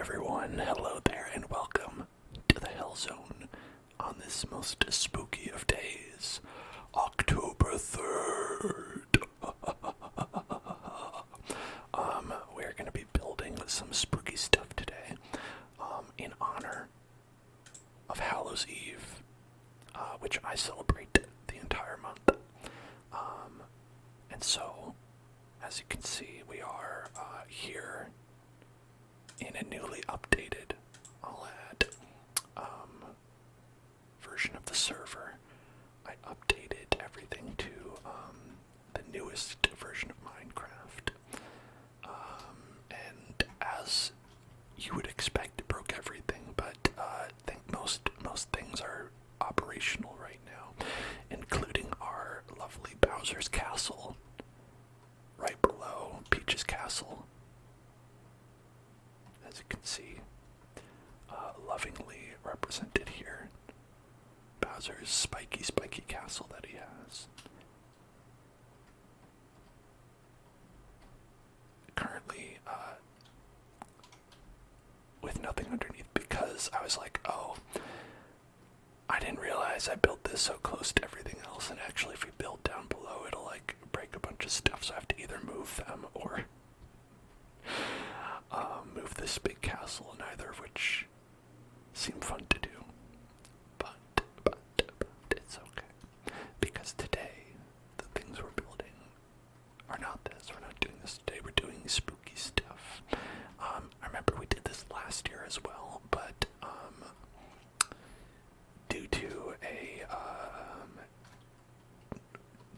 everyone, hello there, and welcome to the Hell Zone on this most spooky of days, October 3rd. We're going to be building some spooky stuff today, in honor of Hallows Eve, which I celebrate the entire month. And so, as you can see, we are here in a newly updated, I'll add, version of the server. I updated everything to the newest version of Minecraft. And as you would expect, it broke everything, but I think most things are operational right now, including our lovely Bowser's Castle right below Peach's Castle. As you can see, lovingly represented here, Bowser's spiky castle that he has. Currently, with nothing underneath, because I was like, oh, I didn't realize I built this so close to everything else, and actually if we build down below, it'll like break a bunch of stuff, so I have to either move them or move this big castle, neither of which seem fun to do. But it's okay. Because today, the things we're building are not this. We're not doing this today. We're doing spooky stuff. I remember we did this last year as well, but due to a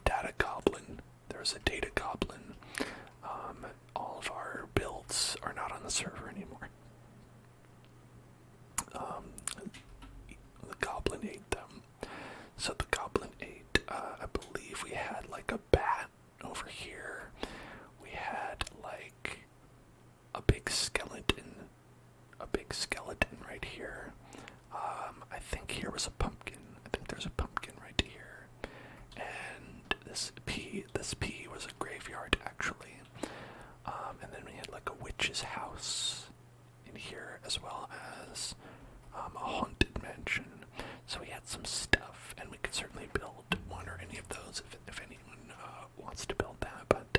data goblin, there's a data goblin. All of our builds are not on the server anymore. The goblin ate them. So the goblin ate, I believe we had like a bat over here. We had like a big skeleton right here. I think here was a pumpkin. I think there's a pumpkin right here. And this pea was a graveyard actually. And then we had like a witch's house in here, as well as a haunted mansion. So we had some stuff, and we could certainly build one or any of those if anyone wants to build that. But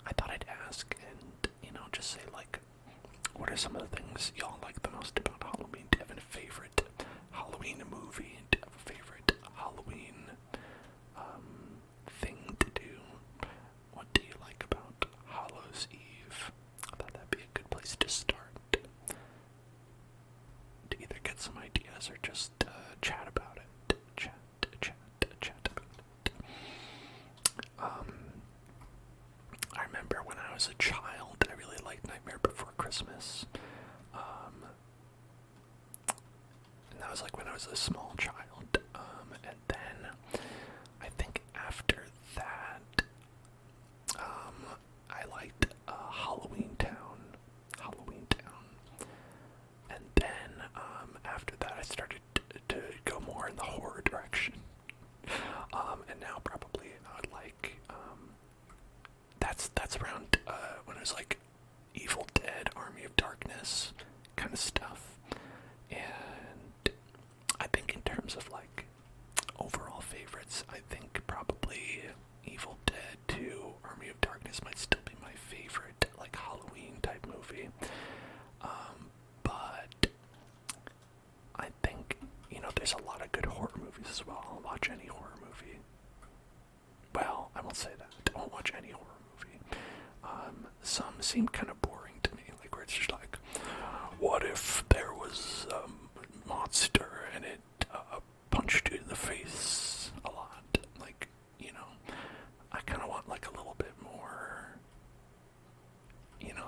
I thought I'd ask and, just say, like, what are some of the things y'all like the most about Halloween? Do you have a favorite Halloween movie? Do you have a favorite Halloween thing to do? What do you like about Hallows Eve? I thought that'd be a good place to start. To either get some ideas or just chat about it. Chat about it. I remember when I was a child, I really liked Nightmare Before Christmas. And that was like when I was a small child. And then I think after that, I liked Halloween Town. And then after that, I started to go more in the horror direction. And now probably I would like, that's around when I was like Evil Dead, Army of Darkness kind of stuff. And I think in terms of like overall favorites, I think probably Evil Dead 2, Army of Darkness might still be my favorite like Halloween type movie. But I think, there's a lot of good horror movies as well. I'll watch any horror movie. Well, I won't say that. I won't watch any horror movie. Some seem kind of boring to me, like where it's just like, what if there was a monster and it punched you in the face a lot? Like, I kind of want like a little bit more,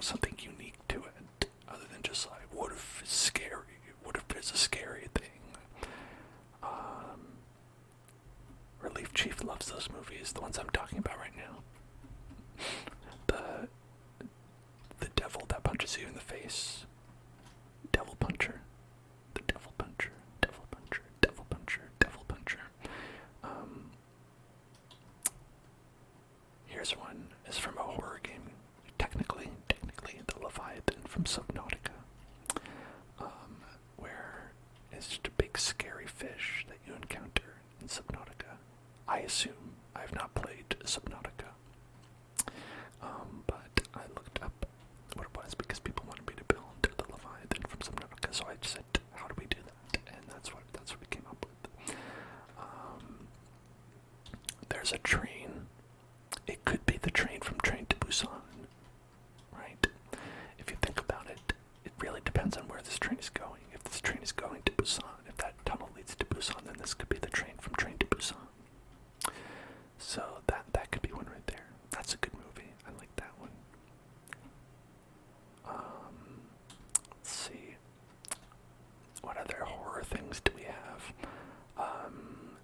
something unique to it, other than just like, what if it's scary? What if there's a scary thing? Relief Chief loves those movies, the ones I'm talking about right now. The devil that punches you in the face. Devil Puncher. The Devil Puncher. Devil Puncher. Devil Puncher. Devil Puncher. Here's one. It's from a horror game. Technically, the Leviathan from Subnautica. I assume. I have not played Subnautica. But I looked up what it was because people wanted me to build the Leviathan from Subnautica, so I just said, how do we do that? And that's what we came up with. There's a train. It could be the train from Train to Busan, right? If you think about it, it really depends on where this train is going. If this train is going to Busan, if that tunnel leads to Busan, then this could be the train from Train to Busan. So that could be one right there. That's a good movie. I like that one. Let's see. What other horror things do we have?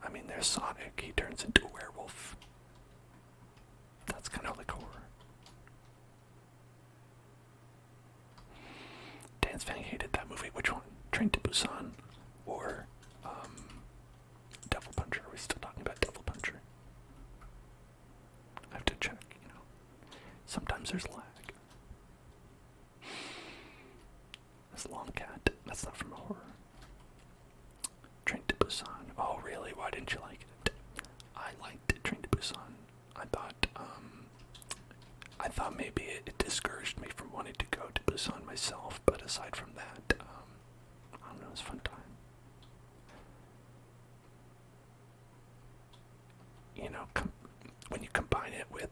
I mean, there's Sonic. He turns into a werewolf. That's kind of like horror. Dan's Fang hated that movie. Which one? Train to Busan or Devil Puncher? Are we still talking about Devil Puncher? I have to check, you know. Sometimes there's lag. This long cat. That's not from a horror. Train to Busan. Oh, really? Why didn't you like it? I liked Train to Busan. I thought maybe it discouraged me from wanting to go to Busan myself, but aside from that, I don't know, it was a fun time. You know, when you combine it with,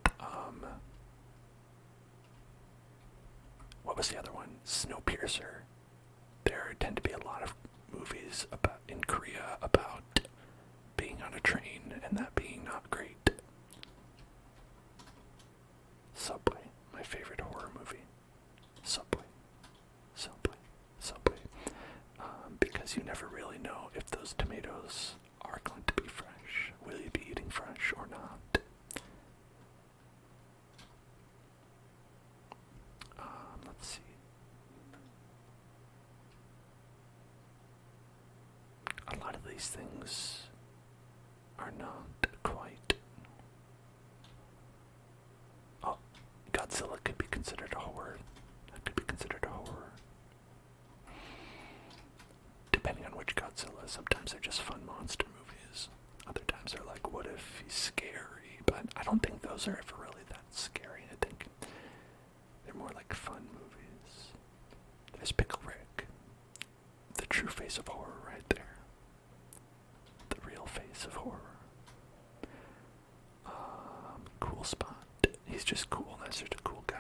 what was the other one? Snowpiercer. There tend to be a lot of movies in Korea about being on a train and that being not great. Subway, my favorite horror movie. Subway. Because you never really know if those tomatoes are going to be fresh. Will you be eating fresh or not? Let's see. A lot of these things are not quite. Oh, Godzilla could be considered a horror. That could be considered a horror. Depending on which Godzilla. Sometimes they're just fun monster movies. Other times they're like, what if he's scary? But I don't think those are ever really that scary. I think they're more like fun movies. There's Pickle Rick. The true face of horror right there. The real face of horror. Cool Spot. He's just cool. That's just a cool guy.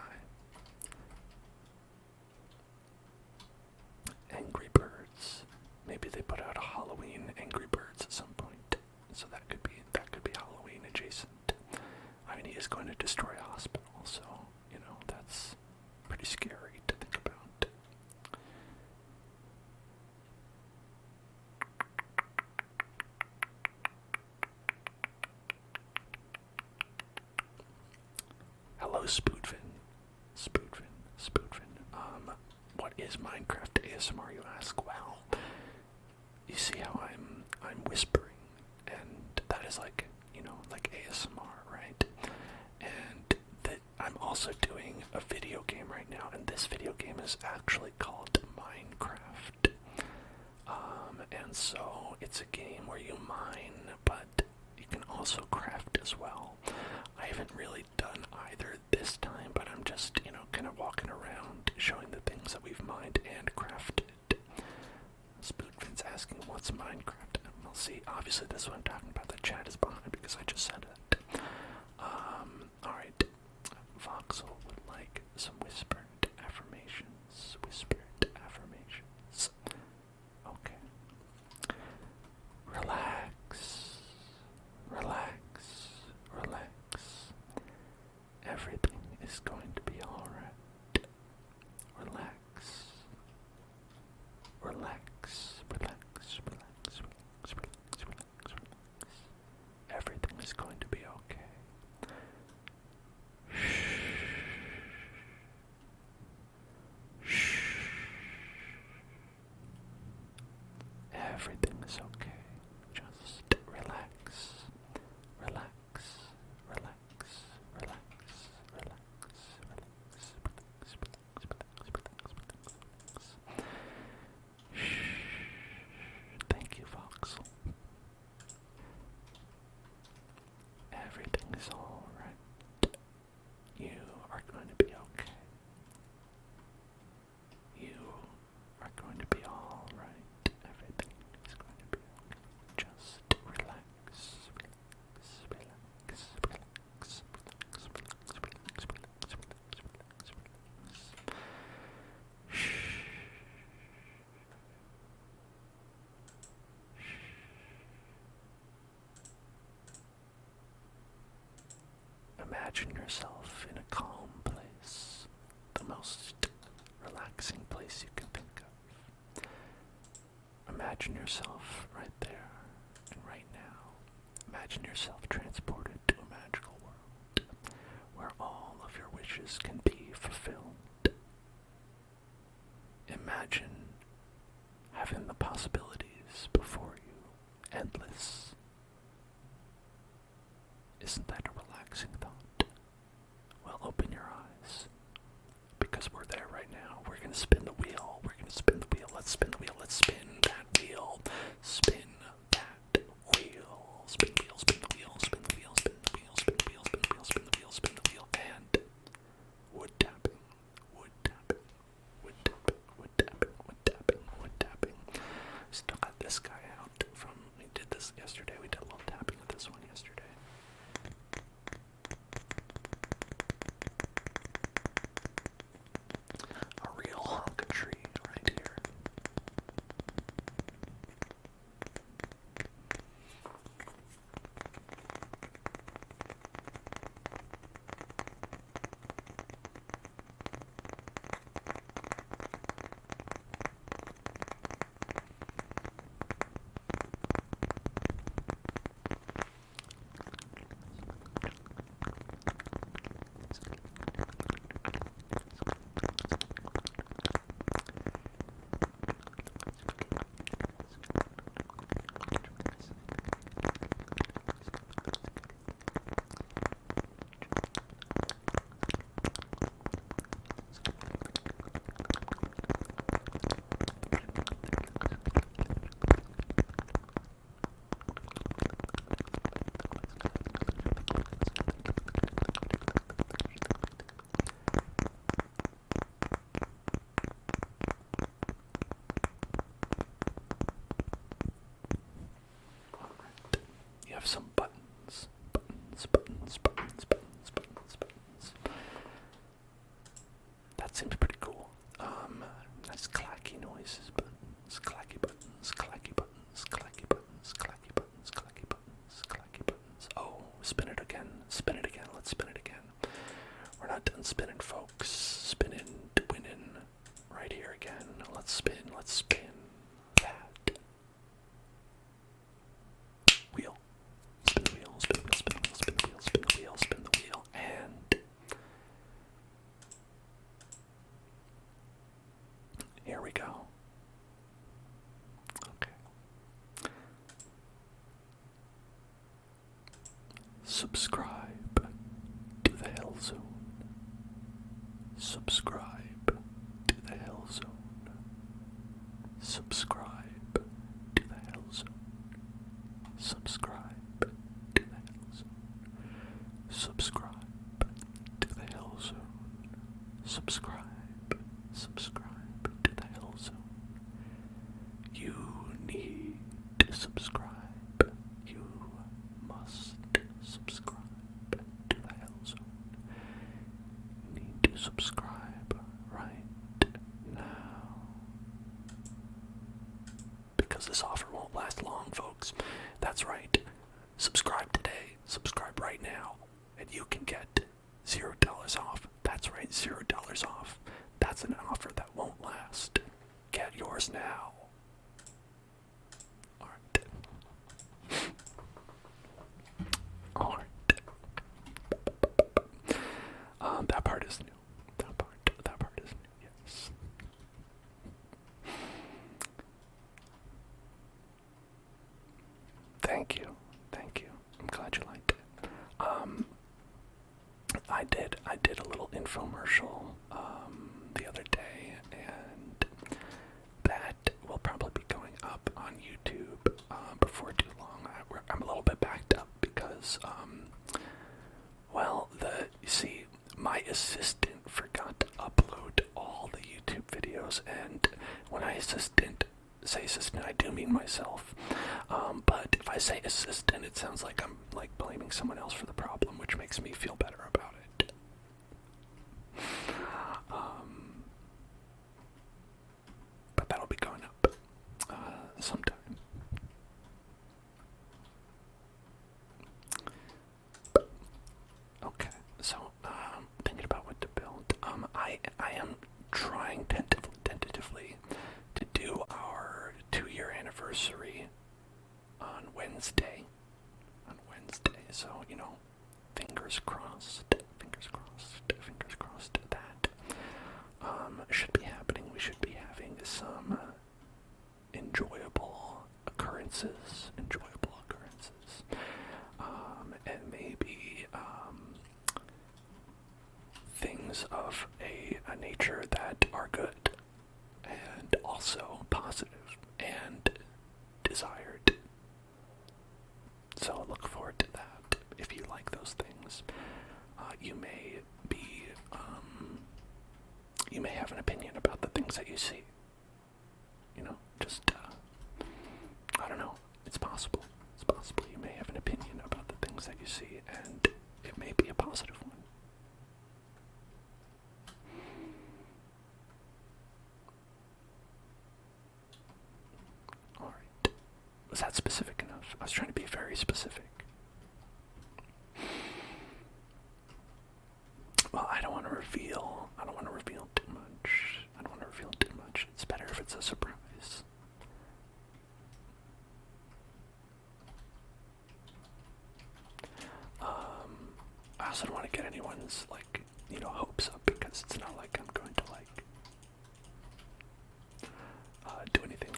Angry Birds. Maybe they put out a Halloween Angry Birds at some point. So that could be Halloween adjacent. I mean, he is going to destroy a hospital, so you know that's pretty scary to think about. Hello, Spoodfin. What is Minecraft ASMR, you ask? Well, you see how I'm whispering, and that is like, you know, like ASMR, right? And I'm also doing a video game right now, and this video game is actually called Minecraft. And so it's a game where you mine, but you can also craft as well. I haven't really done either this time, but I'm just, you know, kind of walking around showing the things that we've mined and crafted. Spoonfin's asking what's Minecraft, and we'll see. Obviously this is what I'm talking about. The chat is behind because I just said it. Alright. Voxel would like some whispered affirmations. Okay. Relax. Everything is going to be alright. Relax. Everything is going to be okay. Shh. Everything is okay. Just relax. Thank you, Voxel. Imagine yourself in a calm place, the most relaxing place you can think of. Imagine yourself right there and right now. Imagine yourself transported to a magical world where all of your wishes can be fulfilled. Imagine having the possibilities before you, endless. Isn't that a relaxing thought? Well, open your eyes, because we're there right now. We're going to spin the wheel. We're going to spin the wheel. Let's spin the wheel. Let's spin that wheel. Spin that wheel. Spin the wheel, spin the wheel, spin the wheel, spin the wheel, spin the wheel, spin the wheel, spin the wheel, spin the wheel, and wood tapping, wood tapping, wood tapping, wood tapping, wood tapping, wood tapping. Still got this guy out from, we did this yesterday. We did a little tapping with this one yesterday. A real hunk of tree right here. You have some buttons, buttons, buttons, buttons, buttons, buttons, buttons. That seems pretty cool. Nice clacky noises, buttons, clacky buttons, clacky buttons, clacky buttons, clacky buttons, clacky buttons, clacky buttons. Oh, spin it again, let's spin it again. We're not done spinning, folks. Spinning, winning, right here again. Let's spin that wheel. Spin the wheel, spin the wheel, spin the wheel, spin the wheel, spin the wheel, spin the wheel, and here we go. Okay. Subscribe to the Hell Zone. Subscribe to the Hell Zone. Subscribe to the Hell Zone. Subscribe to the Hell Zone. Subscribe to the Hell Zone. Subscribe to the Hell Zone. You need to subscribe. You must subscribe to the Hell Zone. You need to subscribe right now. Because this offer won't last long, folks. That's right. Subscribe today. Subscribe right now. And you can get $0 off. That's right, $0 off. That's an offer that won't last. Get yours now. Alright. That part is new. That part is new, yes. Thank you. I'm glad you liked it. I did a little infomercial the other day, and that will probably be going up on YouTube before too long. I'm a little bit backed up because, you see, my assistant forgot to upload all the YouTube videos, and when I say assistant, I do mean myself. But if I say assistant, it sounds like I'm blaming someone else for the problem, which makes me feel better about it. But that'll be going up sometime. Okay, Wednesday. So, fingers crossed, fingers crossed that should be happening. We should be having some enjoyable occurrences, and maybe things of a nature that are good and also positive and desired. So look forward to that. If you like those things, you may be, you may have an opinion about the things that you see. I don't know. It's possible. You may have an opinion about the things that you see, and it may be a positive one. Alright. Was that specific enough? I was trying to be very specific. Well, I don't want to reveal too much. It's better if it's a surprise. I also don't want to get anyone's, hopes up, because it's not like I'm going to, do anything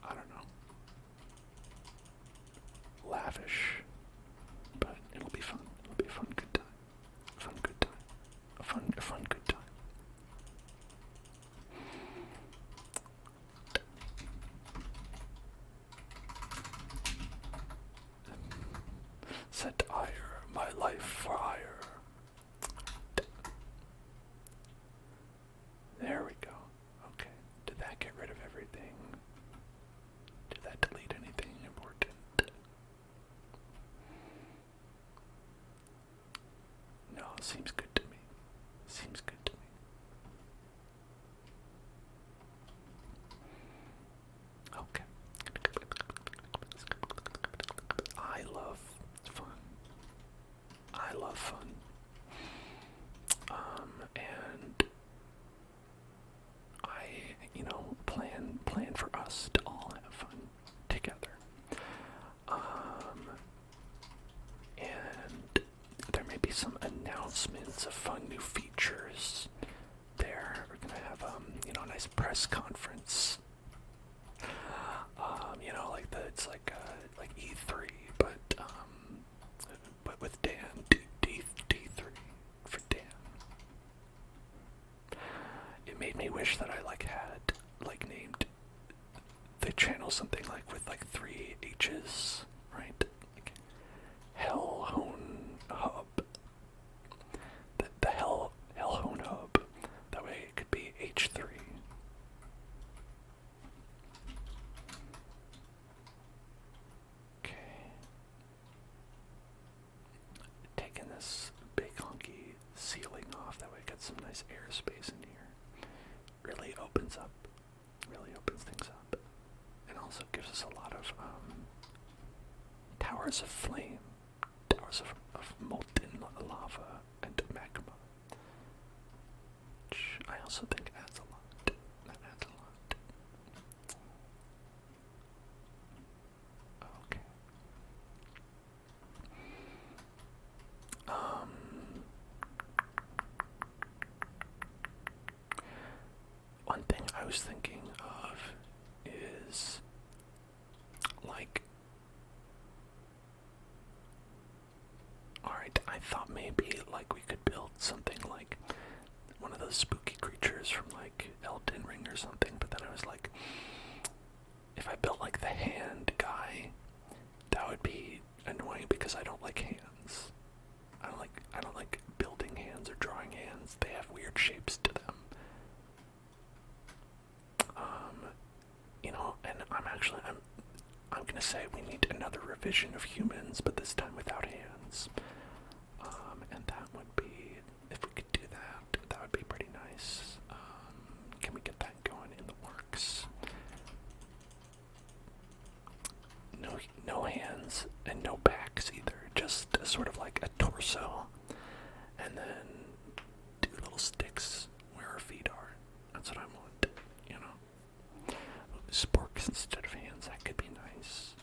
I don't know, lavish, but it'll be fun. It'll be a fun, good time. A fun, good time. A fun, good time. Set ire, my life for ire. There we go. Okay. Did that get rid of everything? Did that delete anything important? No, seems good to me. Okay. I love fun. And I, plan for us to all have fun together. And there may be some announcements of fun new features there. We're gonna have, a nice press conference. It's like E3, but with Dan, D3 for Dan. It made me wish that I had named the channel something with 3 H's, right? Hellhone Hub. The Hellhone Hub. That way it could be H3. Taking this big honky ceiling off, that way get some nice airspace in here. Really opens things up. And also gives us a lot of towers of flame, towers of molten lava and magma. Which I also think adds a lot. That adds a lot. Okay. One thing I was thinking of is alright, I thought maybe we could build something like one of those spooky creatures from Elden Ring or something, but then I was like, if I built the hand guy, that would be annoying because I don't like hands. I don't like building hands or drawing hands. They have weird shapes to them. And I'm gonna say we need another revision of humans, but this time without hands. And that would be, if we could do that, that would be pretty nice. Can we get that going in the works? No hands and no backs either, just sort of like a torso, and then 2 little sticks where our feet are. That's what I want, Sporks instead of hands, that could be nice.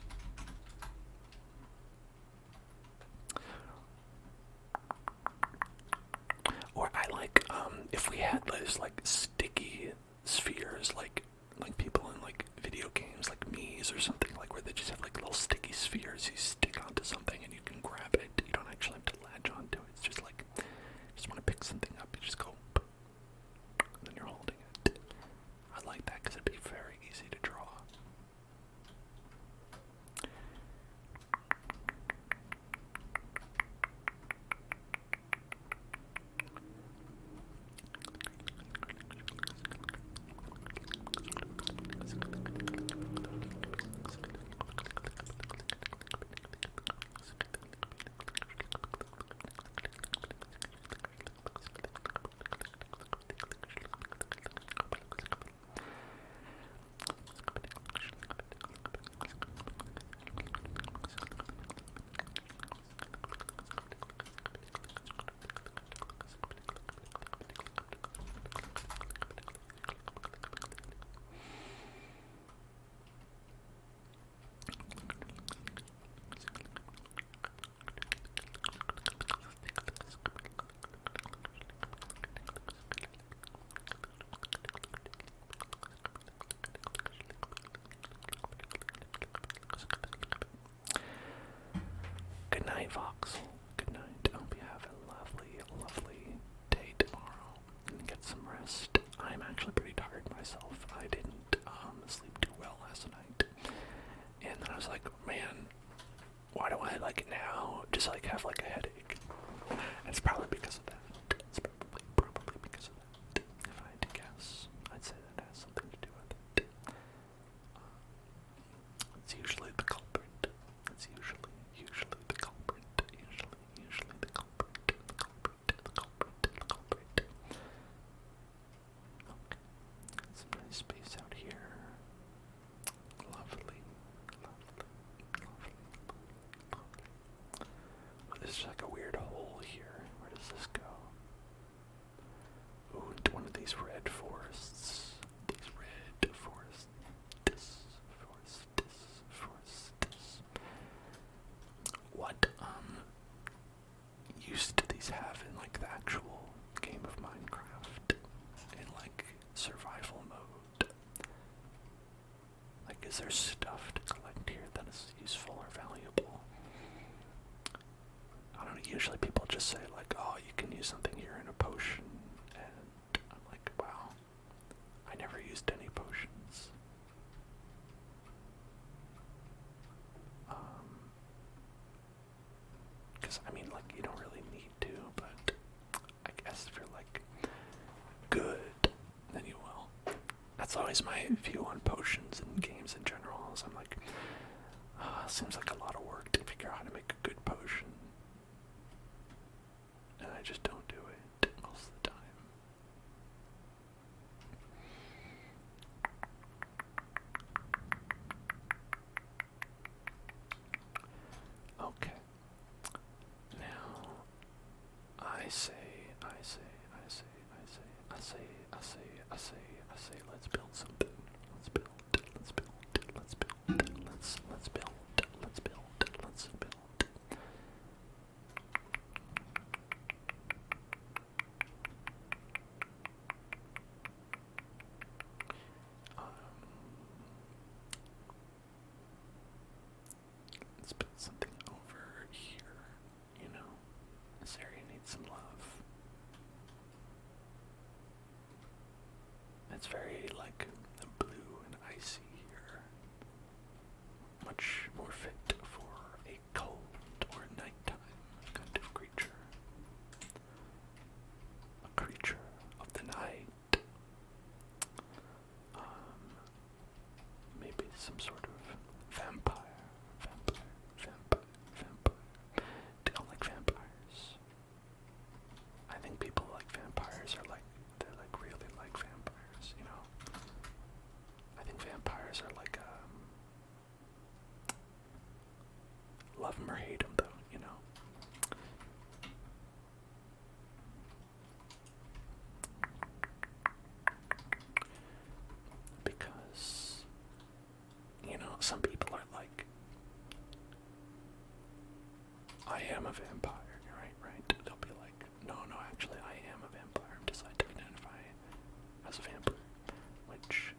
always like have like a headache. And it's probably because of that. It's probably because of that. If I had to guess, I'd say that has something to do with it. It's usually the culprit. It's usually the culprit. Usually the culprit. The culprit. Okay. Some nice space out here. Lovely. There's like a weird hole here. Where does this go? Ooh, into one of these red forests. These red forests. What, use do these have in, like, the actual game of Minecraft? In, like, survival mode? Like, is there stuff to collect here that is useful or valuable? I don't know, usually people just say, like, oh, you can use something here in a potion, and I'm like, wow, I never used any potions. Because, I mean, like, you don't really need to, but I guess if you're, like, good, then you will. That's always my view on potions and games in general, is I'm like, seems like a lot of work to figure out how to make a good potion. And I just don't do it most of the time. Okay. Now, I say, let's build something. Let's build. Let's build something over here. You know, this area needs some love. It's very, like, blue and icy here. Much more fit for a cold or nighttime kind of creature. A creature of the night. Maybe some sort of vampire. Do you like vampires? I think people like vampires are like, they're like really like vampires, you know? I think vampires are like, love them or hate them though, you know? Because, you know, some people are like, I am a vampire, right? They'll be like, no, actually I am a vampire. I decide to identify as a vampire, which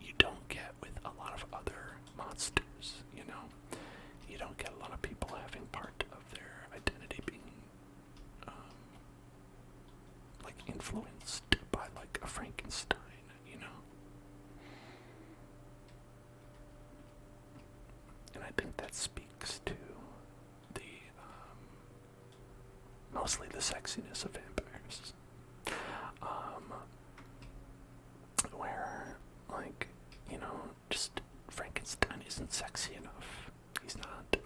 you don't get with a lot of other monsters, you know? You don't get a lot of people having part of their identity being, like, influenced by, like, a Frankenstein, you know? And I think that speaks to the, mostly the sexiness of vampires. Where, like, you know, just Frankenstein isn't sexy enough. He's not,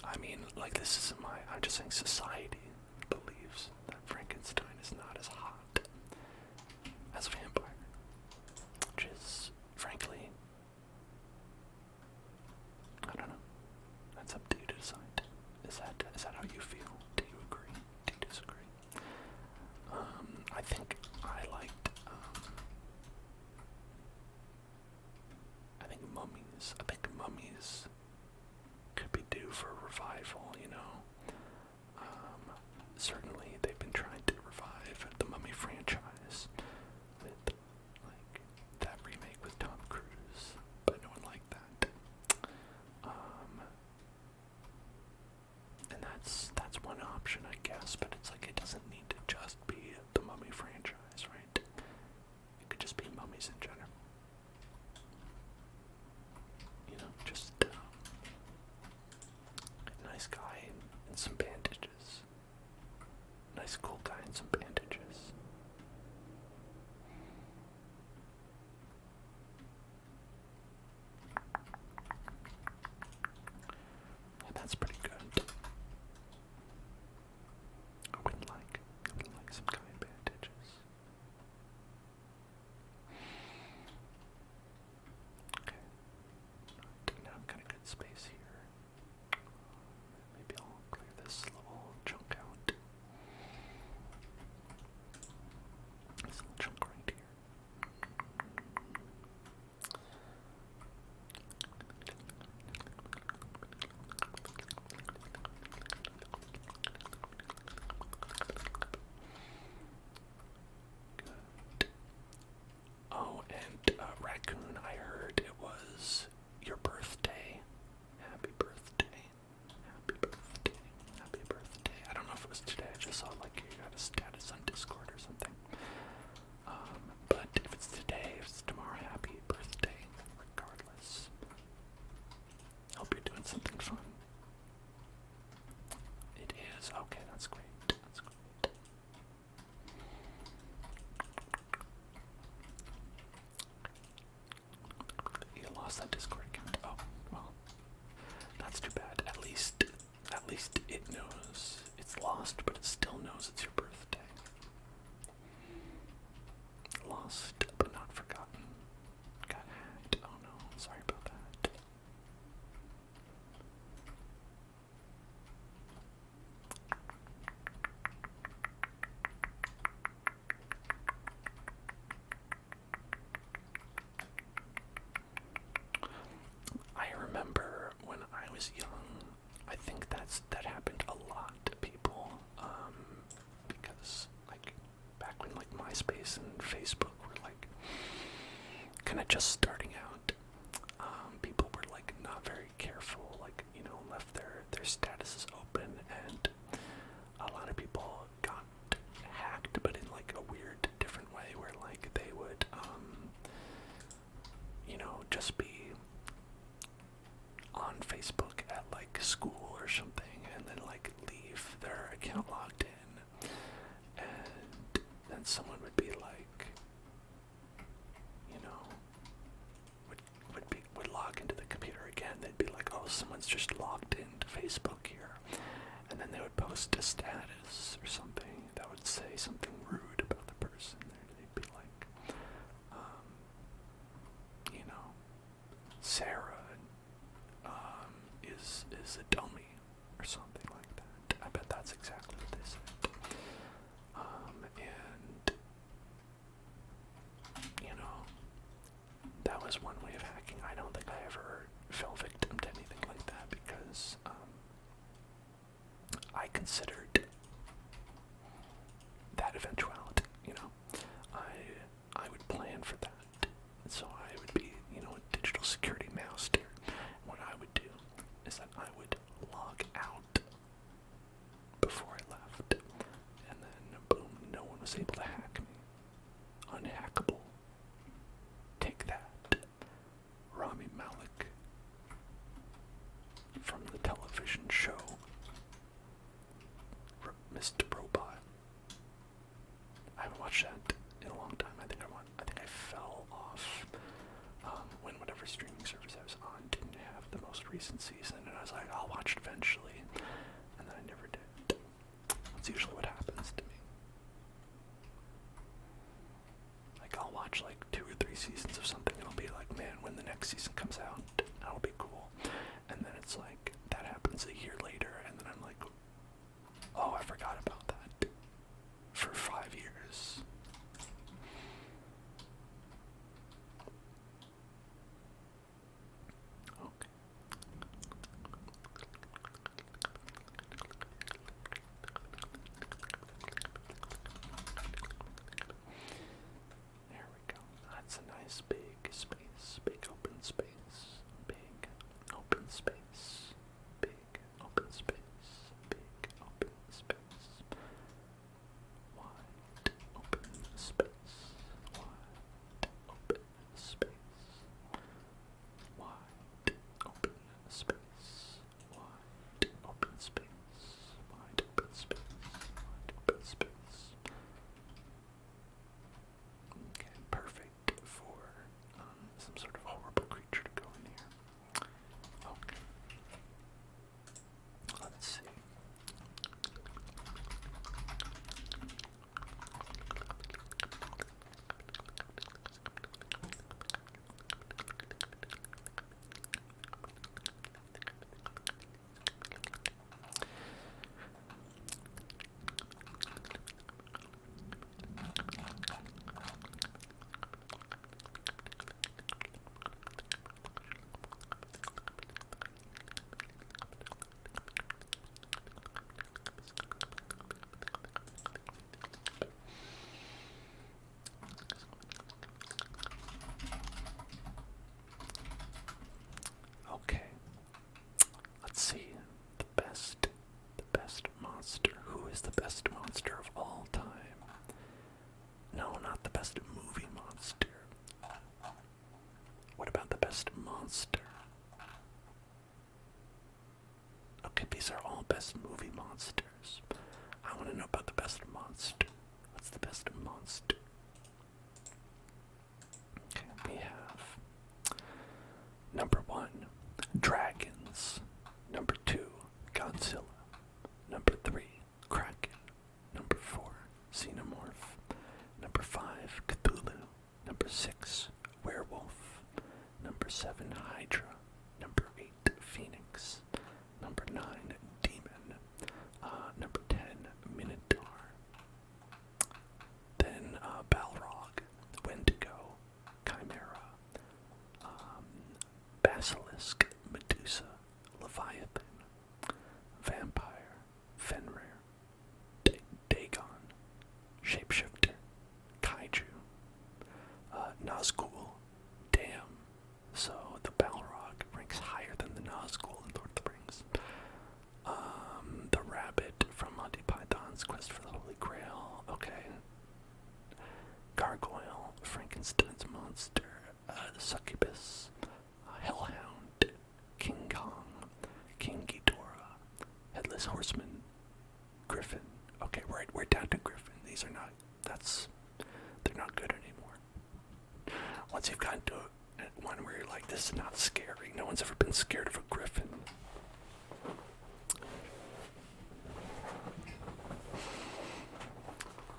I mean, like, this isn't I'm just saying society believes that Frankenstein is not as hot as a vampire. Which is, frankly, I don't know. That's up to you to decide. Is that how you feel? Do you agree? Do you disagree? I think I liked, I think mummies could be due for revival, you know? That's pretty good. I wouldn't like some kind of bandages. Okay. Right, now I've got a good space here. Maybe I'll clear this little chunk out. This little chunk right here. Oh, and Raccoon, I heard it was your birthday. Happy birthday. Happy birthday. Happy birthday. I don't know if it was today. I just saw like you got a status on Discord or something. But if it's today, if it's tomorrow, happy birthday, regardless. Hope you're doing something fun. It is. Okay, that's great. That's great. You lost that Discord account. Oh, well, that's too bad. At least it knows it's lost, but it still knows it's your birthday. Lost, but not forgotten. Got hacked. Oh no, sorry about that. I remember when I was young, I think that happened a lot to people, because like back when like MySpace and Facebook were like kind of just starting out, people were like not very careful, like, you know, left their statuses open, and a lot of people got hacked, but in like a weird different way, where like they would you know, just be on Facebook at like school or something, and then like leave their account logged in, and then someone would be like, you know, would log into the computer again. They'd be like, oh, someone's just logged into Facebook here, and then they would post a status or something that would say something rude about the person. They'd be like, you know, Sarah is a dummy or something like that. I bet that's exactly what they said. And you know, that was one way of hacking. I don't think I ever fell victim to anything like that, because I considered that eventuality. You know, I would plan for that, and so I would be, you know, a digital security mouse here. What I would do is that I would log out before I left, and then boom, no one was able to hack me. Unhackable. Take that, Rami Malek from the television show Mr. Robot. I haven't watched that in a long time. I think I fell off when whatever streaming service I was on didn't have the most recent season, and I was like, I'll watch it eventually, and then I never did. That's usually what happens to me. Like, I'll watch like 2 or 3 seasons of something, and I'll be like, man, when the next season comes out, that'll be cool. And then it's like, that happens a year later, and then I'm like, oh, I forgot about that for 5 years. Okay. There we go. That's a nice big space, big open space, big open space, big open 6, werewolf. Number 7, hydra. Number 8, phoenix. Number 9, demon. Number 10, minotaur. Then balrog, wendigo, chimera, basilisk, medusa, leviathan, vampire, fenrir, Dagon, shapeshifter, kaiju, Nazgul, damn. So the Balrog ranks higher than the Nazgul in Lord of the Rings. The rabbit from Monty Python's Quest for the Holy Grail. Okay. Gargoyle, Frankenstein's monster, succubus, hellhound, King Kong, King Ghidorah, headless horseman, griffin. Okay, we're down to griffin. These are not. They're not good anymore. Once you've gotten to one where you're like, this is not scary. No one's ever been scared of a griffin.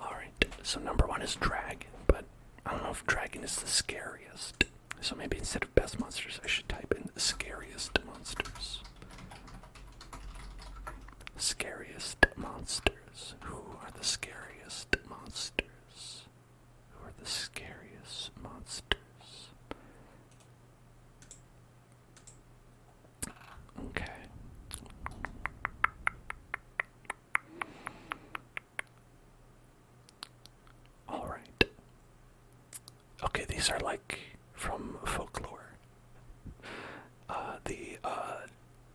Alright, so number 1 is dragon, but I don't know if dragon is the scariest. So maybe instead of best monsters, I should type in scariest monsters. Scariest monsters. Who are the scariest monsters? Who are the scariest monsters? Okay. Alright. Okay, these are like from folklore. The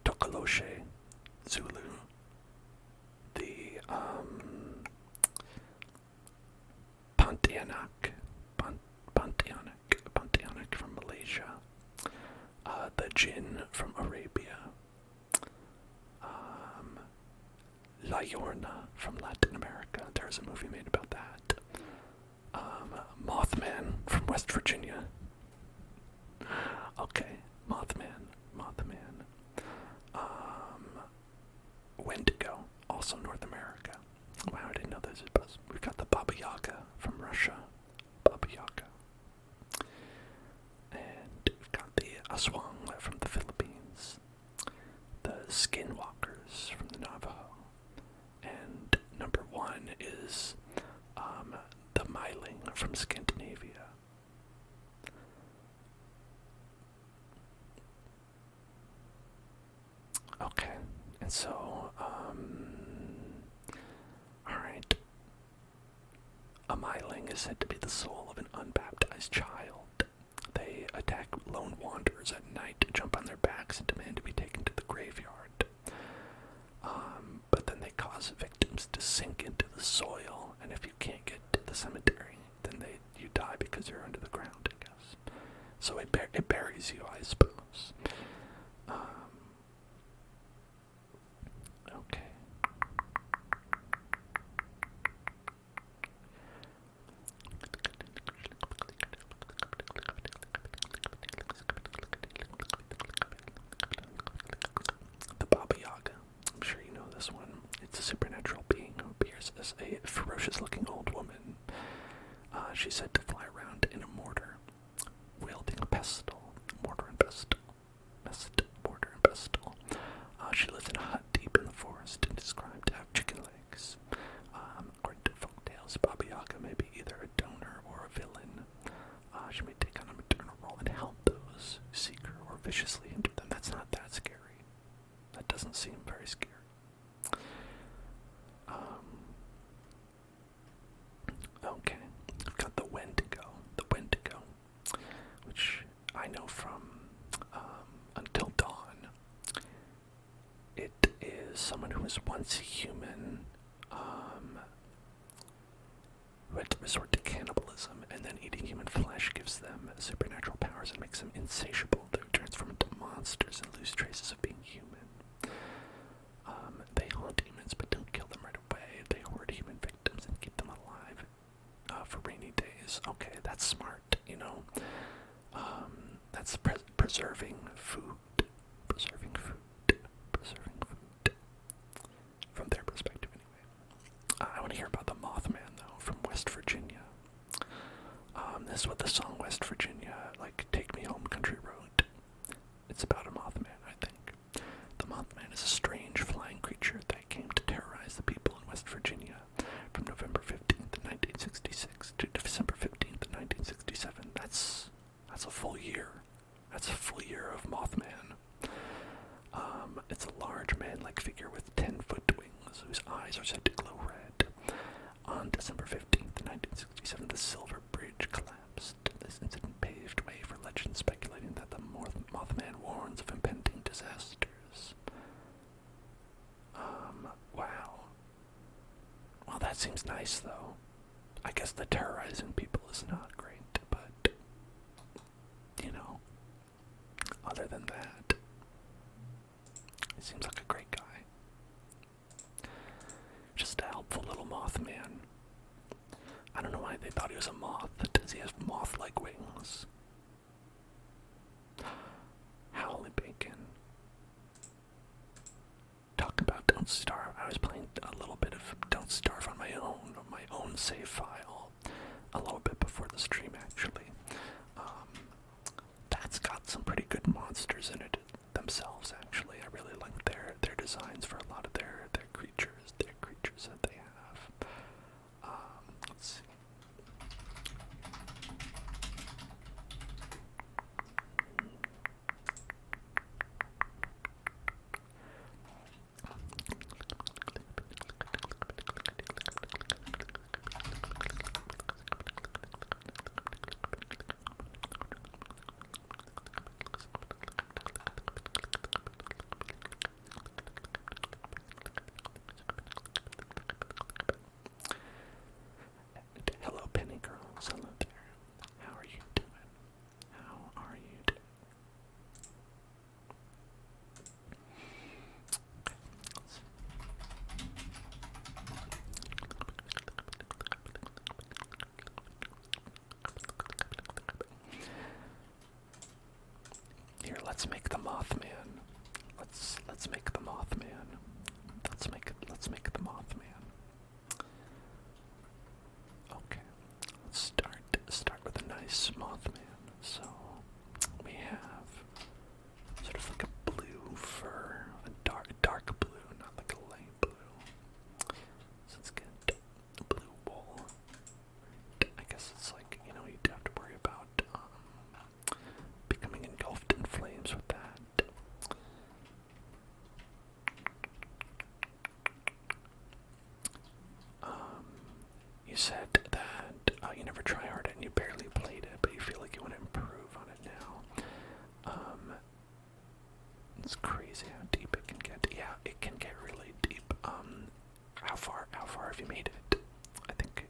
Tokoloshe, Zulu. The Pontianak from Malaysia. The Jinn from Arabia. La Llorona from Latin America. There's a movie made about that. Mothman from West Virginia. Okay, Mothman. Wendigo, also North America. Wow, I didn't know this. We've got the Baba Yaga from Russia. Baba Yaga. And we've got the Aswang from the Philippines. The Skinwalkers from the Navajo. And number 1 is the Myling from Scandinavia. Okay, and so, alright. A Myling is said to be the soul of an unbaptized child. They attack lone wanderers at night, jump on their backs, and demand to be taken to the graveyard. But then they cause victims to sink into the soil, and if you can't get to the cemetery, then you die because you're under the ground, I guess. So it buries you, I suppose. Okay. The Baba Yaga. I'm sure you know this one. It's a supernatural being who appears as a ferocious-looking old woman. She's said to fly around in a mortar, wielding a pestle. Mortar and pestle. Mortar and pestle. She lives in a hut deep in the forest and is described to have chicken legs. According to folktales, Baba Yaga may be either a donor or a villain. She may take on a maternal role and help those who seek her or viciously hinder them. That's not that scary. That doesn't seem very scary. Okay, I've got the Wendigo. The Wendigo, which I know from Until Dawn. It is someone who was once human, who had to resort to cannibalism, and then eating human flesh gives them supernatural powers and makes them insatiable. They transform into monsters and lose traces of being human. They haunt humans but don't kill them right away. They hoard human victims and keep them alive for rainy days. Okay, that's smart, you know. That's preserving food. Preserving food. From their perspective, anyway. I want to hear about the Mothman, though, from West Virginia. this with the song West Virginia, like Take Me Home Country Road. It's about a Mothman, I think. The Mothman is a strange flying creature that came to terrorize the people in West Virginia from November 15th, 1966 to December 15th, 1967. That's a full year. That's a full year of Mothman. It's a large man-like figure with 10-foot wings whose eyes are said to glow red. On December 15th, 1967, the Silver Bridge collapsed. This incident paved way for legends speculating that the Mothman warns of impending disasters. Wow. Well, that seems nice, though. I guess the terrorizing people is not great, but, you know, other than that, he seems like a great guy. Just a helpful little Mothman. I don't know why they thought he was a moth. Does he have moth-like wings? Howley Bacon. Talk about Don't Starve. I was playing a little bit of Don't Starve on my own save file. A little bit before the stream, actually. That's got some pretty good monsters in it themselves, actually. I really like their designs for a lot of their creatures that they have. Let's see. Hello, Penny Girls. Hello there. How are you doing? How are you doing? Here, let's make the Mothman. Let's make the Mothman. Let's make the Mothman. Okay. Let's start with a nice Mothman. So we have sort of like a blue fur, a dark blue, not like a light blue. So let's get blue wool. I guess it's like, you have to worry about becoming engulfed in flames with that. You said that you never try hard and you barely played it, but you feel like you want to improve on it now. It's crazy how deep it can get. Yeah, it can get really deep. How far have you made it? I think.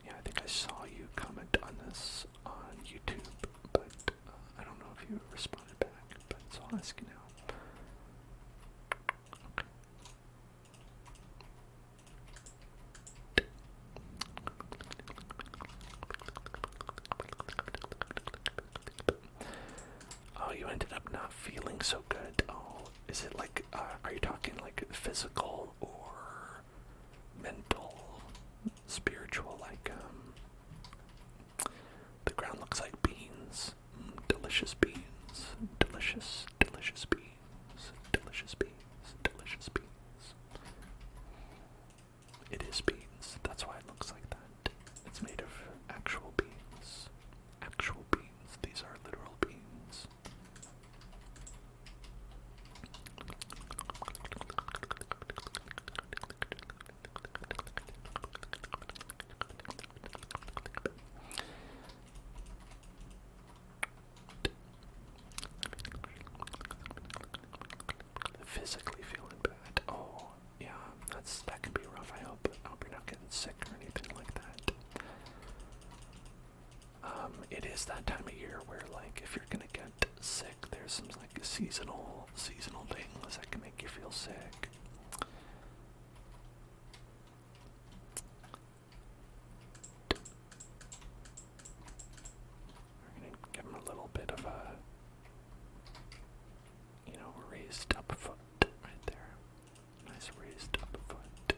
Yeah, I think I saw you comment on this on YouTube, but I don't know if you responded back. But so I'll ask you now. Oh, you ended up not feeling so good. Oh, is it like, are you talking like physical or mental, spiritual? Like, the ground looks like beans. Delicious beans. Delicious beans. Delicious beans. Delicious beans. It is beans. That's why it looks like that. It's made of actual beans. Actual beans. These are literal beans. Physically feeling bad. Oh, yeah, that can be rough. I hope you're not getting sick or anything like that. It is that time of year where, like, if you're gonna get sick, there's some like seasonal things that can make you feel sick. We're gonna give him a little bit of a, raised up foot right there. Nice raised up foot.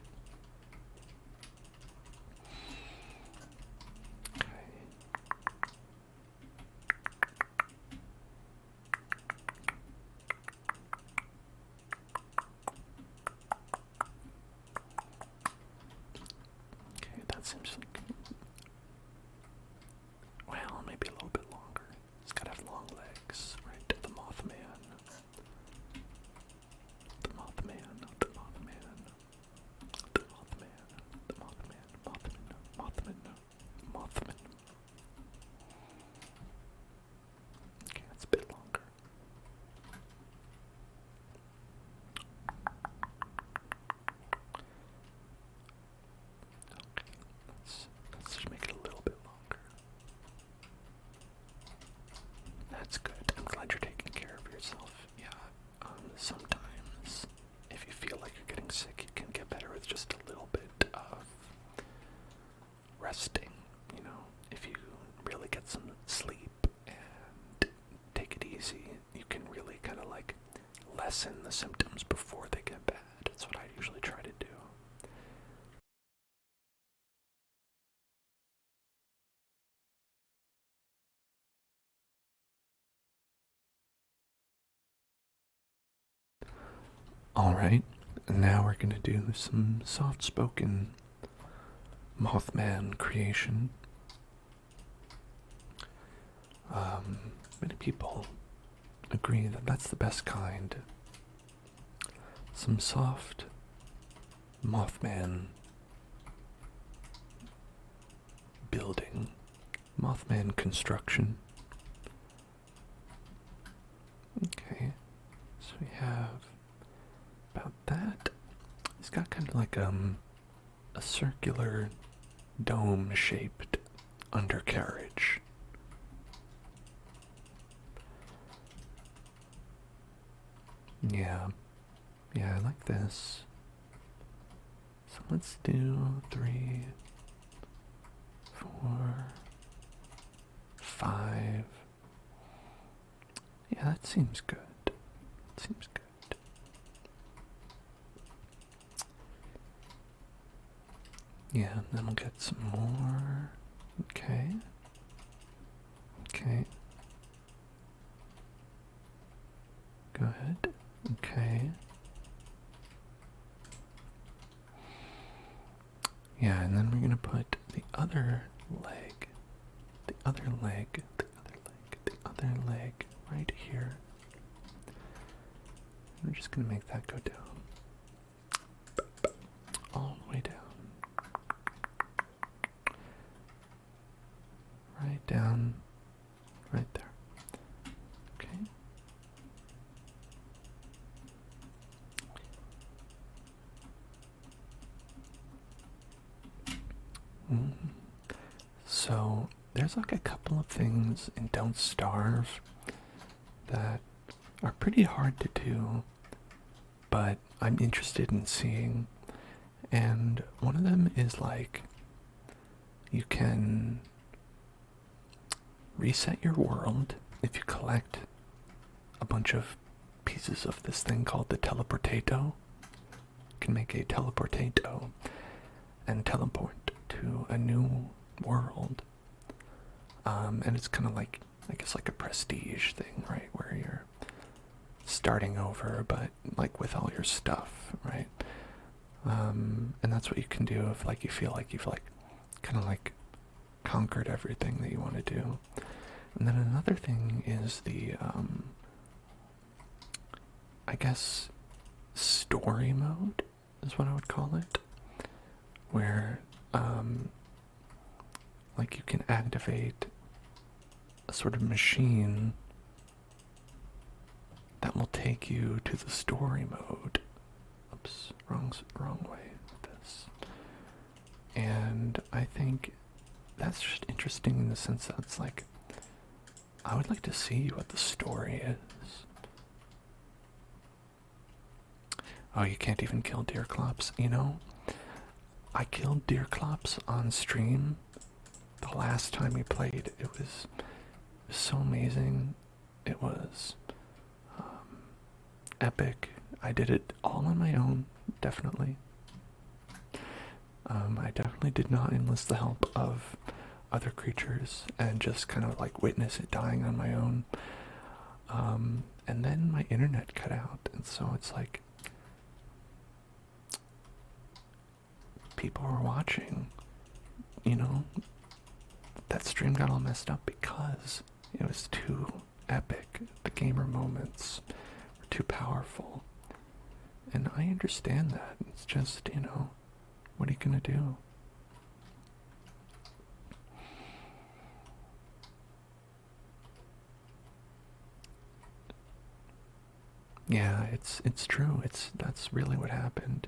Alright, now we're gonna do some soft spoken Mothman creation. Many people agree that that's the best kind. Some soft Mothman building, Mothman construction. Okay, so we have about that. It's got kind of like a circular dome-shaped undercarriage. Yeah, I like this. So let's do 3, 4, 5. Yeah, that seems good. Seems good. Yeah, and then we'll get some more. Okay. Okay. Go ahead. Okay. Yeah, and then we're gonna put the other leg, the other leg, the other leg, the other leg right here. We're just gonna make that go down. All the way down. Right down, right there. Okay. So there's like a couple of things in Don't Starve that are pretty hard to do, but I'm interested in seeing. And one of them is like you can reset your world if you collect a bunch of pieces of this thing called the teleportato. You can make a teleportato and teleport to a new world. And it's kind of like, I guess, like a prestige thing, right? Where you're starting over, but like with all your stuff, right? And that's what you can do if like you feel like you've like kind of like conquered everything that you want to do. And then another thing is the I guess story mode is what I would call it, where like you can activate a sort of machine that will take you to the story mode. Oops, wrong way with this. And I think that's just interesting in the sense that it's like, I would like to see what the story is. Oh, you can't even kill deer clops, you know? I killed deer clops on stream the last time we played. It was so amazing. It was epic. I did it all on my own, definitely. I definitely did not enlist the help of other creatures and just kind of like witness it dying on my own. And then my internet cut out, and so it's like people were watching, you know? That stream got all messed up because it was too epic. The gamer moments were too powerful. And I understand that. It's just, you know, what are you gonna do? Yeah, it's true. That's really what happened.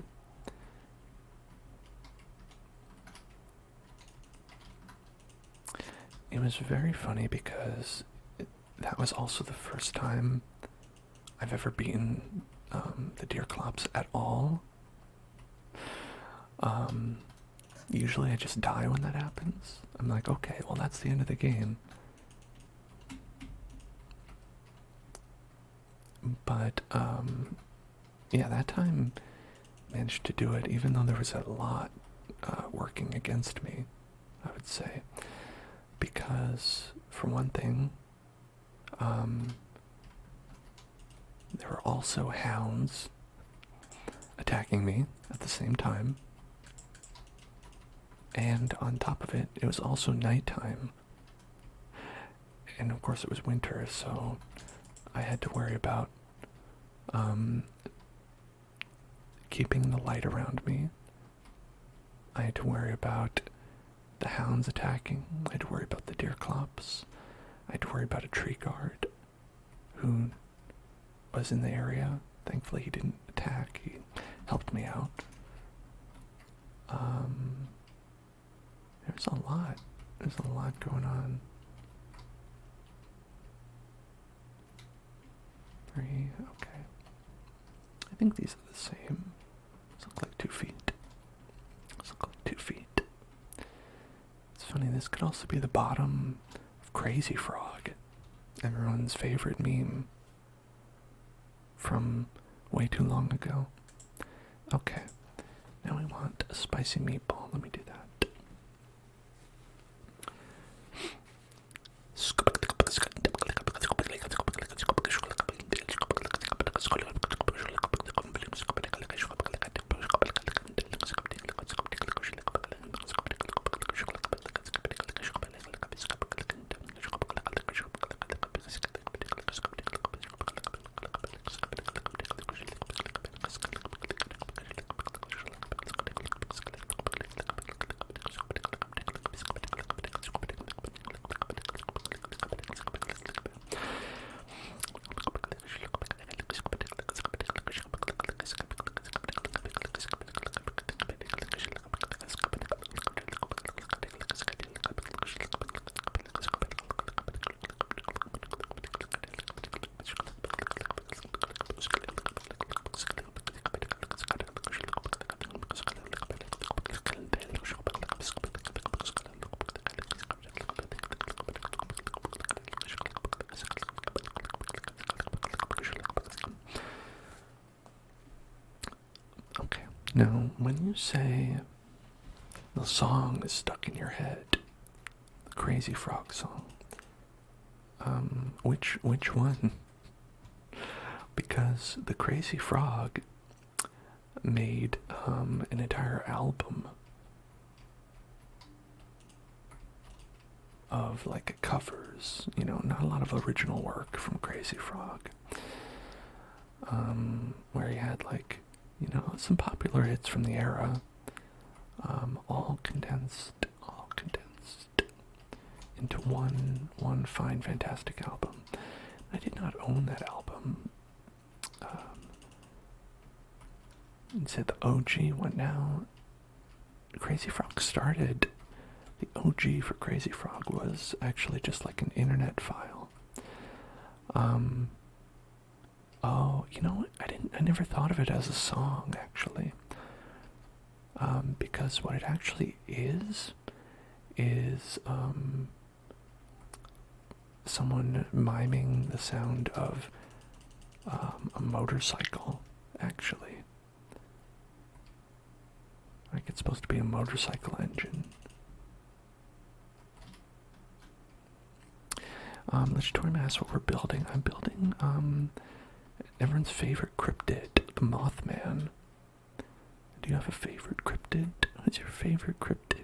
It was very funny because that was also the first time I've ever beaten the deer clops at all. Usually I just die when that happens. I'm like, okay, well that's the end of the game. But yeah, that time managed to do it, even though there was a lot working against me, I would say. Because, for one thing, there were also hounds attacking me at the same time. And on top of it, it was also nighttime. And of course it was winter, so I had to worry about keeping the light around me. I had to worry about the hounds attacking. I had to worry about the deer clops. I had to worry about a tree guard who was in the area. Thankfully he didn't attack. He helped me out. There's a lot. There's a lot going on. 3, okay. I think these are the same. These look like 2 feet. These look like 2 feet. It's funny, this could also be the bottom of Crazy Frog. Everyone's favorite meme from way too long ago. Okay. Now we want a spicy meatball. Let me do that. Now, when you say the song is stuck in your head, the Crazy Frog song, which one? Because the Crazy Frog made an entire album of like covers, you know, not a lot of original work from Crazy Frog, where he had like, you know, some popular hits from the era, all condensed into one fine, fantastic album. I did not own that album. And said the OG one. Now, Crazy Frog started. The OG for Crazy Frog was actually just like an internet file. Oh, you know what? I never thought of it as a song, actually. Because what it actually is someone miming the sound of a motorcycle, actually. Like it's supposed to be a motorcycle engine. Let's toy mass what we're building. I'm building everyone's favorite cryptid, the Mothman. Do you have a favorite cryptid? What's your favorite cryptid?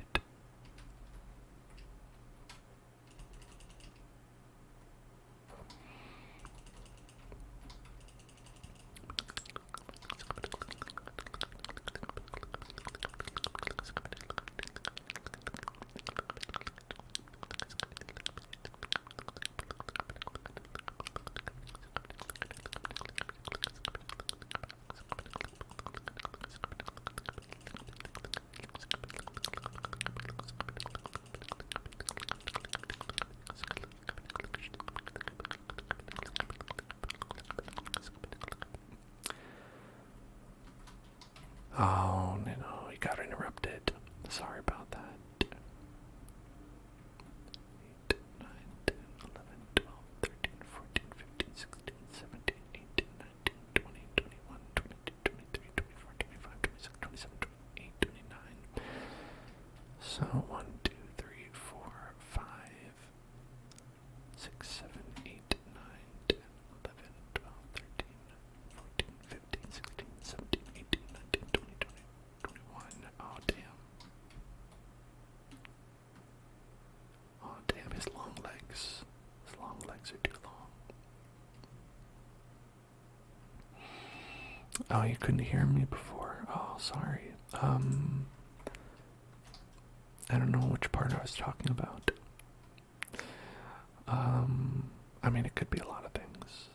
Oh, you couldn't hear me before. Oh, sorry. I don't know which part I was talking about. I mean, it could be a lot of things.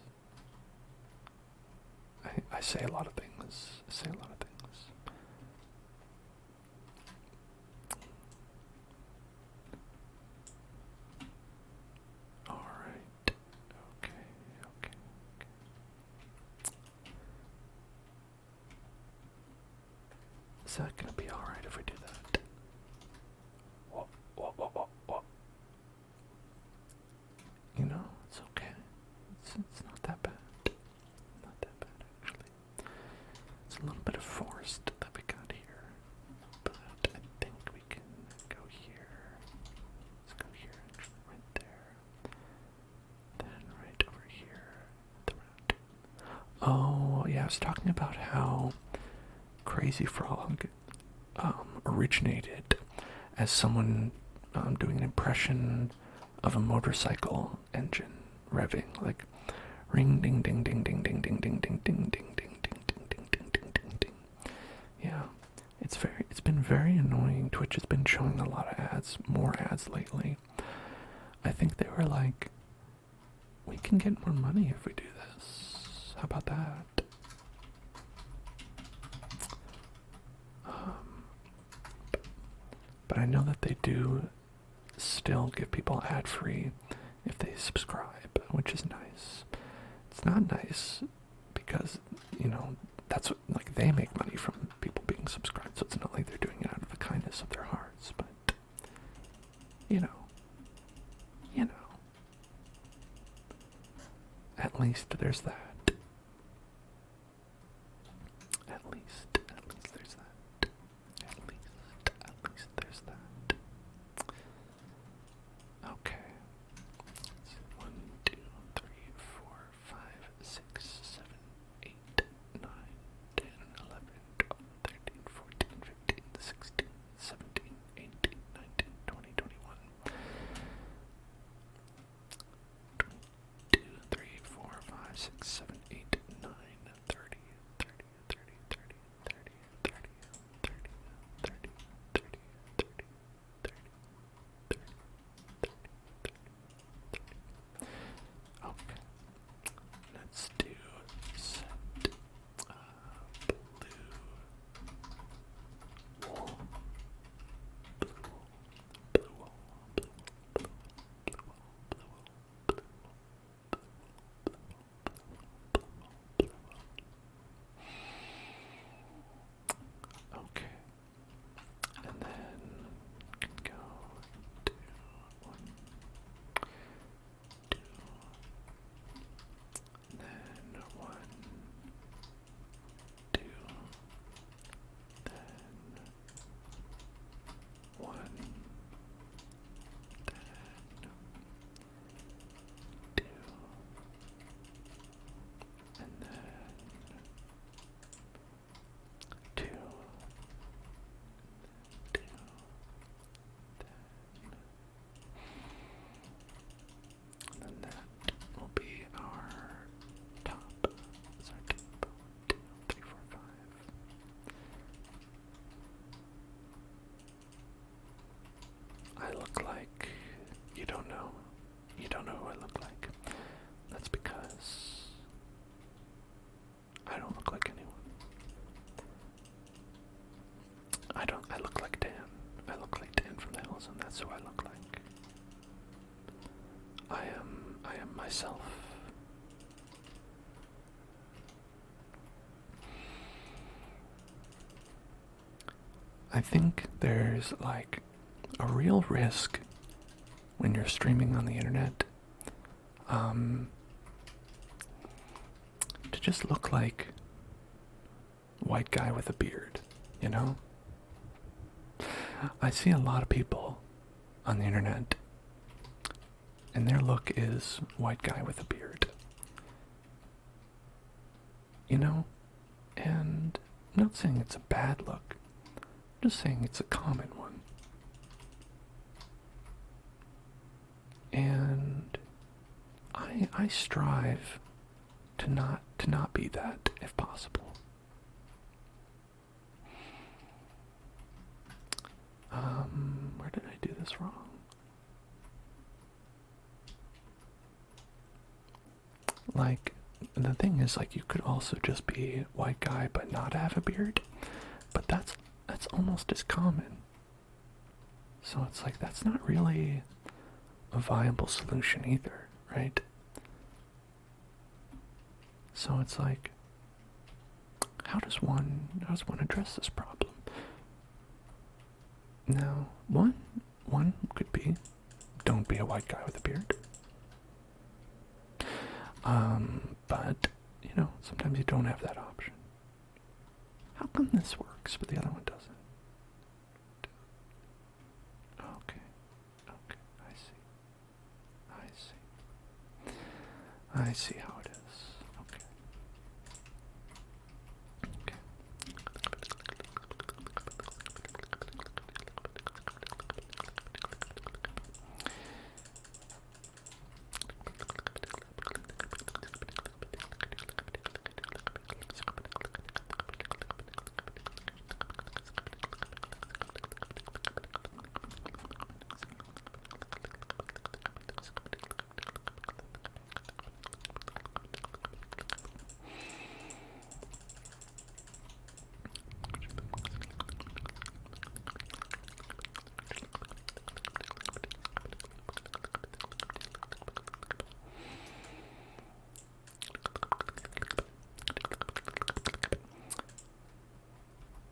I say a lot of things. I say a lot of things. Alright. Okay. Is that gonna be alright if we do that? Whoa. You know, it's okay. It's not that bad. Not that bad, actually. It's a little bit of forest that we got here. But I think we can go here. Let's go here, actually, right there. Then right over here. Oh, yeah, I was talking about how Crazy Frog originated as someone doing an impression of a motorcycle engine revving, like ring ding ding ding ding ding ding ding ding ding ding ding ding ding ding ding ding ding. Yeah, it's been very annoying. Twitch has been showing a lot of ads, more ads lately. I think they were like, we can get more money if we do this. How about that? But I know that they do still give people ad-free if they subscribe, which is nice. It's not nice because, you know, that's what, like, they make money from people being subscribed, so it's not like they're doing it out of the kindness of their hearts, but, you know, at least there's that. At least there's that. At least there's that. Okay. 1, 2, 3, 4, 5, 6, 7, 8, 9, 10, 11, 12, 13, 14, 15, 16, 17, 18, 19, 20, 21. 2, 3, 4, 5, 6, 7, 8, 9, 30, 30, 30, 30, 30, 30, 30, 30, 30, 30, 30. Okay, let's do set blue wool, blue wool, blue wool, blue wool, blue wool. Okay, and then can go to 1, 2, then 1, 2, then 1, then 2, and then 2, 2, and then that will be our top. That's our top. 1, 2, 3, 4, 5. I look like you don't know. You don't know who I look like. That's because I don't look like anyone. I look like Dan. I look like Dan from the hills, and that's who I look like. I am myself. I think there's like a real risk when you're streaming on the internet to just look like white guy with a beard, you know? I see a lot of people on the internet and their look is white guy with a beard. You know? And I'm not saying it's a bad look, I'm just saying it's a common one. And I strive to not be that if possible. Where did I do this wrong? Like, the thing is, like, you could also just be a white guy but not have a beard, but that's almost as common. So it's like, that's not really a viable solution either, right? So it's like, how does one address this problem? Now, one could be, don't be a white guy with a beard. But, you know, sometimes you don't have that option. How come this works, but the other one doesn't? Okay, I see how it is. Okay.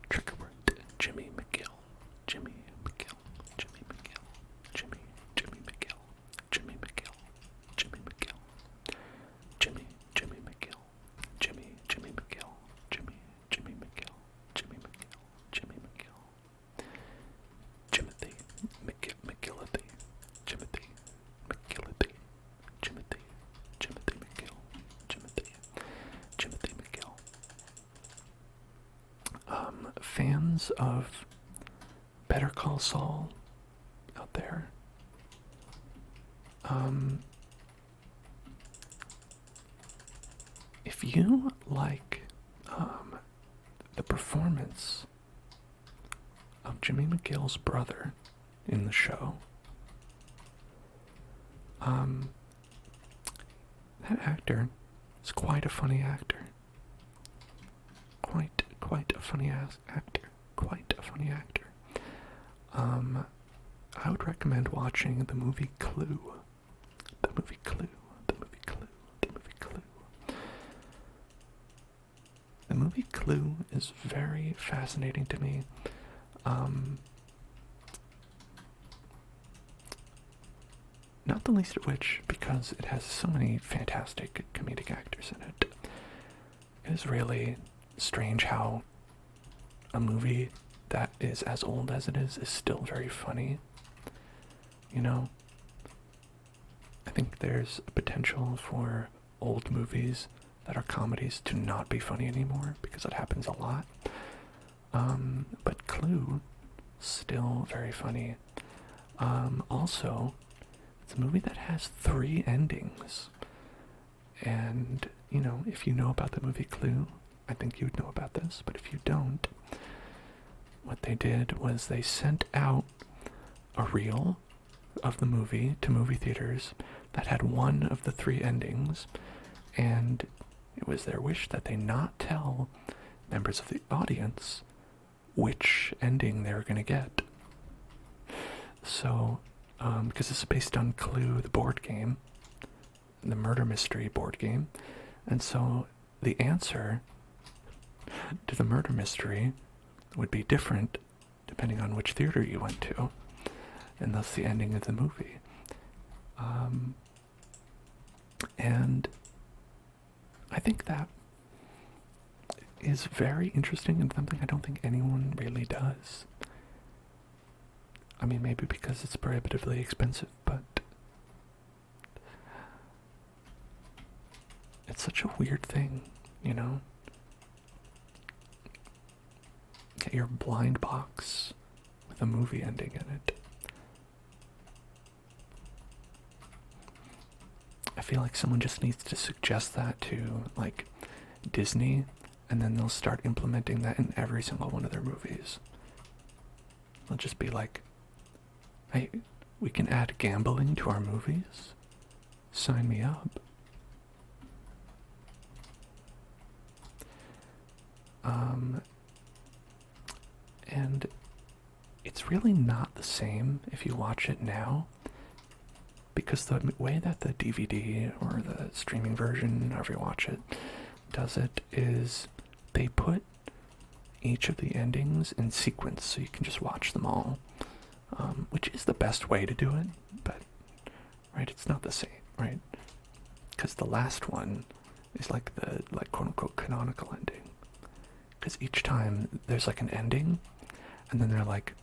Trigger word, Jimmy McGill, Jimmy McGill, Jimmy McGill, Jimmy McGill, Jimmy McGill, Jimmy McGill, Jimmy McGill, Jimmy McGill, Jimmy McGill, Jimmy McGill, Jimmy McGill, Timothy McGillithy, Timothy McGillithy, Timothy McGill, Timothy McGill. Fans of Better Call Saul out there, if you like the performance of Jimmy McGill's brother in the show, that actor is quite a funny actor. Quite a funny actor. Quite a funny actor. I would recommend watching the movie Clue. The movie Clue. The movie Clue. The movie Clue. The movie Clue is very fascinating to me. Not the least of which because it has so many fantastic comedic actors in it. It is really strange how a movie that is as old as it is still very funny. You know? I think there's a potential for old movies that are comedies to not be funny anymore, because it happens a lot. But Clue, still very funny. Also, it's a movie that has 3 endings. And, you know, if you know about the movie Clue, I think you'd know about this, but if you don't, what they did was they sent out a reel of the movie to movie theaters that had 1 of the 3 endings, and it was their wish that they not tell members of the audience which ending they were going to get. So, because this is based on Clue, the board game, the murder mystery board game, and so the answer to the murder mystery would be different depending on which theater you went to, and thus the ending of the movie. And I think that is very interesting and something I don't think anyone really does. I mean, maybe because it's prohibitively expensive, but it's such a weird thing, you know? Get your blind box with a movie ending in it. I feel like someone just needs to suggest that to, like, Disney, and then they'll start implementing that in every single one of their movies. They'll just be like, hey, we can add gambling to our movies? Sign me up. And it's really not the same if you watch it now, because the way that the DVD or the streaming version, however you watch it, does it is they put each of the endings in sequence so you can just watch them all, which is the best way to do it, but, right, it's not the same, right? Because the last one is like the, like, quote-unquote canonical ending. Because each time there's like an ending, and then they're like,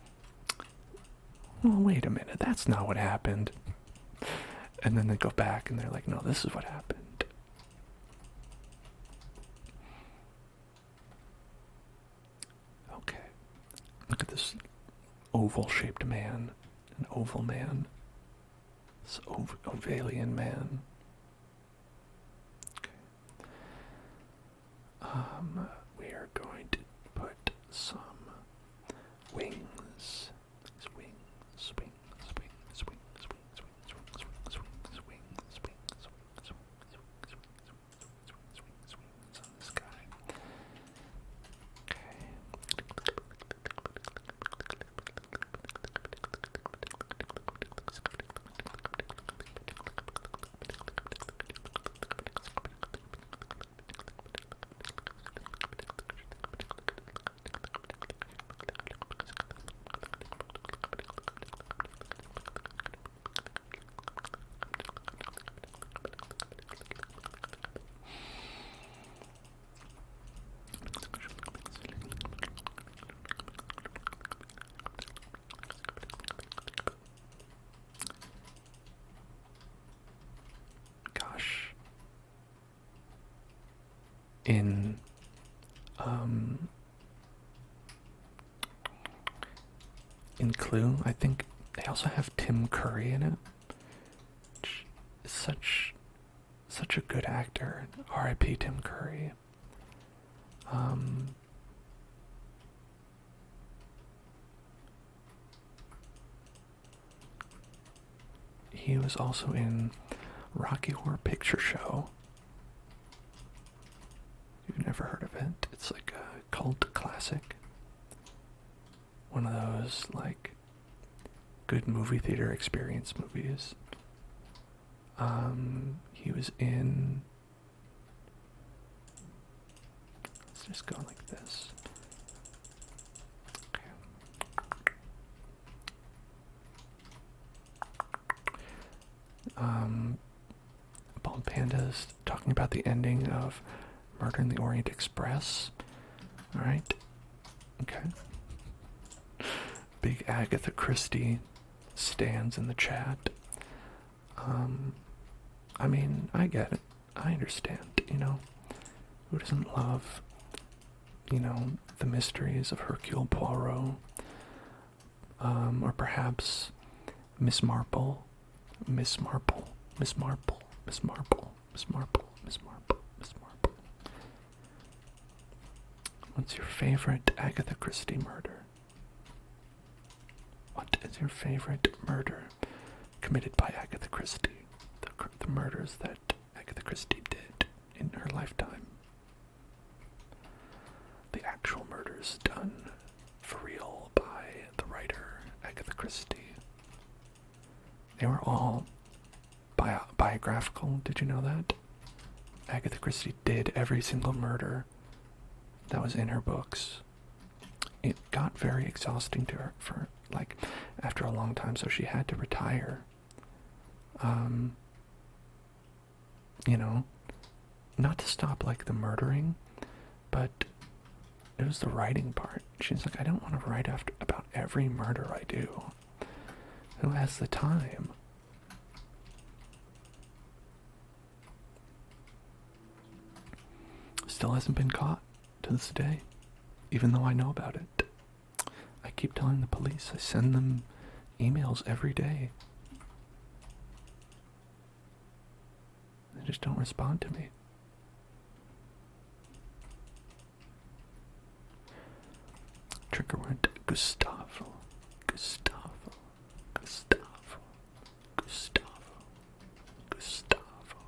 well, wait a minute, that's not what happened. And then they go back and they're like, no, this is what happened. Okay. Look at this oval-shaped man. An oval man. This ovalian man. Okay. We are going to put some wings. In Clue, I think they also have Tim Curry in it, which is such a good actor. R.I.P. Tim Curry. He was also in Rocky Horror Picture Show. You've never heard of it? It's like a cult classic. One of those, like, good movie theater experience movies. He was in... Let's just go like this. Okay. Bald Panda's talking about the ending of Murder in the Orient Express. Alright. Okay. Big Agatha Christie stands in the chat. I mean, I get it. I understand, you know. Who doesn't love, you know, the mysteries of Hercule Poirot? Or perhaps Miss Marple. Miss Marple. Miss Marple. Miss Marple. Miss Marple. Miss Marple. Miss Marple. What's your favorite Agatha Christie murder? What is your favorite murder committed by Agatha Christie? The murders that Agatha Christie did in her lifetime. The actual murders done for real by the writer Agatha Christie. They were all biographical. Did you know that? Agatha Christie did every single murder that was in her books. It got very exhausting to her for, like, after a long time, so she had to retire. You know, not to stop, like, the murdering, but it was the writing part. She's like, I don't want to write about every murder I do. Who has the time? Still hasn't been caught to this day, even though I know about it. I keep telling the police. I send them emails every day. They just don't respond to me. Trigger word, Gustavo. Gustavo, Gustavo, Gustavo, Gustavo,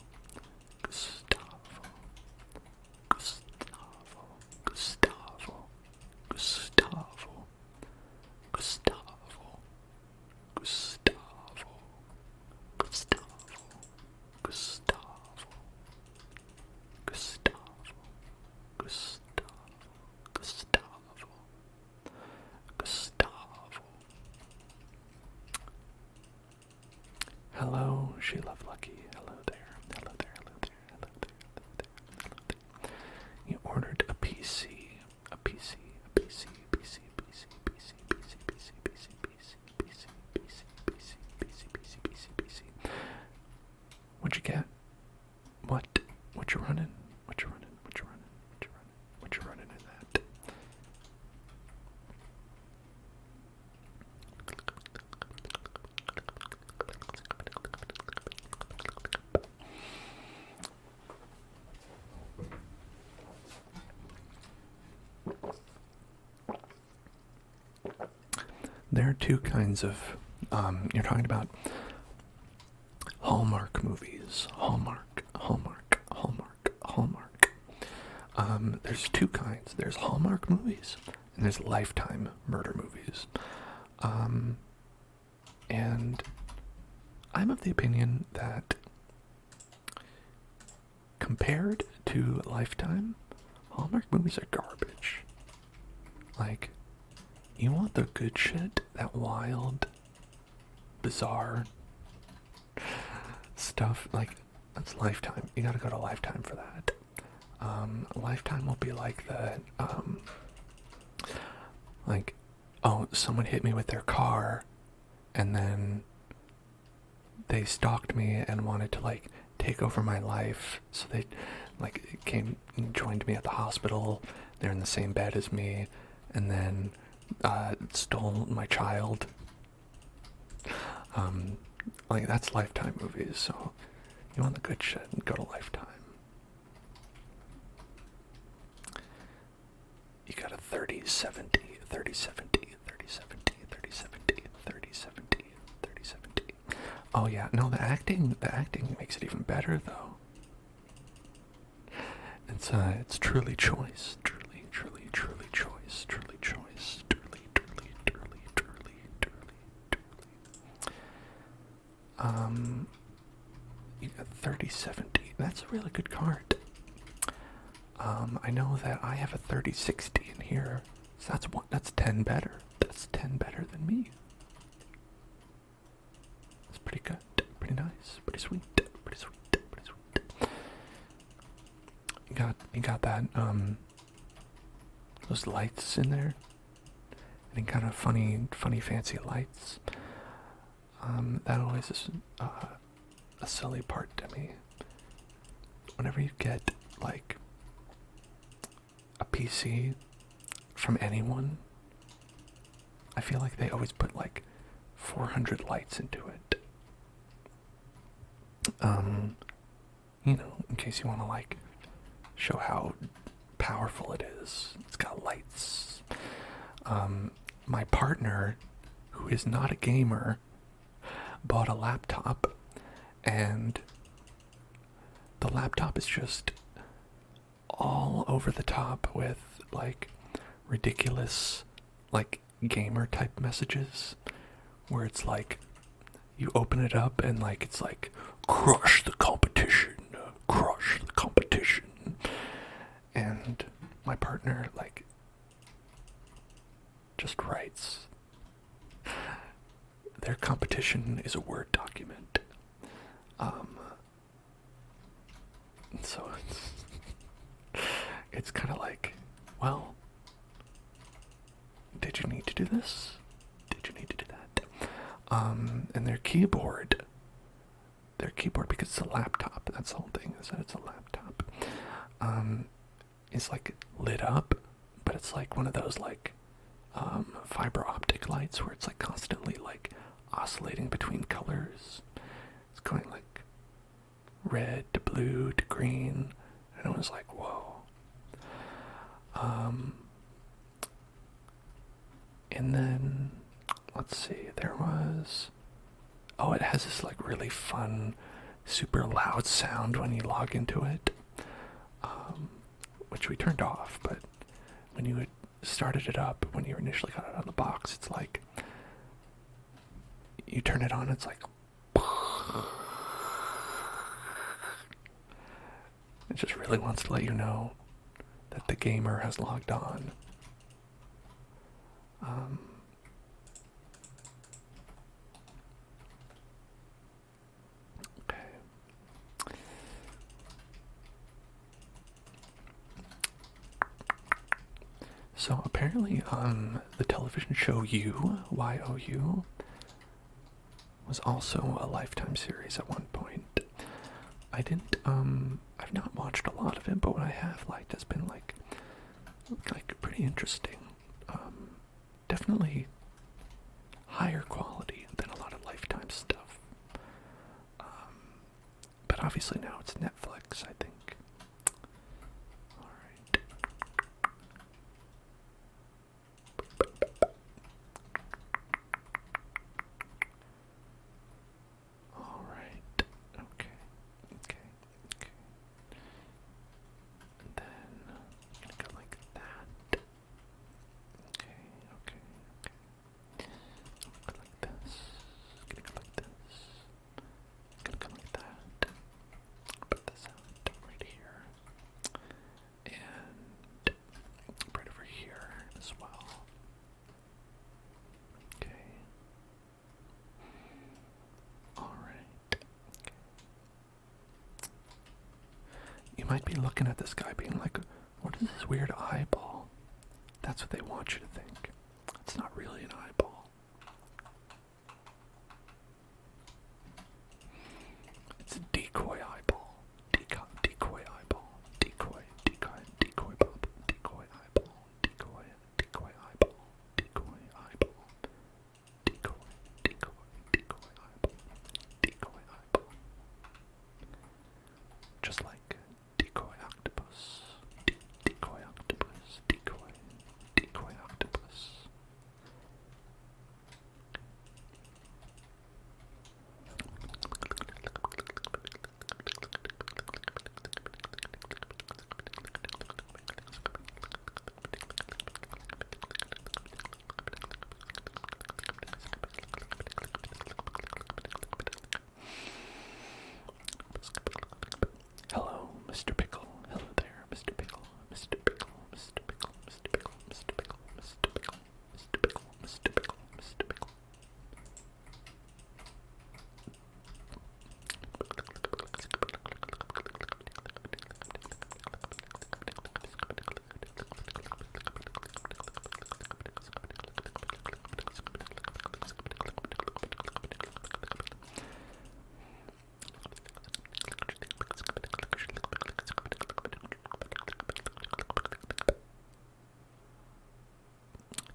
Gustavo, Gustavo, Gustavo, Gustavo, Gustavo, Gustavo, Gustavo, Gustavo, Gustavo, Gustavo, Gustavo. Hello, she love Lucky. Hello there. Hello there. Hello there. Hello there. Hello there. Hello there. You ordered a PC. A PC. A PC. PC. PC. PC. PC. PC. PC. PC. PC. PC. PC. PC. PC. PC. PC. What'd you get? What? What you running? What you running? What you running? What you running? What you running in that? There are two kinds of, you're talking about Hallmark movies. Hallmark. There's two kinds. There's Hallmark movies and there's Lifetime murder movies. And I'm of the opinion that compared to Lifetime, Hallmark movies are garbage. Like, you want the good shit, that wild, bizarre stuff, like, that's Lifetime. You gotta go to Lifetime for that. Lifetime will be like the, like, oh, someone hit me with their car, and then they stalked me and wanted to, like, take over my life, so they, like, came and joined me at the hospital. They're in the same bed as me, and then stole my child. Like, that's Lifetime movies, so you want the good shit, go to Lifetime. You got a 30-70, 30-70, 30-70, 30-70, 30-70, 30-70. Oh yeah, no, the acting makes it even better though. It's truly choice, truly choice, truly choice, truly. You got 30-70. That's a really good card. I know that I have a 30-60 in here, so that's 10 better. That's 10 better than me. That's pretty good, pretty nice, pretty sweet, pretty sweet, pretty sweet. You got that, those lights in there, and kind of funny fancy lights. That always is a silly part to me. Whenever you get, like, a PC from anyone, I feel like they always put, like, 400 lights into it. You know, in case you want to, like, show how powerful it is. It's got lights. My partner, who is not a gamer, bought a laptop, and the laptop is just all over the top with, like, ridiculous, like, gamer type messages, where it's like, you open it up and, like, it's like, crush the competition, and my partner, like, just writes, their competition is a Word document. So it's kind of like, well, did you need to do this? Did you need to do that? And their keyboard, because it's a laptop, that's the whole thing, is that it's a laptop, is like lit up, but it's like one of those, like, fiber optic lights where it's like constantly, like, oscillating between colors. It's going like red to blue to green, and it was like, whoa. And then let's see, there was... Oh, it has this like really fun, super loud sound when you log into it, which we turned off, but when you started it up, when you initially got it out of the box, it's like, you turn it on, it's like, it just really wants to let you know that the gamer has logged on. Okay. So apparently the television show You, Y-O-U, was also a Lifetime series at one point. I've not watched a lot of it, but what I have liked has been like pretty interesting. Definitely higher quality than a lot of Lifetime stuff. But obviously now it's Netflix, I think. Alright. Alright. Okay. And then gonna go like that. Okay. Go like this. Gonna go like this. Gonna go like that. Put this out right here. And right over here as well. Okay. Alright. Okay. You might be looking at this guy being like, what is this weird eyeball? That's what they want you to think. It's not really an eyeball. It's a decoy eyeball. Decoy eyeball. Decoy bubble. Decoy eyeball. Decoy eyeball. Decoy eyeball. Decoy eyeball. Decoy eyeball. Just like decoy octopus. Decoy octopus. Decoy octopus. Hello, Mr. Pickle. Hello there, Mr. Pickle. Mr. Pickle. Mr. Pickle. Mr. Pickle. Mr. Pickle. Mr. Pickle. Mr. Pickle. Mr. Pickle. Mr. Pickle.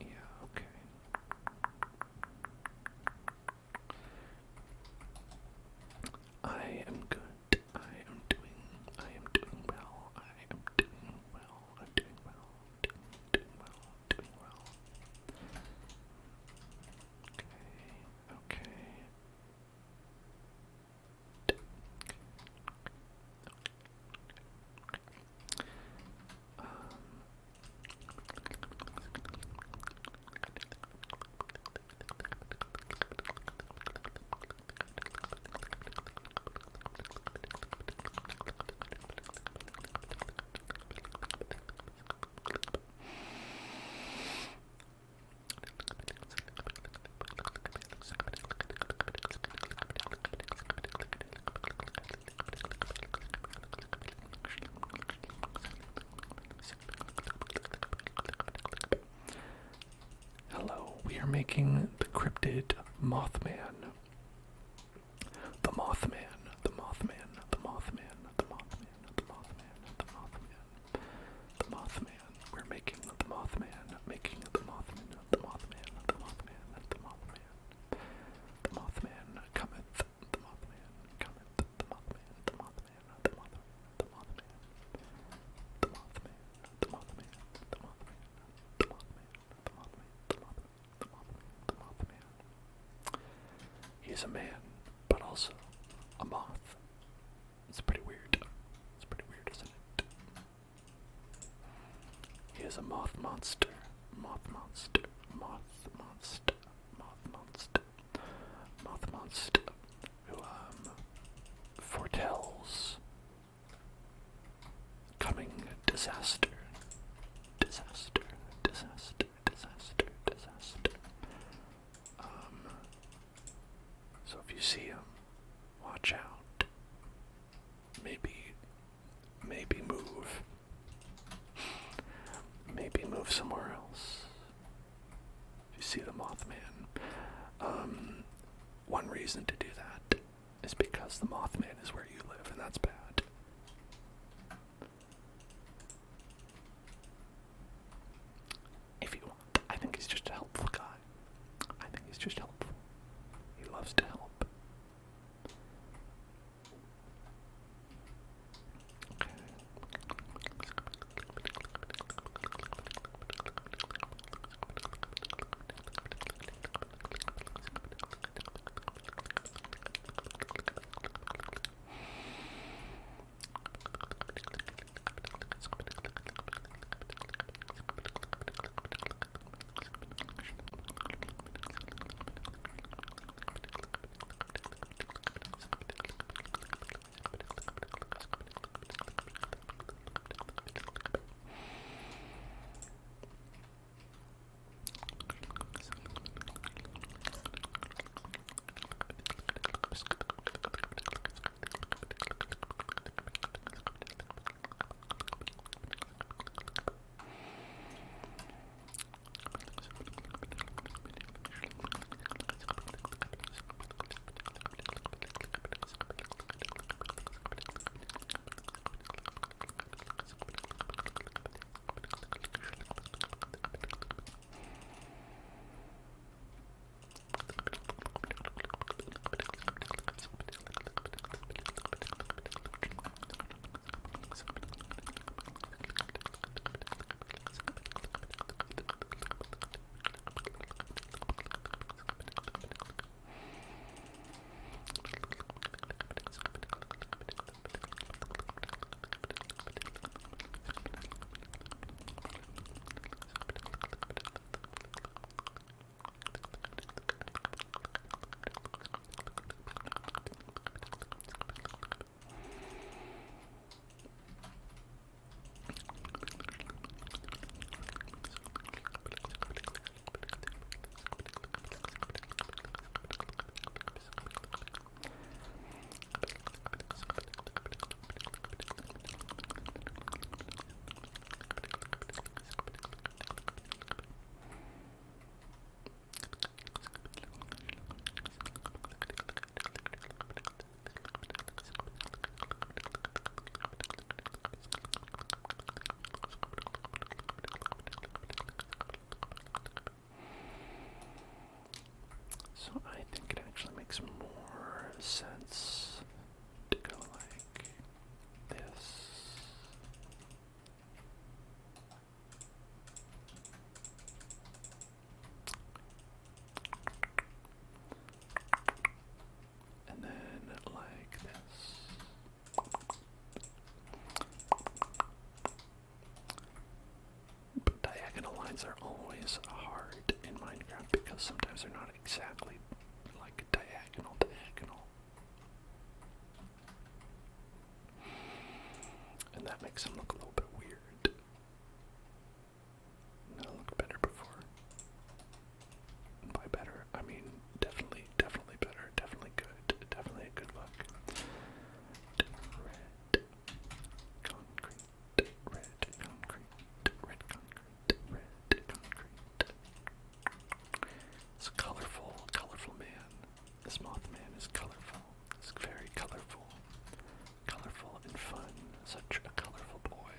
Yeah, okay. I am good. I am doing well. I am doing well. I'm doing well. Doing well. Okay. Hello, we are making the cryptid Mothman. The Mothman. The Mothman. The Mothman. The Mothman. The Mothman. The Mothman. The Mothman. We're making the Mothman. Making the Mothman. The Mothman. The Mothman. The Mothman. The Mothman cometh. The Mothman cometh. The Mothman. The Mothman. The Mothman. The Mothman. The Mothman. The Mothman. The Mothman. The Mothman. The Mothman. The Mothman. The Mothman. The Mothman. man, but also a moth. It's pretty weird. It's pretty weird, isn't it? He is a moth monster. Moth monster. Moth monster. Moth monster. Moth monster. Who, foretells coming disaster. Disaster. Disaster. Disaster. Disaster. So if you see him, watch out. Maybe move. Maybe move somewhere else. If you see the Mothman, one reason to do that is because the Mothman is where you live, and that's bad. If you want, I think he's just a helpful guy. I think he's just helpful. He loves to help. So I think it actually makes more sense to go like this. And then like this. But diagonal lines are always hard in Minecraft because sometimes they're not exactly like diagonal. And that makes them look a little bit weird. That'll look better before. By better, I mean definitely better, definitely good, definitely a good look. Red concrete, red concrete, red concrete, red concrete. It's a colorful man. This Mothman is colorful. It's very colorful. Colorful and fun. Such a colorful boy.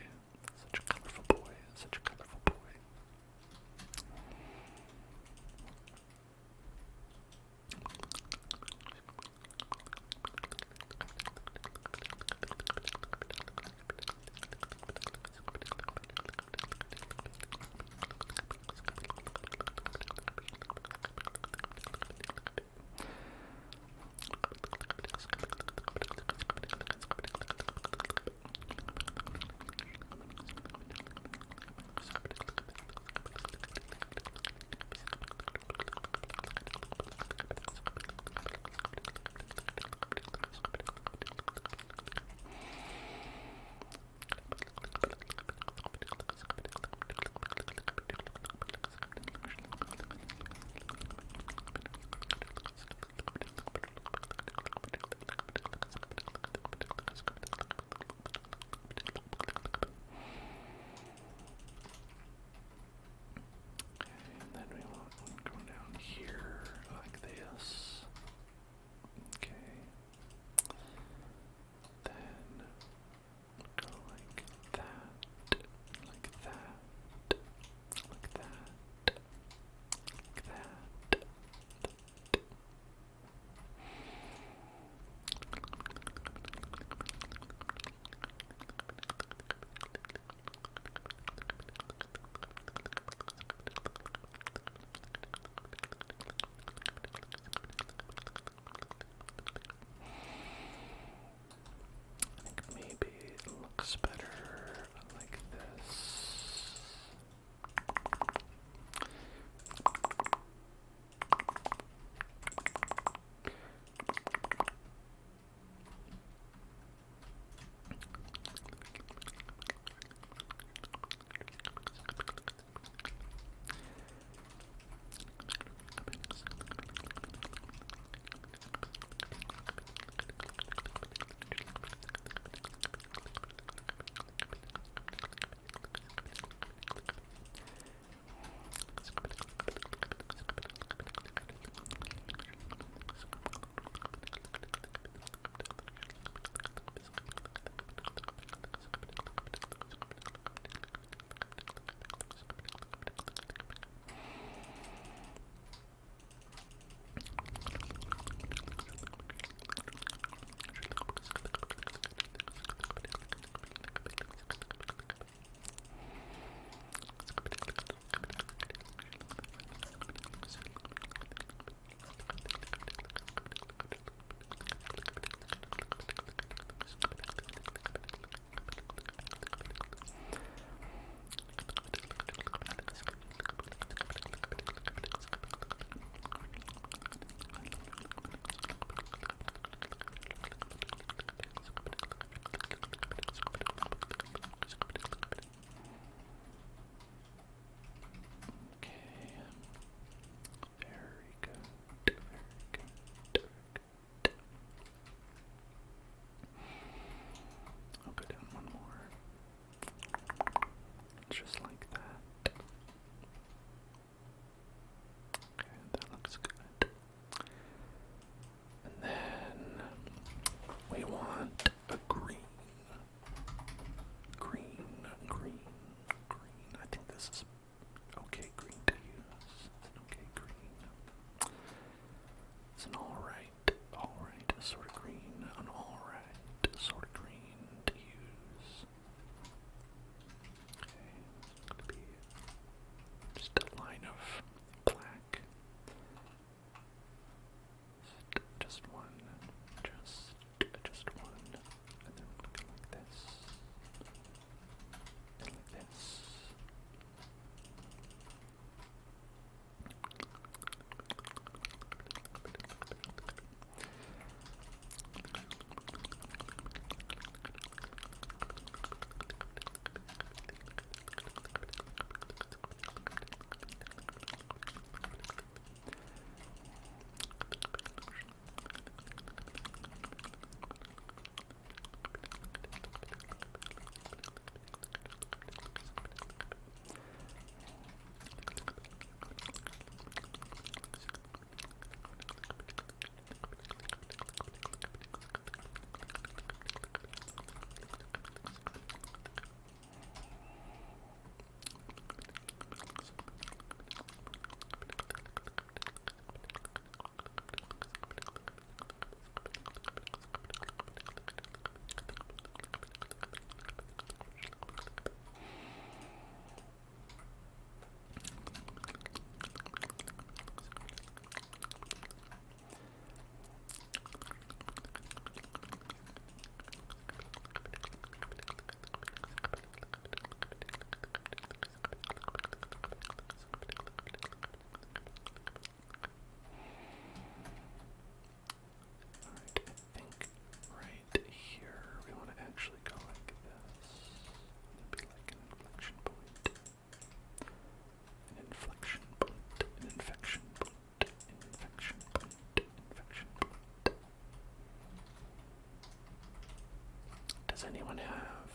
Does anyone have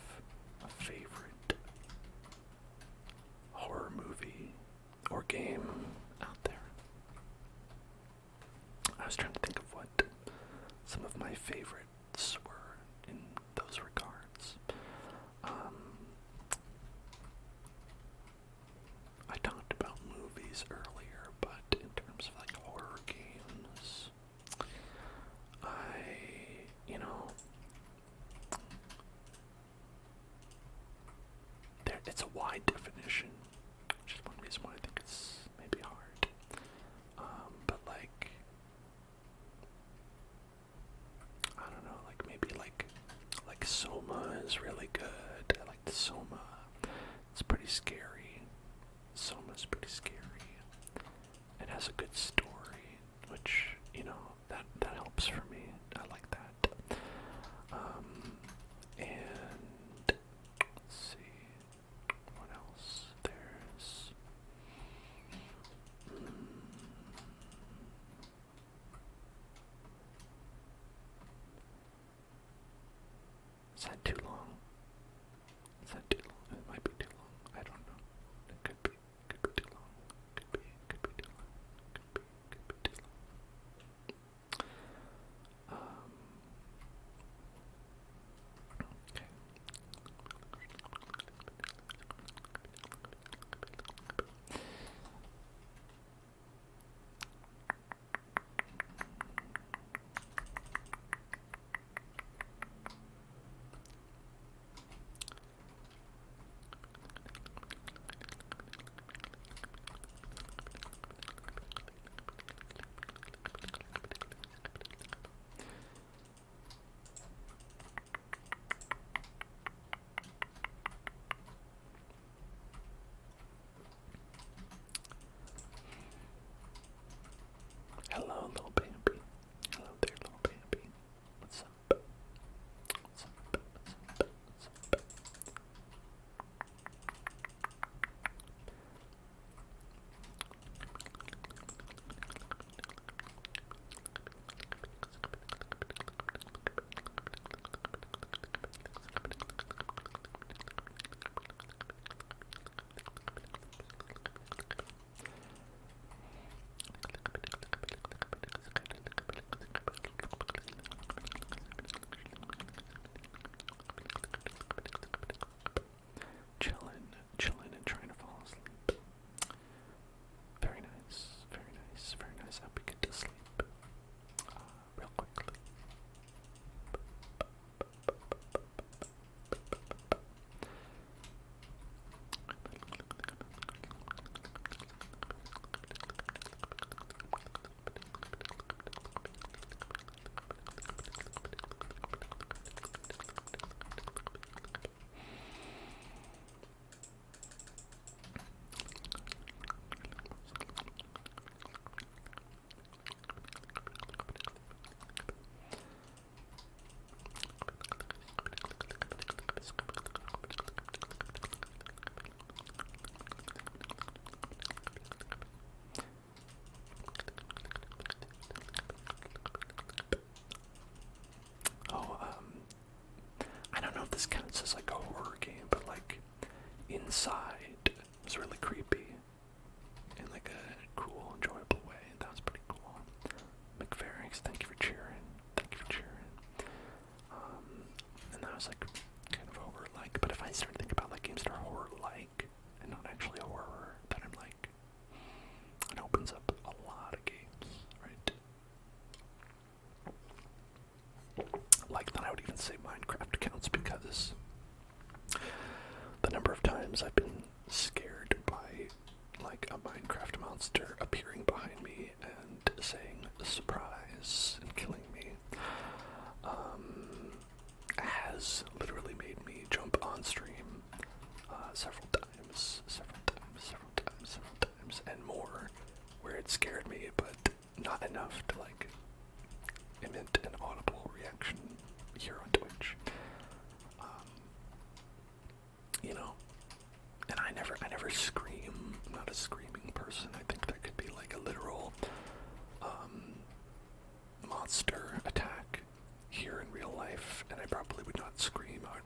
a favorite horror movie or game out there? I was trying to think of what some of my favorites were in those regards. I talked about movies earlier, but in terms of like horror games, it's a wide definition, which is one reason why I think it's maybe hard. But like, I don't know, like maybe like Soma is really good. I like the Soma. It's pretty scary. Soma's pretty scary. It has a good story, which, that helps for me. I like that. And let's see, what else? There's is that too long? Is that too long? It might be too long. I don't know. It could be. Could be too long. Could be too long. Could be too long. Okay. Hello, little Bambi. Hello there, little Bambi. What's up? What's up? What's up? What's up? Chilling and trying to fall asleep. Very nice, very nice, very nice. Hope we get to sleep real quickly. I don't know if this counts as like a horror game, but like Inside was really creepy in like a cool, enjoyable way. That was pretty cool. McFerrix, thank you for cheering. Thank you for cheering. And that was like kind of horror-like. But if I start to think about like games that are horror-like and not actually horror, then I'm like, it opens up a lot of games, right? Like then I would even say Minecraft counts because the number of times I've been scared by like a Minecraft monster appearing behind me and saying surprise and killing me has literally made me jump on stream several times, and more, where it scared me, but not enough to like emit an audible reaction here on Twitch. And I never scream. I'm not a screaming person. I think that could be like a literal monster attack here in real life, and I probably would not scream. I would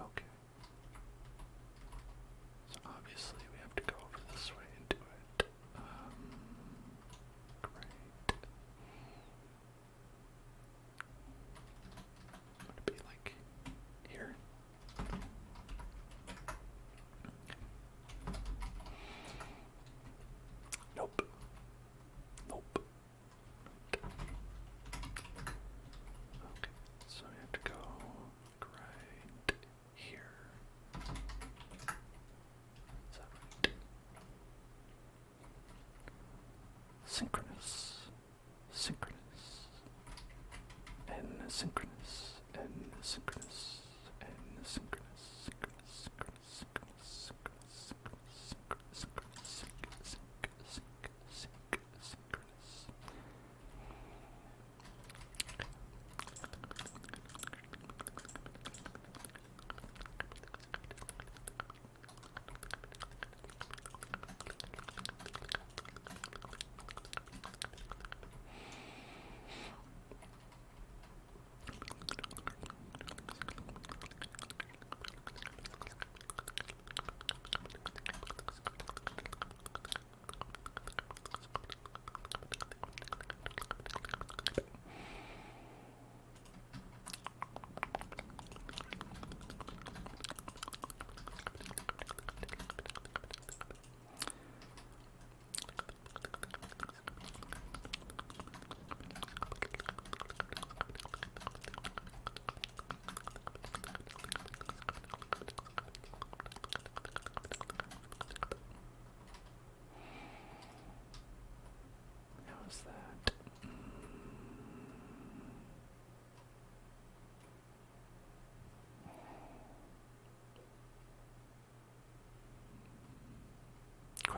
Okay. So obviously we have to go over this way and do it. Great. Would it be like here? Nope. Nope. Okay, so we have to go right here. Is that right? Synchronous. Synchronous. And synchronous. And synchronous. And synchronous. Synchronous. Synchronous. Synchronous. Synchronous. Synchronous. Synchronous.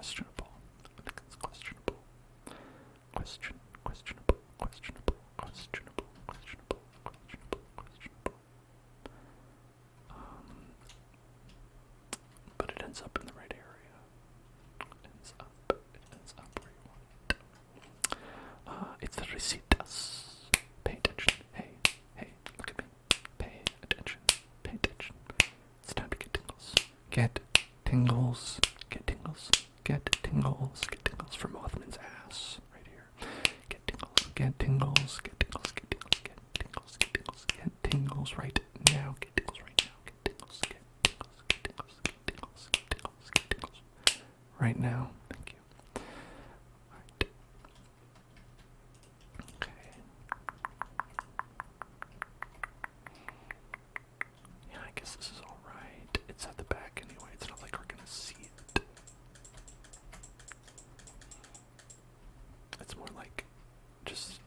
questionable. I think it's questionable. Questionable. But it ends up in the right area. It ends up where you want it. It's the receiptas. Pay attention. Hey, look at me. Pay attention. It's time to get tingles. Get tingles. From Mothman's ass. Right here. Get tingles right now. Get tingles right now. Thank you. Right. Okay. Yeah, I guess this is alright. It's at the back anyway. It's not like we're gonna see it. It's more like just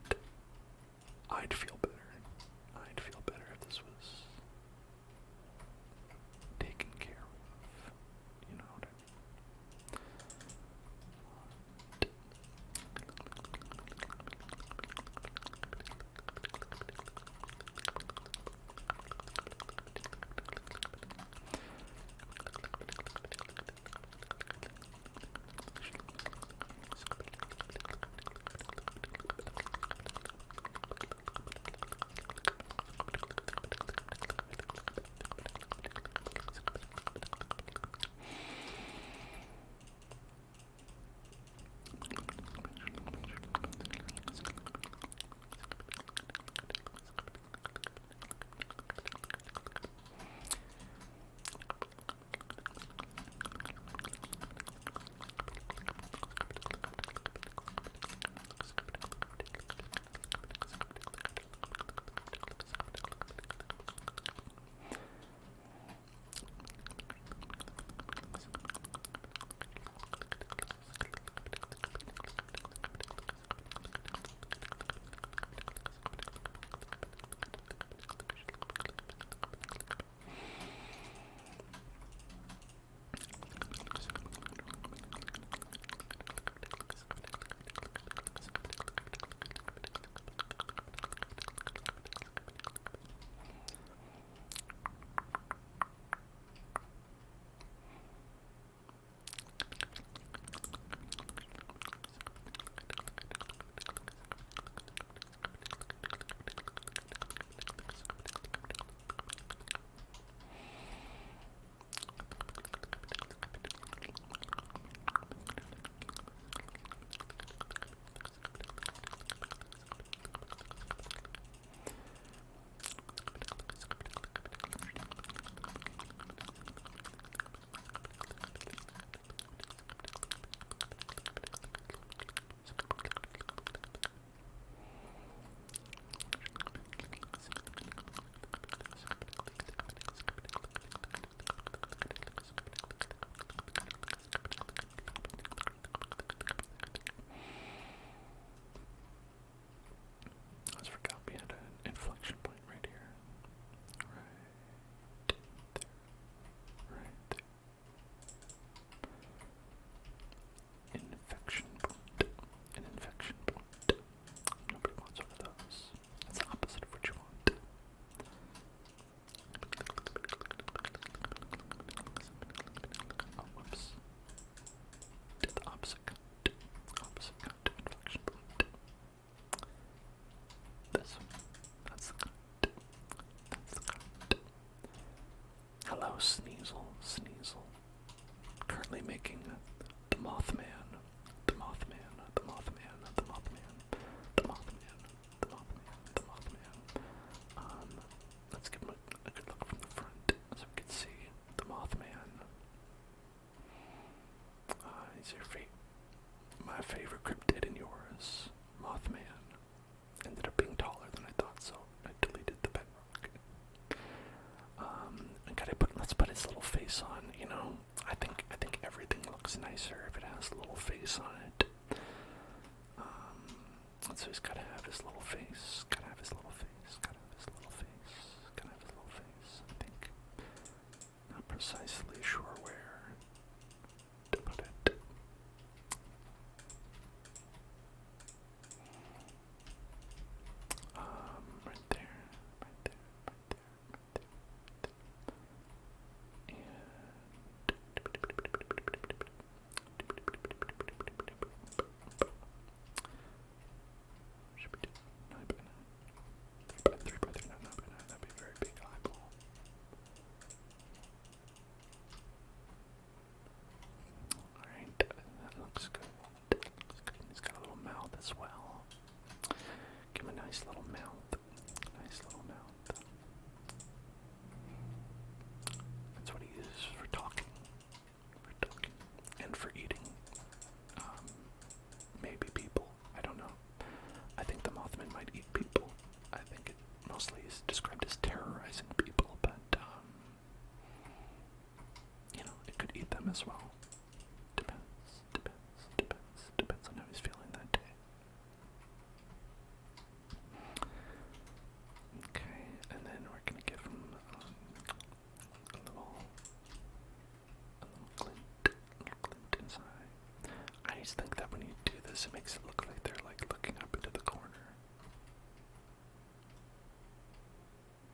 because it makes it look like they're like looking up into the corner.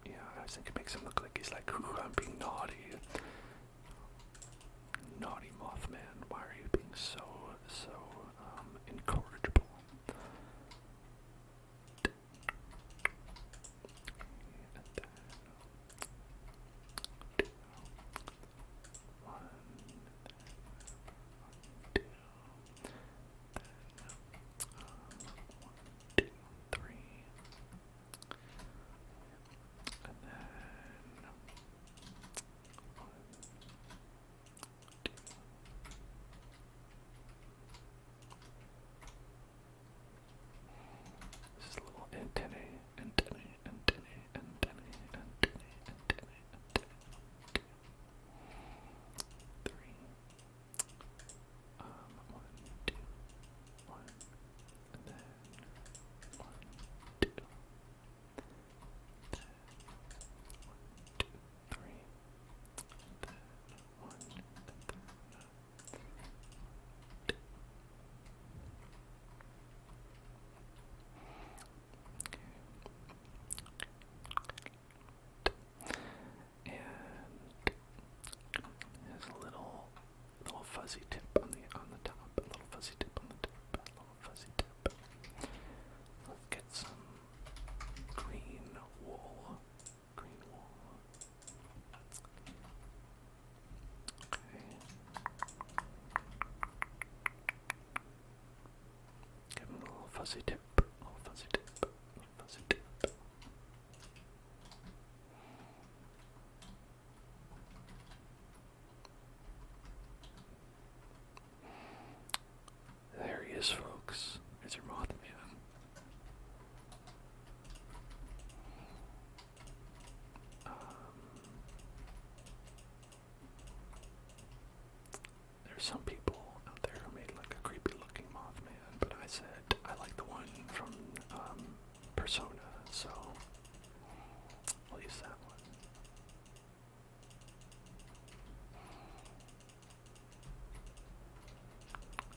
Yeah, I think it makes him look like he's like, ooh, I'm being naughty. Naughty Mothman, why are you being so incorrigible? This little antennae. 3. 1, 2, 1, and then 1, 2, 1, 2, 3, then 1, and then and there's a little fuzzy tip on the top, a little fuzzy tip on the top, a little fuzzy tip. Let's get some green wool. Okay. Give him a little fuzzy tip, fuzzy tip. There he is, folks. There's your Mothman. There's some people out there who made like a creepy looking Mothman, but I said I like the one from Persona, so I'll use that one.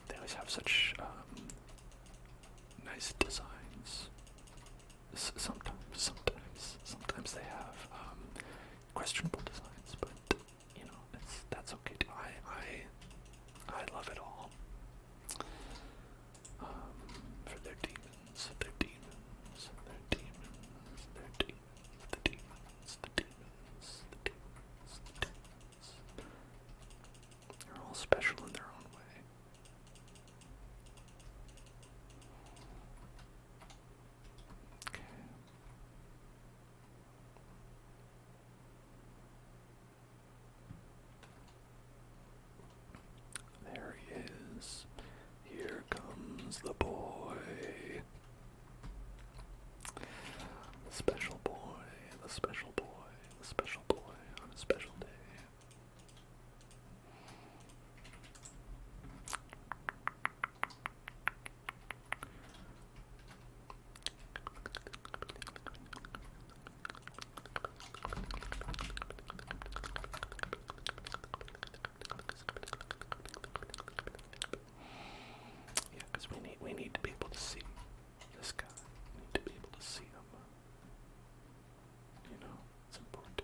They always have such nice designs. Sometimes they have questionable designs, but you know that's okay too. I love it all. For their demons, the demons. They're all special in their own way. Okay. There he is. Here comes the boy. The special boy, the special boy, the special boy on a special day. Yeah, because we need to be able to see this guy. We need to be able to see him. You know, it's important.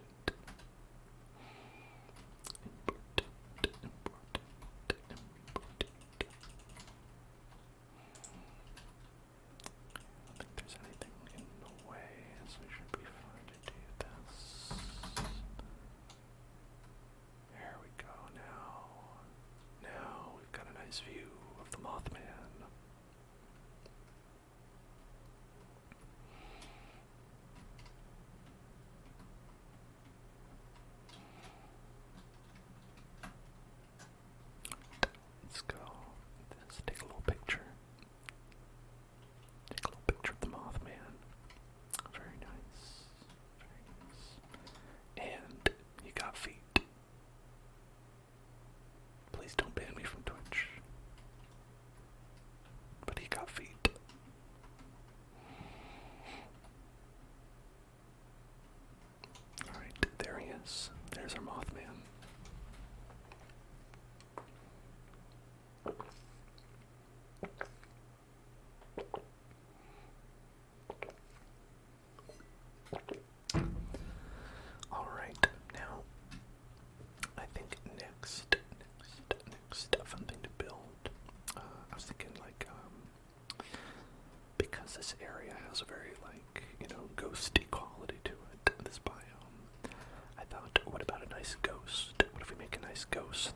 area has a very, like, you know, ghosty quality to it, this biome. I thought, what about a nice ghost? What if we make a nice ghost?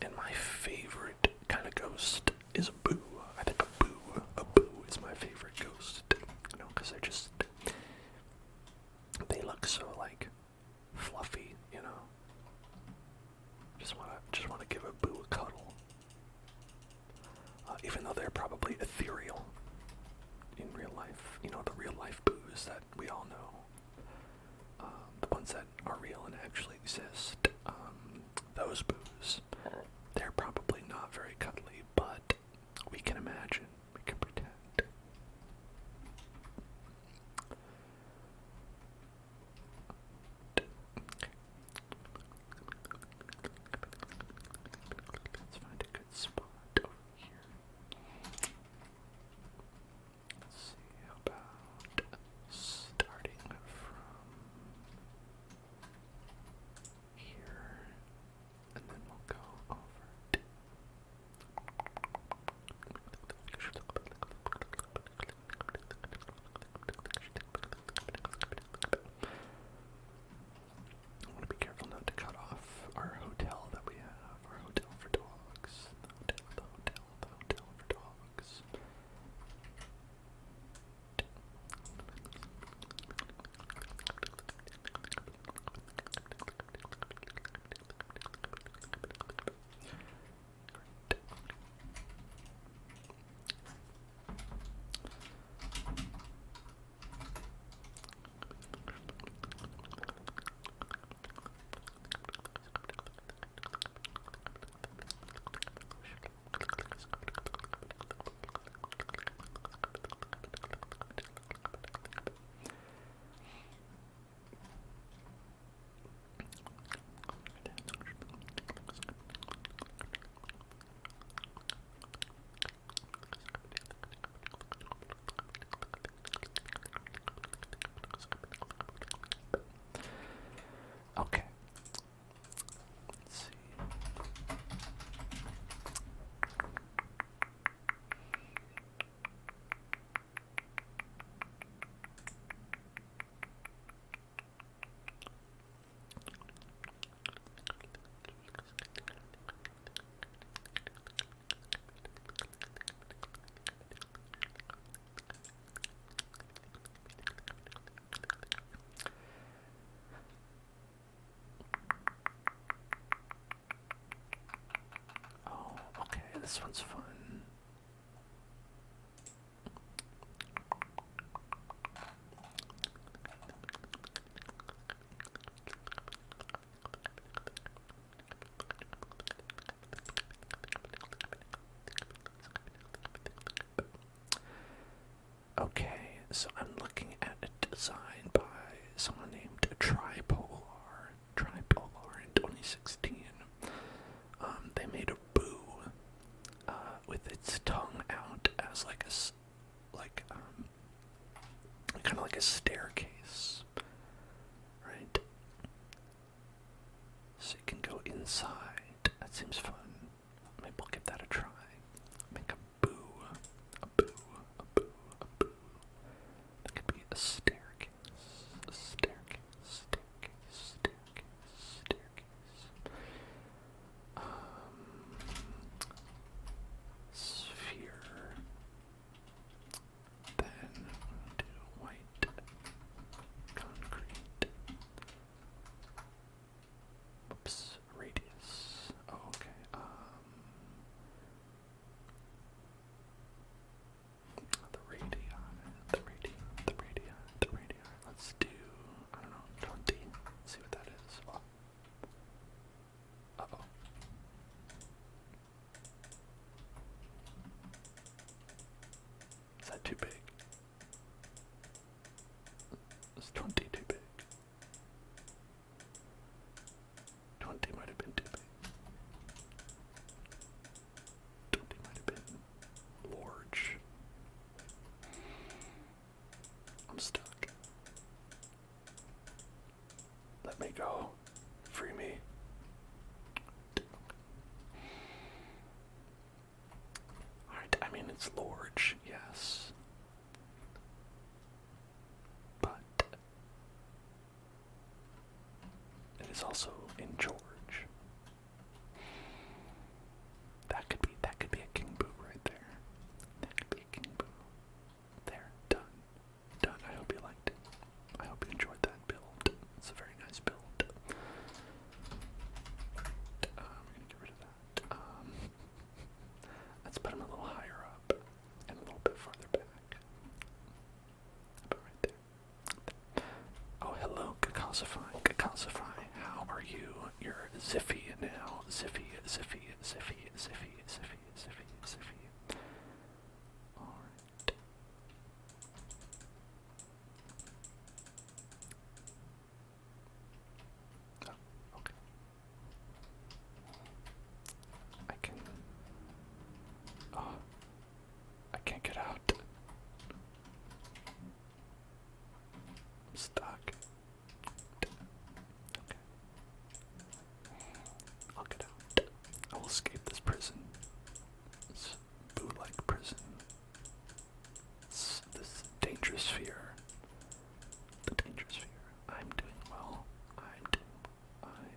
And my favorite kind of ghost is a boo. I think a boo is my favorite ghost. You know, because they're just, they look so, like, fluffy, you know. Just wanna give a boo a cuddle. Even though they're probably ethereal in real life. You know, the real life boos that we all know. The ones that are real and actually exist. Those boos, they're probably not very cuddly, but we can imagine, we can pretend. Let's find a good spot over here. Let's see, how about starting from here, and then we'll go over. I want to be careful not to cut off our hotel that we have, our hotel for dogs. The hotel for dogs. Okay. Let's see. Oh, okay, this one's fun. Okay, so I'm looking at a design by someone named Tripolar in 2016. They made a boo with its tongue out as like kind of like a staircase, right? So you can go inside. That seems fun. Maybe we'll give that a try. Make a boo, a boo, a boo, a boo. That could be a staircase, a staircase, staircase, staircase, staircase. Sphere. Then do white is also in George. That could be a king boo right there. That could be a king boo. There, done. Done. I hope you liked it. I hope you enjoyed that build. It's a very nice build. We're gonna get rid of that. Let's put him a little higher up and a little bit farther back. About right there. Oh, hello, Cacosify. Cacosify, how are you? You're Ziffy now. Ziffy. Alright. Oh, okay. I can't get out. I'm stuck. Okay. I'll get out. I will escape this prison. This boo-like prison. This dangerous sphere. The dangerous sphere. I'm doing well. I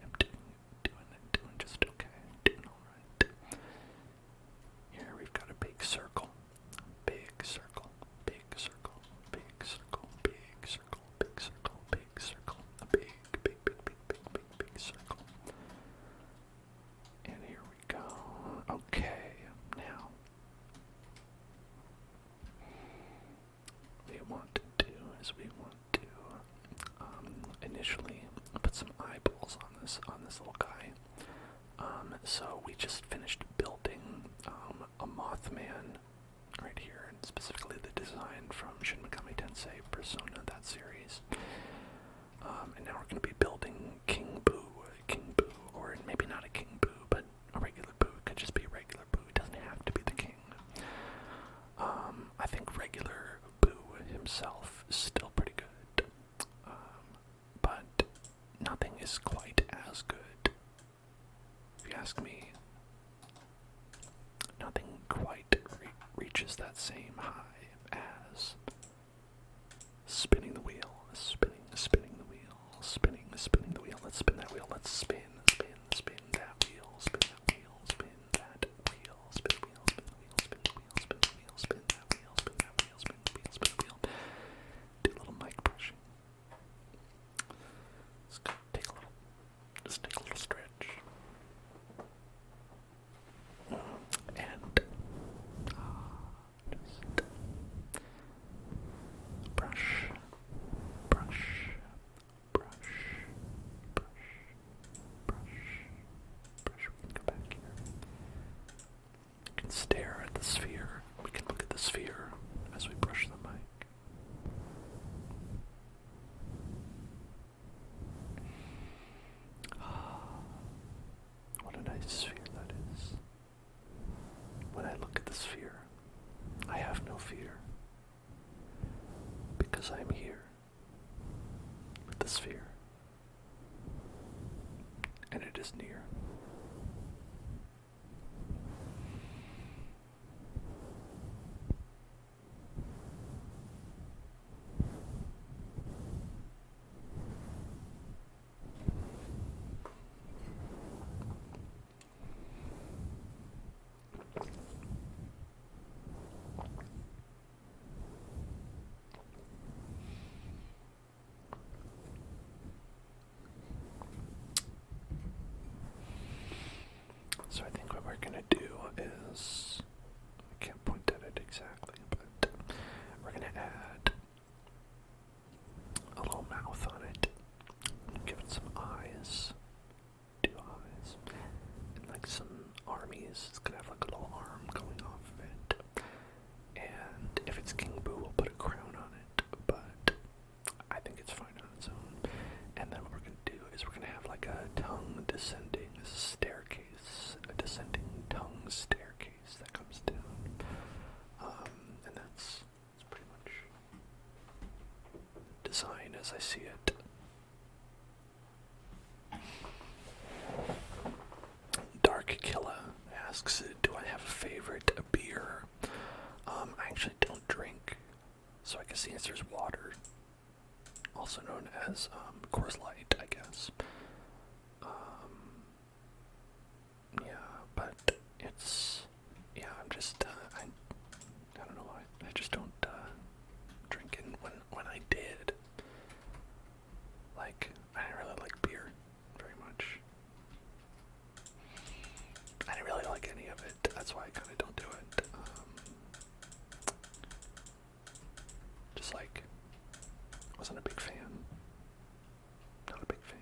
am doing just okay. Doing alright. Here we've got a big circle. Big circle. Big circle. Big circle. Big circle. Big circle. Big circle. A big circle. And here we go. Okay, now what we want to do is we want to initially put some eyeballs on this little guy. So we just finished building a Mothman right here, and specifically the design from Shin Megami Tensei Persona, that series. And now we're going to be building King Boo, or maybe not a King Boo, but a regular Boo. It could just be a regular Boo. It doesn't have to be the king. I think regular Boo himself is still pretty good, but nothing is quite as good. If you ask me, nothing quite reaches that same high as spinning the wheel, spinning the wheel, spinning the wheel. Let's spin that wheel. Let's spin that wheel, spin that wheel, spin that wheel, spin the wheel, spin the wheel, spin the wheel, spin the wheel, spin that wheel, spin that wheel, spin the wheel, spin the wheel. Do a little mic brushing. Just take a little stretch. And just brush. We can go back here. We can stare at the sphere. We can look at the sphere as we brush the mic. What a nice sphere that is. When I look at the sphere, I have no fear, because I'm here with the sphere, and it is near. So I think what we're going to do is, I can't point at it exactly, but we're going to add a little mouth on it, give it some eyes, 2 eyes, and like some armies. It's going to have like a little arm going off of it, and if it's King Boo, we'll put a crown on it, but I think it's fine on its own. And then what we're going to do is we're going to have like a tongue descending staircase, a descending tongue staircase that comes down. And that's pretty much design as I see it. Dark Killa asks, do I have a favorite beer? I actually don't drink, so I guess the answer is water, also known as Coors Light, I guess. wasn't a big fan. Not a big fan.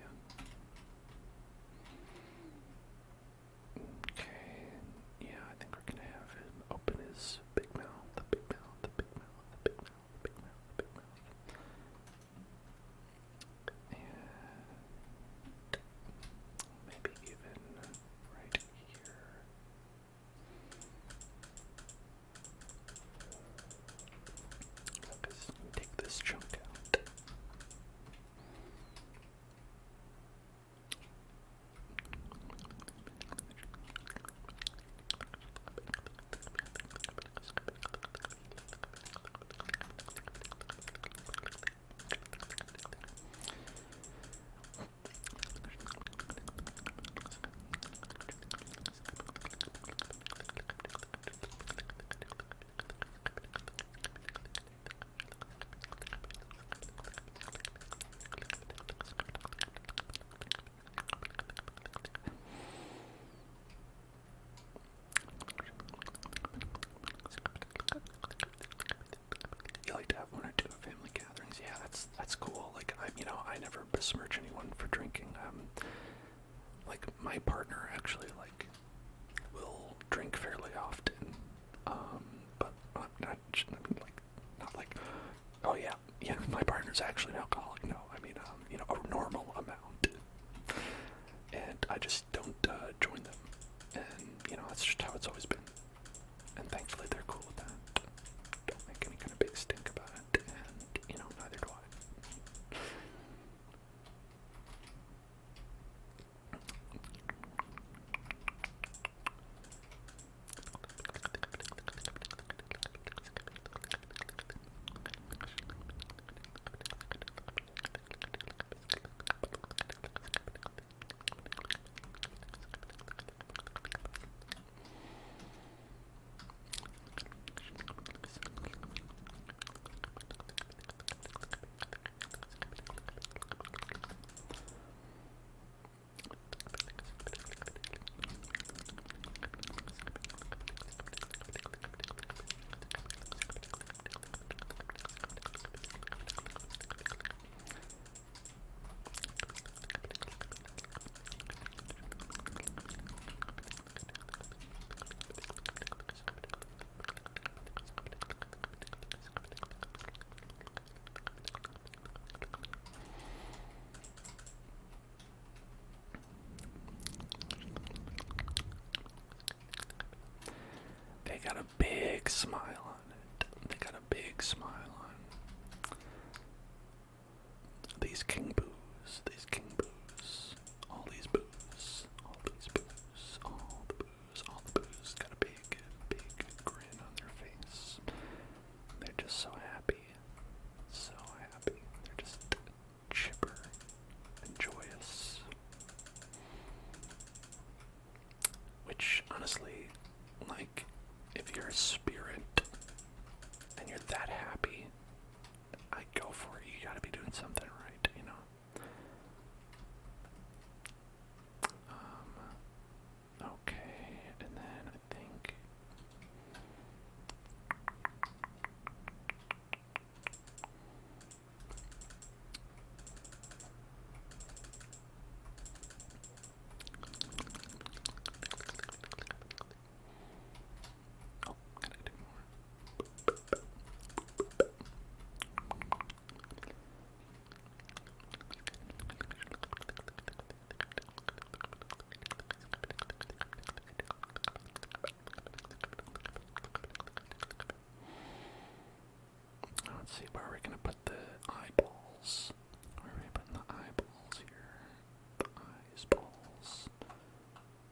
Okay, yeah, I think we're gonna have him open his big mouth, the big mouth, the big mouth, the big mouth, the big mouth, the big mouth. And maybe even right here. Let's take this chunk out. You like to have one or two family gatherings? Yeah, that's cool. Like I never besmirch anyone for drinking. Like my partner actually will drink fairly often. But not like, oh yeah, my partner's actually an alcoholic. No, I mean a normal amount, and I just don't join them. And that's just how it's always been. And thankfully they're cool with that. Don't make any kind of big stink about it, and neither do I. They got a big smile on it. They got a big smile on these king boos, these king boos, all these boos, all these boos, all the boos, all the boos got a big, big grin on their face. They're just so happy, so happy. They're just chipper and joyous. Which, honestly, like, if you're a spirit and you're that happy, I go for it. You gotta be doing something right, Okay, and then I think gotta do more. Let's see, where are we gonna put the eyeballs? Where are we putting the eyeballs here? The eyes balls.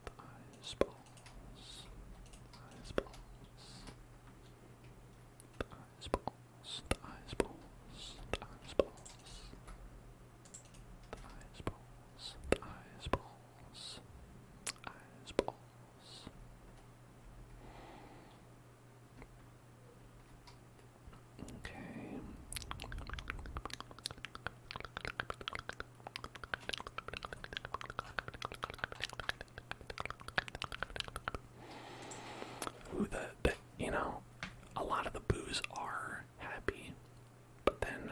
The eyes balls. Eyes balls. The eyes balls. The eyes balls. The eyes balls. The eyes balls. The eyes balls. Eyes balls. Okay.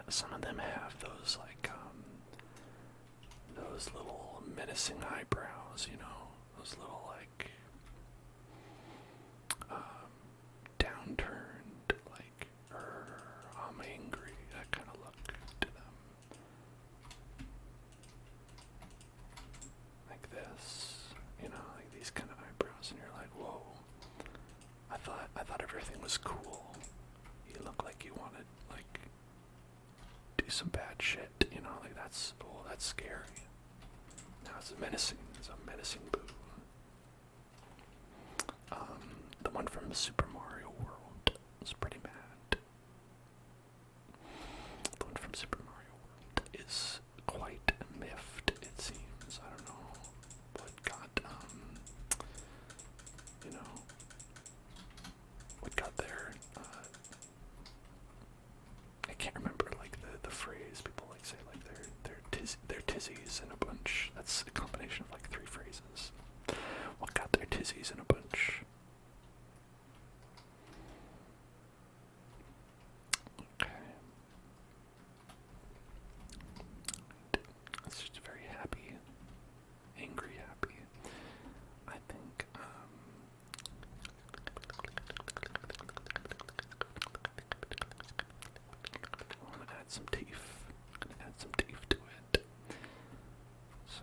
some of them have those like those little menacing eyebrows, you know, those little like downturned, like I'm angry, that kind of look to them. Like this, you know, like these kind of eyebrows, and you're like, whoa. I thought everything was cool. You look like you wanted like do some bad shit, you know, like that's scary. Now it's menacing. It's a menacing boo. The one from the Super Mario World is pretty mad. The one from Super Mario World is quite miffed, it seems. I don't know what got, you know, what got there. I can't remember like the phrase people like say like they're tizzies in a bunch. That's a combination of like 3 phrases. What got their tizzies in a bunch? Okay. It's just very happy, angry happy. I think I'm gonna add some teeth. I'm gonna add some teeth to it. So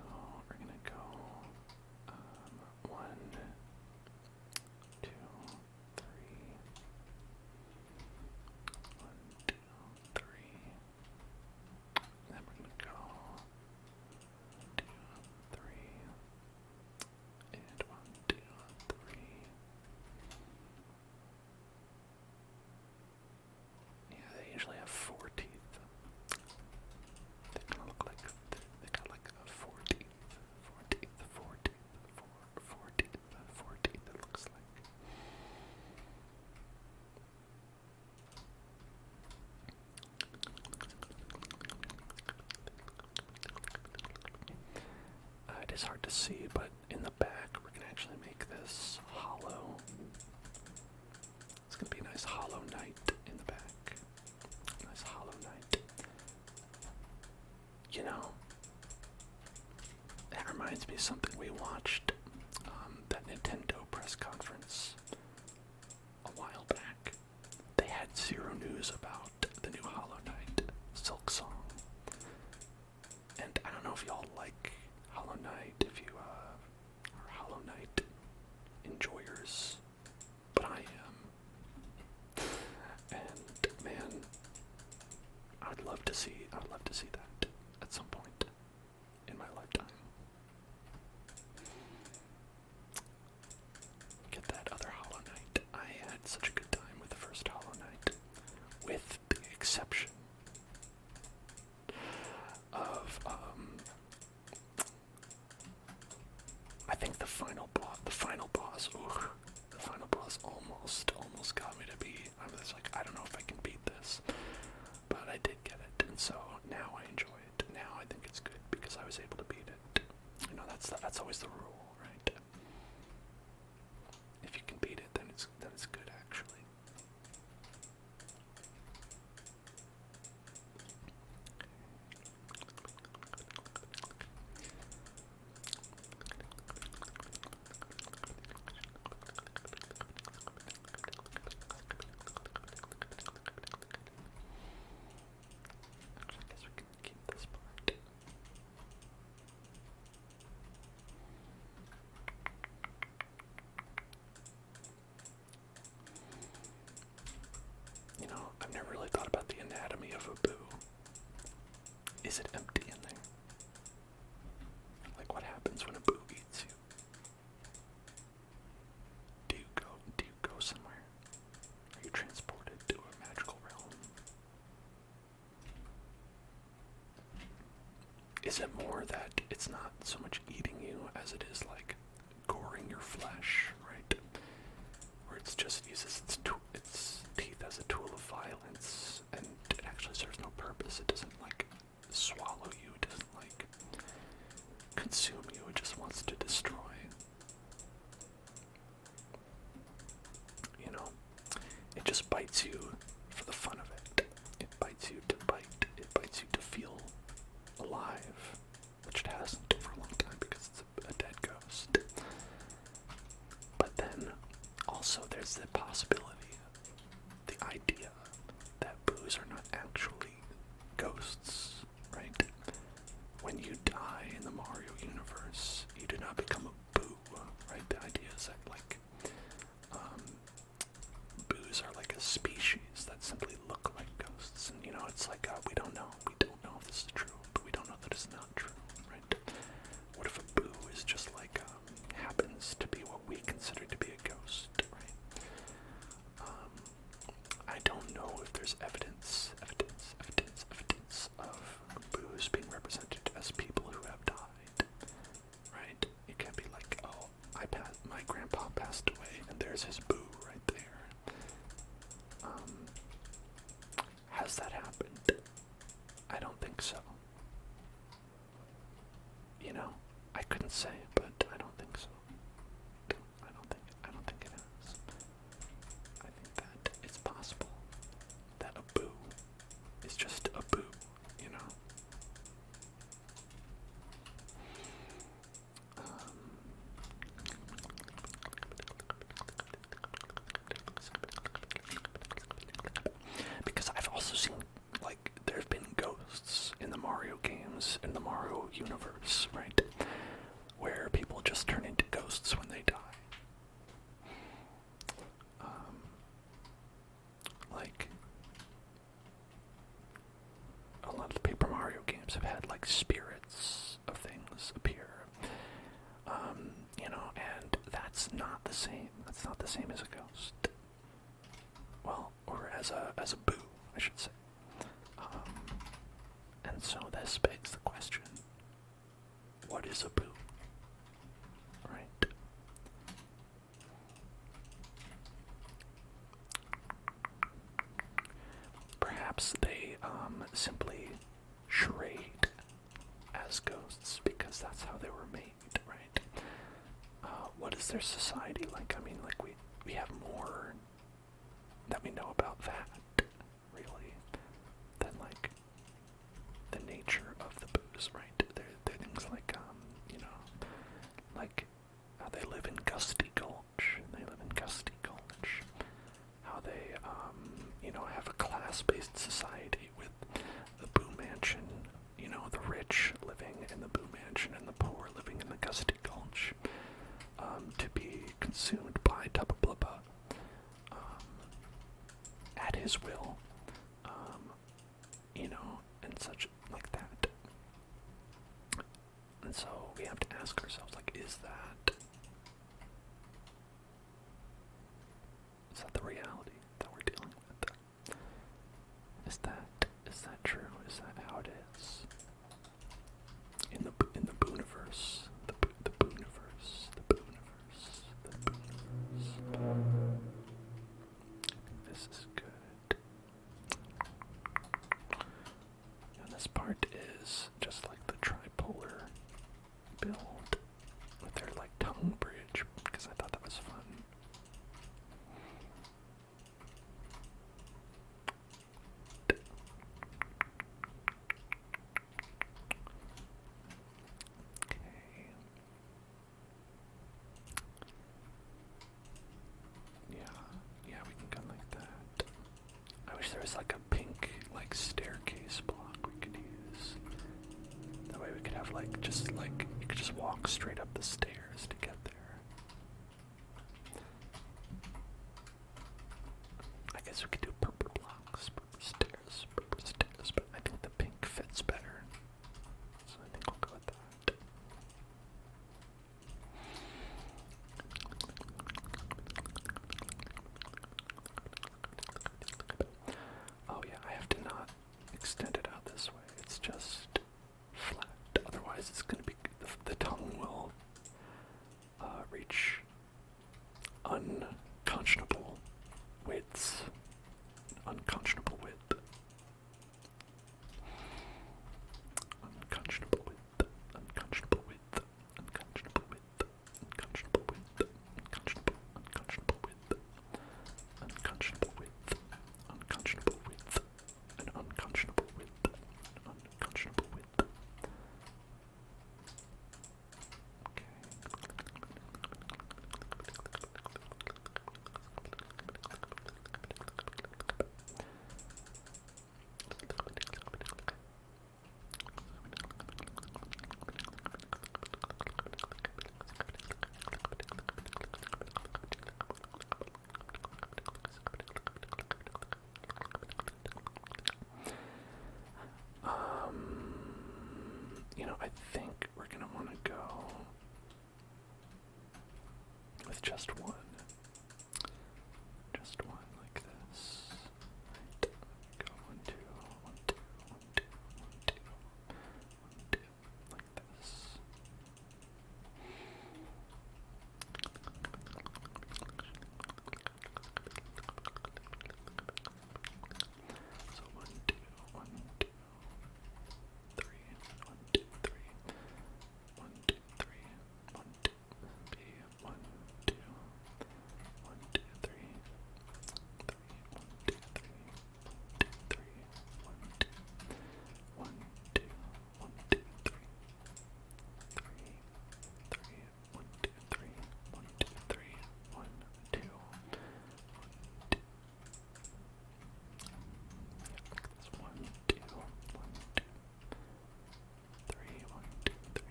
we're gonna go 1, 2, 3. 1, 2, 3. Then we're gonna go 2, 3, and 1, 2, 3. Yeah, they usually have 4 teeth. They kind of look like they got like 4 teeth, 4 teeth, 4 teeth, 4 teeth, 4 teeth. It looks like. It is hard to see, but in the back we're gonna actually make this hollow. It's gonna be a nice hollow knight in the back. Nice hollow knight. You know, that reminds me of something we watched, that Nintendo press conference a while back. They had 0 news about the new Hollow Knight Silk Song. And I don't know if y'all like Hollow Knight, if you are Hollow Knight enjoyers, but I am. And man, I'd love to see that at some point in my lifetime. Get that other Hollow Knight. I had such a good time with the first Hollow Knight, with the exception of I think the final boss. The final boss almost got me to be. I was like, I don't know if I can beat this, but I did get it, and so now I enjoy it. Now I think it's good because I was able to beat it. You know, that's always the rule, right? If you can beat it, then it's good actually. Actually, I guess we can keep this part. You know, I've never really thought about the anatomy of a boo. Is it empty in there? Like, what happens when a boo eats you? Do you go somewhere? Are you transported to a magical realm? Is it more that it's not so much eating you as it is like goring your flesh, right? Or it's just uses its teeth as a tool of violence, and it actually serves no purpose. It doesn't like swallow you. It doesn't like consume you. It just wants to destroy. You know, it just bites you for the fun of it. It bites you to bite. it's like, we don't know. We don't know if this is true, but we don't know that it's not true, right? What if a boo is just like, happens to be what we consider to be a ghost, right? I don't know if there's evidence of boos being represented as people who have died, right? You can't be like, oh, my grandpa passed away, and there's his boo right there. Has that happened? I don't think so. You know, I couldn't say, but I don't think so. I don't think it has. I think that it's possible that a boo is just a boo, you know? Because I've also seen, like, there have been ghosts in the Mario games, in the Mario universe, right? Where people just turn into ghosts when they die. Like, a lot of the Paper Mario games have had, like, spirits of things appear. You know, and that's not the same. That's not the same as a ghost. Well, or as a boo, I should say. And so this begs the question, what is a boo? Right? Perhaps they simply charade as ghosts because that's how they were made, right? What is their society like? I mean, like, we have more that we know about that, really, than, like, the nature of the boos, right? They're things like, you know, like how they live in Gusty Gulch. How they, you know, have a class-based society with the Boo Mansion, you know, the rich living in the Boo Mansion and the poor living in the Gusty Gulch, to be consumed by Tubba Blubba, at his will, you know, and such like that. And so we have to ask ourselves, like, is that the reality that we're dealing with? Is that true? Is that how it is? In the Booniverse, the Booniverse, the Booniverse, the Booniverse. This is good. And this part is just like the tripolar build with their, like, tongue bridge, because I thought that was fun. Okay. Yeah, we can come like that. I wish there was, like, a pink, like, staircase block we could use. That way we could have, like, just, like, you could just walk straight up the stairs to get there. I guess we could do purple blocks, purple stairs, but I think the pink fits better. So I think we'll go with that. Oh yeah, I have to not extend it out this way. It's just flat. Otherwise it's going to be, the tongue will You know, I think we're gonna want to go with just one. Just one like this. Right. Go 1, 2, 1, 2, 1, 2, 1, 2, 1, 2, like this. So 1, 2, 1, 2, 3, 1, 2, 3, 1, 2, 3, 1, 2, B, 1, 2, 1, 2, 3, 3, 1, 2, 3, 1, 2, 3, 1, 2, 1, 2, 1, 2, 3, 3, 3, 1, 2, 3, 1, 2, 3, 1, 2, 1, 2. That's 1, 2, 1, 2, 3, 1, 2, 3,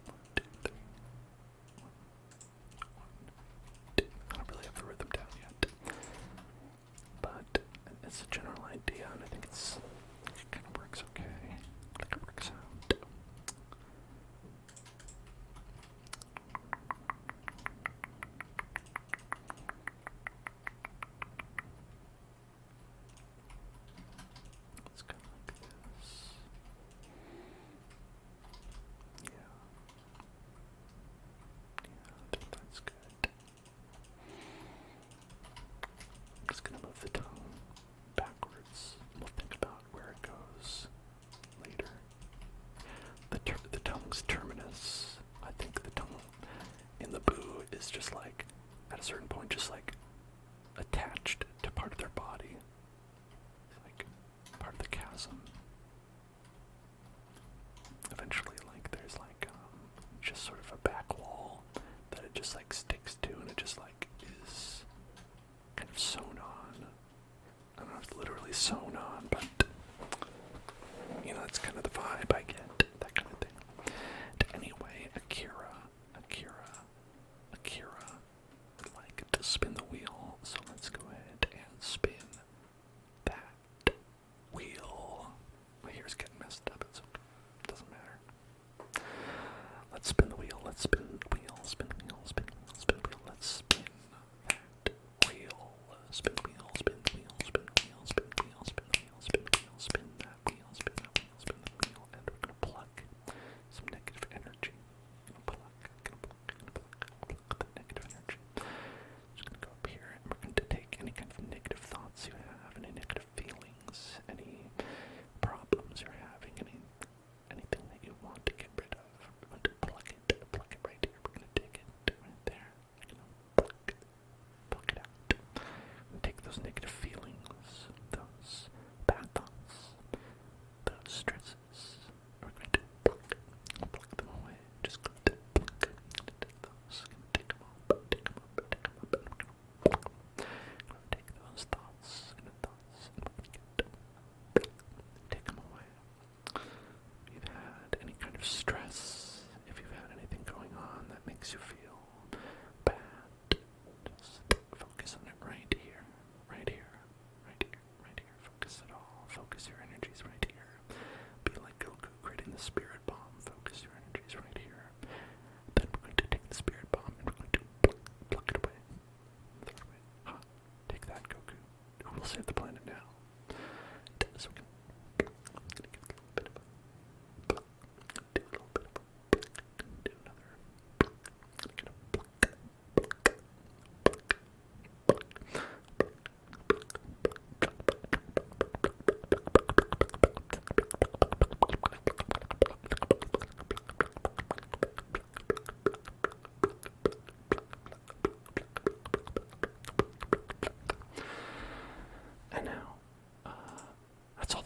1, 2, 3, 1, 2. I don't really have the rhythm down yet, but it's a general idea, and I think it kind of works okay. I think it works out. It's kind of like this. Yeah. Yeah, I think that's good. I'm just gonna move the tongue backwards. We'll think about where it goes later. The tongue's terminus. I think the tongue in the boo is just like, at a certain point, just like attached to part of their body. Like part of the chasm. Eventually, like, there's like, just sort of a back wall that it just like sticks to, and it just like is kind of sewn on. I don't know if it's literally sewn on, but you know, that's kind of the vibe I get, that kind of thing. And anyway, Akira would like to spin the wheel, so let's go ahead and spin that wheel. My hair's getting messed up, it's okay. It doesn't matter. Let's spin the wheel, let's spin the wheel, spin the wheel, spin the wheel, spin the wheel, let's spin that wheel. Spin the wheel, spin the wheel, spin the wheel, spin the wheel, spin the wheel, spin the wheel, spin that wheel, spin that wheel, spin the wheel, and we're gonna pluck some negative energy. Pluck the negative energy. Just gonna go up here, and we're going to take any kind of negative thoughts you have, any negative feelings, any problems you're having, anything that you want to get rid of. We're going to pluck it right here. We're going to take it right there. We're going to pluck it out. And take those negative feelings, those bad thoughts, those stresses. We're going to pluck them away. Just going to pluck, take those, take them up, take them up, take them up, and we're going to pluck them. We're going to take those thoughts, and we're going to take them away. If you've had any kind of stress, if you've had anything going on that makes you feel bad, just focus on it right here, right here, right here, right here. Focus it all. Focus your energies right here. Be like Goku creating the spirit bomb. Focus your energies right here. Then we're going to take the spirit bomb and we're going to pluck it away. Throw it away. Huh. Take that, Goku. Who will save the planet now? So we can give it a little bit of a pluck. Do a little bit of a pluck. Do another pluck. Get a pluck. And now, that's all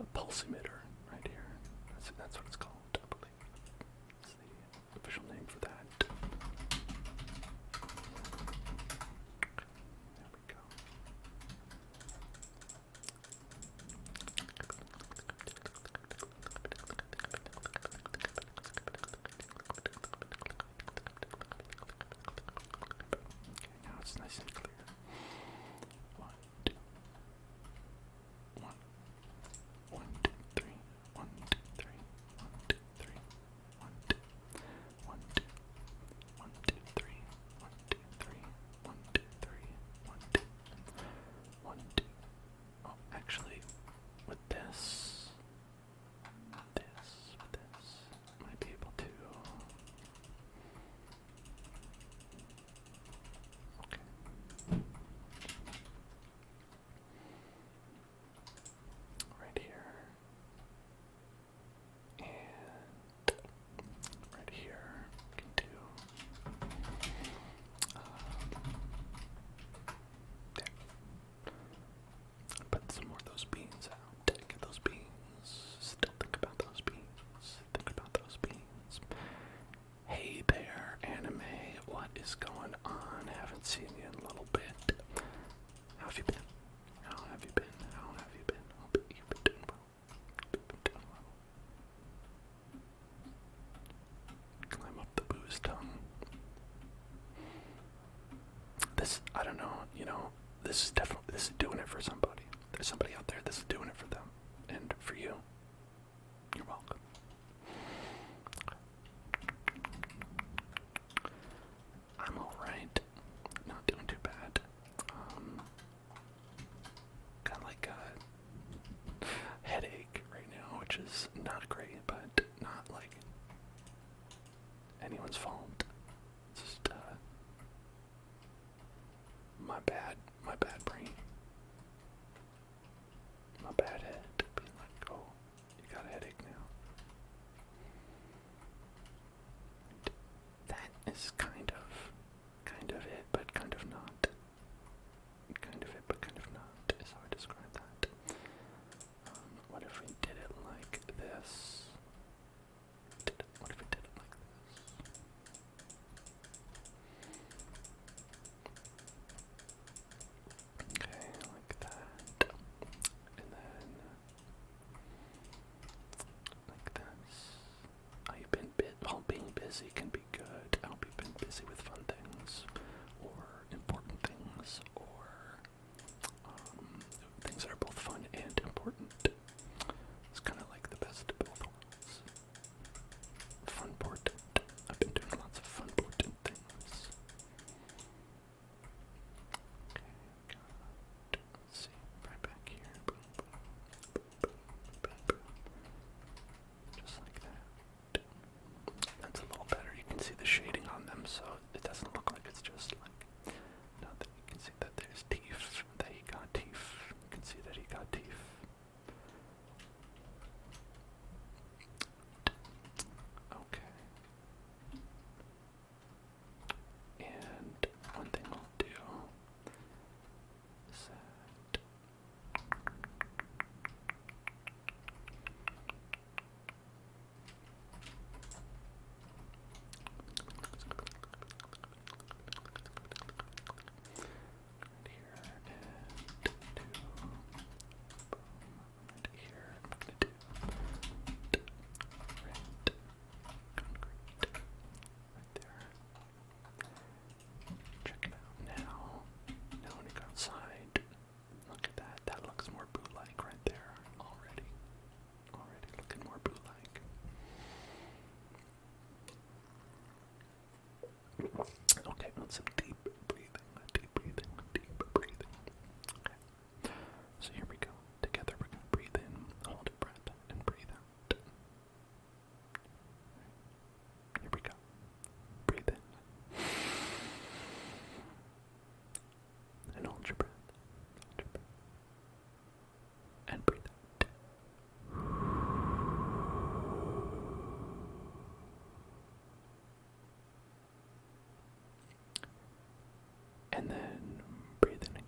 a pulse emitter right here. That's what it's called, I believe. That's the official name for that. There we go. Okay, now it's nice and clear. One, two, one, one, two, three, one, two, three, one, two, three, one, two, one, two, one, two, three, one, two, three, one, two, three, one, two, one, two. Oh, actually, with this, might be able to. Okay. Right here. And right here, we can do there. Put some more of those beans out. Get those beans. Still think about those beans. Think about those beans. Hey there, anime. What is going on? Haven't seen you in a little bit. How have you been? How have you been? How have you been? Hope you've been doing well. You've been doing well. Climb up the booze tongue. This, I don't know, this is doing it for somebody. There's somebody out there, this is doing it for them. And for you, you're welcome. I'm alright. Not doing too bad. Got like a headache right now, which is not great, but not like anyone's fault. It's just, my bad brain. My bad head being like, oh, you got a headache now. That is kind of it, but kind of not. Kind of it, but kind of not, is how I describe that. What if we did it like this? What if we did it like this? Okay, like that. And then like this. Oh, you've been being busy can be good. I hope you've been busy with fun things, or important things, or things that are both fun and important. It's kind of like the best of both worlds. Fun-portant. I've been doing lots of fun-portant things. Okay, let's see, right back here. Boom, boom, boom, boom, boom, boom. Just like that. That's a little better. You can see the shading on them, so it doesn't look like it's just like nothing. You can see that there's teeth, that he got teeth. You can see that he got teeth. Okay. And one thing I'll do is that right here and do boom right here. I'm gonna do red concrete right there. Check it out now. Now when you go outside, look at that. That looks more boo-like right there already. Already looking more boo-like. Okay, some deep breathing, deep breathing, deep breathing. Okay. So here we go. Together we're gonna breathe in, hold a breath, and breathe out. Here we go. Breathe in. And hold your breath. Hold your breath. And breathe out. And then breathe in again.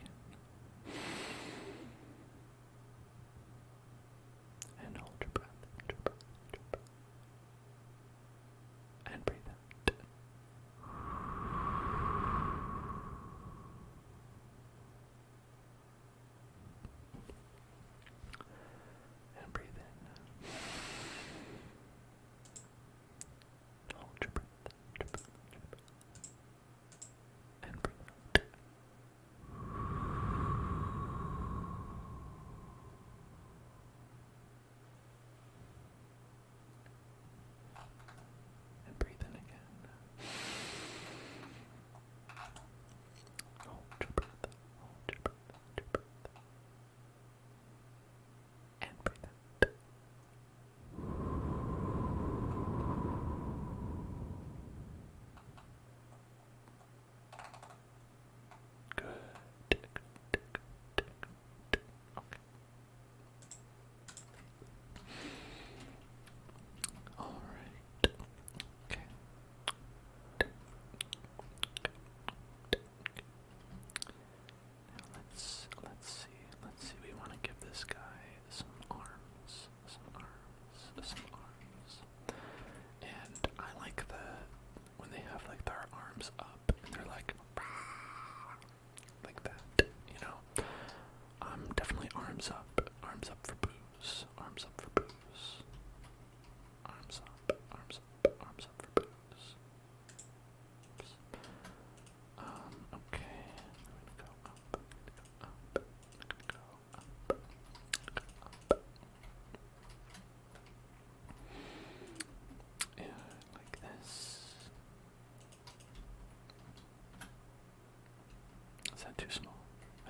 too small.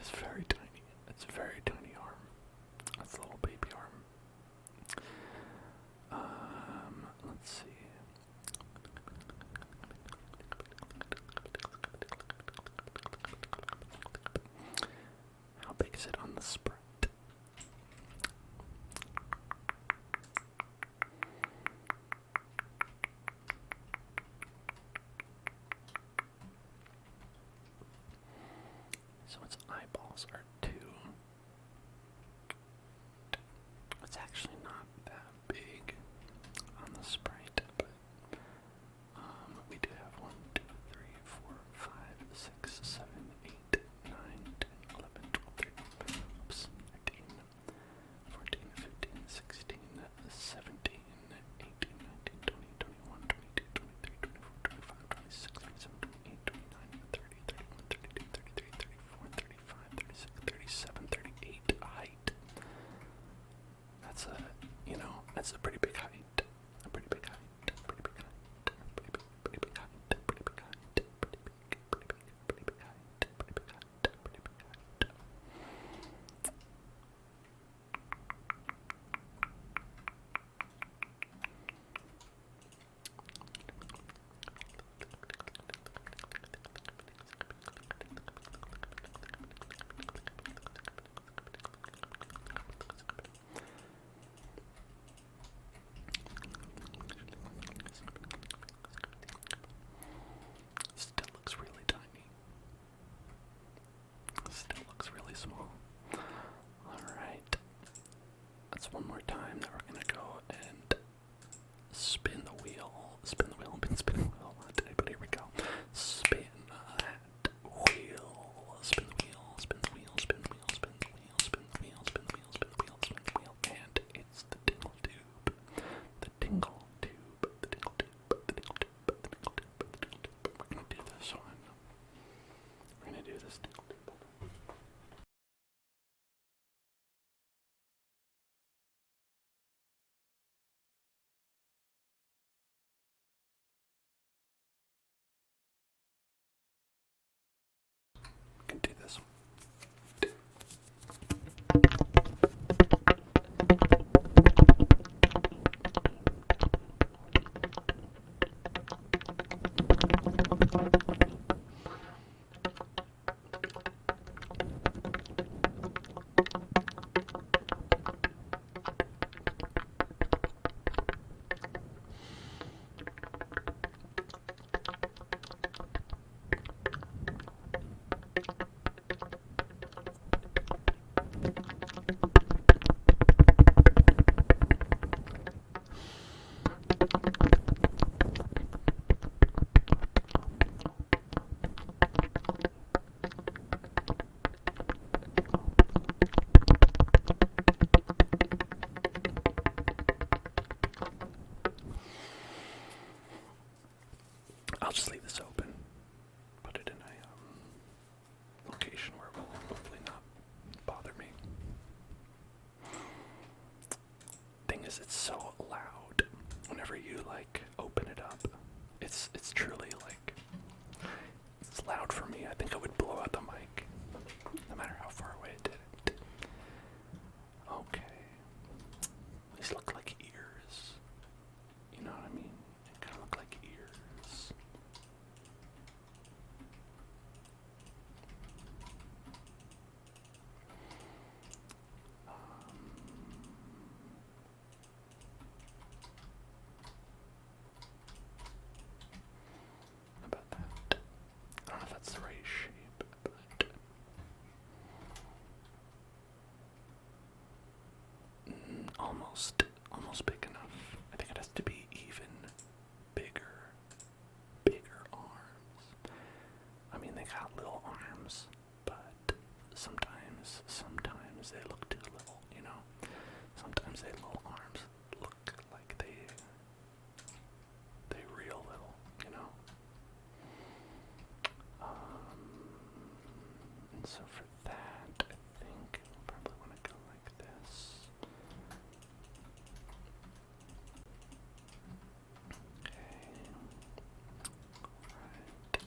It's very tiny. It's a very tiny arm. That's a little baby arm. Let's see. How big is it on the sprite? So its eyeballs are 2. It's actually not that big on the sprite, but we do have 1, 2, 3, 4, 5, 6, 7, 8, 9, 10, 11, 12, 13, oops, 13, 14, 15, 16, 17, 18, 19, 20, 21, 22, 23, 24, 25, 26, 27, 28, 29, 30, 31, 32, 33, 34, 35, 36, 37, 38 height. That's a, that's a pretty big height. A pretty big height. Pretty big height. Pretty big height. Pretty big height. Pretty big height. Pretty big height. Pretty big height. Pretty big height. Still looks really tiny. Still looks really small. Alright. That's one more time that we're gonna go and spin the wheel. Spin the wheel. Been spinning the wheel a lot today, but here we go. Spin that wheel. Spin the wheel. Spin the wheel. Spin the wheel. Spin the wheel. Spin the wheel. Spin the wheel. Spin the wheel. Spin the wheel. And it's the tingle tube. The tingle tube. The tingle tube. The tingle tube. The tingle tube. The tingle tube. We're gonna do this one. We're gonna do this tingle tube. We can do this one. I'll just leave this open. Put it in a location where it will hopefully not bother me. Thing is, it's so loud whenever you open it up. It's truly it's loud for me. I think I would blow out the mic, no matter how far away it did it. Okay. These look like ears. You know what I mean? They kind of look like ears. How about that? I don't know if that's the right shape, but almost big enough. I think it has to be even bigger arms. I mean, they got little arms, but sometimes they look too little, you know? Sometimes they little arms look like they real little, you know? And so for that, I think we'll probably want to go like this. Okay. Alright.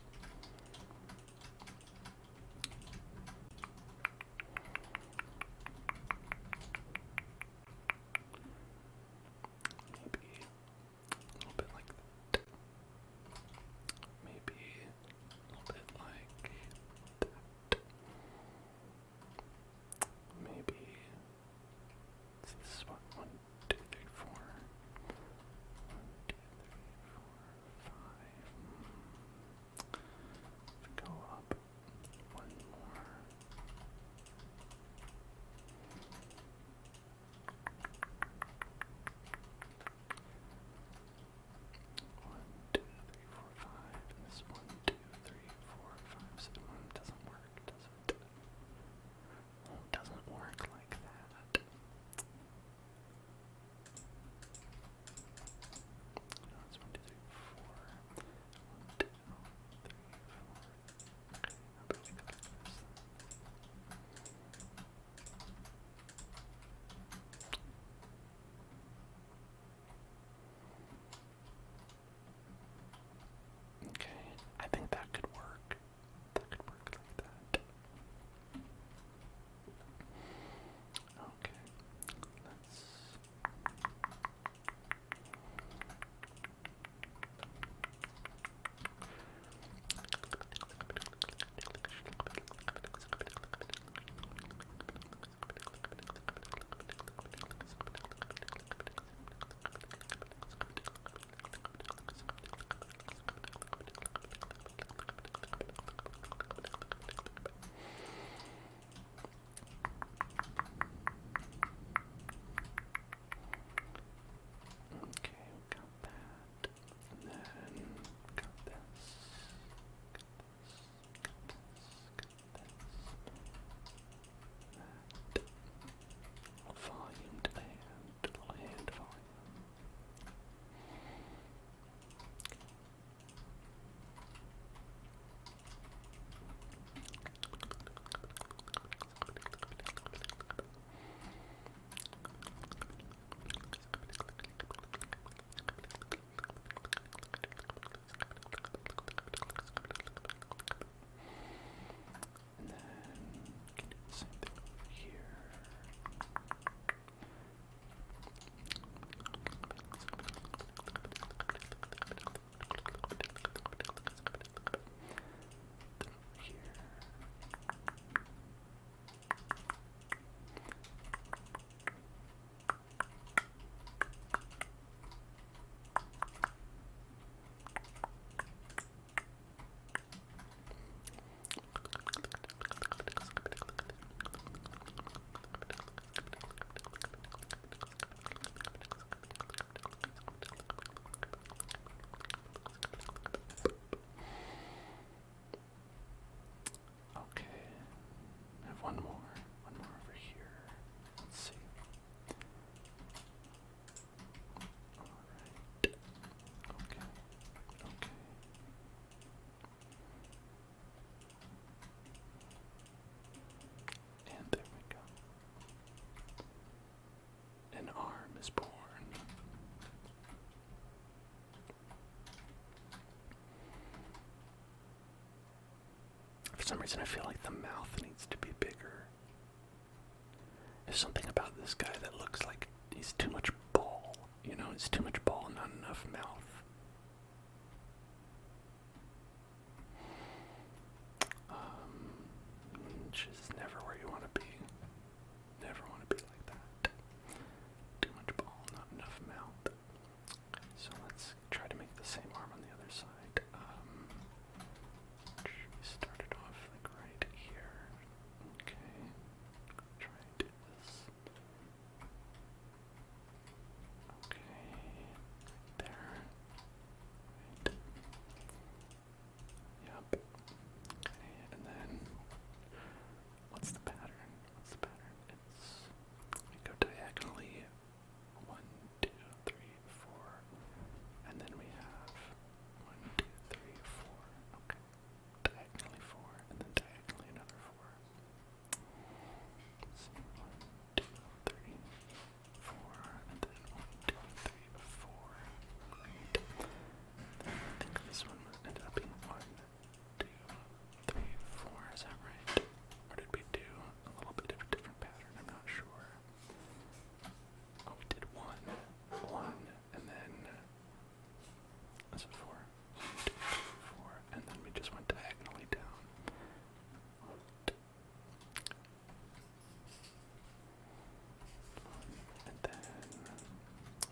some reason I feel like the mouth needs to be bigger. There's something about this guy that looks like he's too much ball. You know, he's too much ball, not enough mouth. Which is never where you want to be. Never want to be like that. Too much ball, not enough mouth. So let's try to make the same arm on the other side. We started off like right here. Okay. Try and do this. Okay. Right there. Right. Yep. Okay, and then what's the pattern? What's the pattern? It's we go diagonally 1, 2, 3, 4, and then we have 1, 2, 3, 4. Okay, diagonally 4, and then diagonally another 4. Let's see, 1, 2, 3, 4, and then 1, 2, 3, 4. Great. Then I think this one ended up being 1, 2, 3, 4. Is that right? Or did we do a little bit of a different pattern? I'm not sure. Oh, we did 1, and then was it 4? 1, 2, 3, 4, and then we just went diagonally down. And then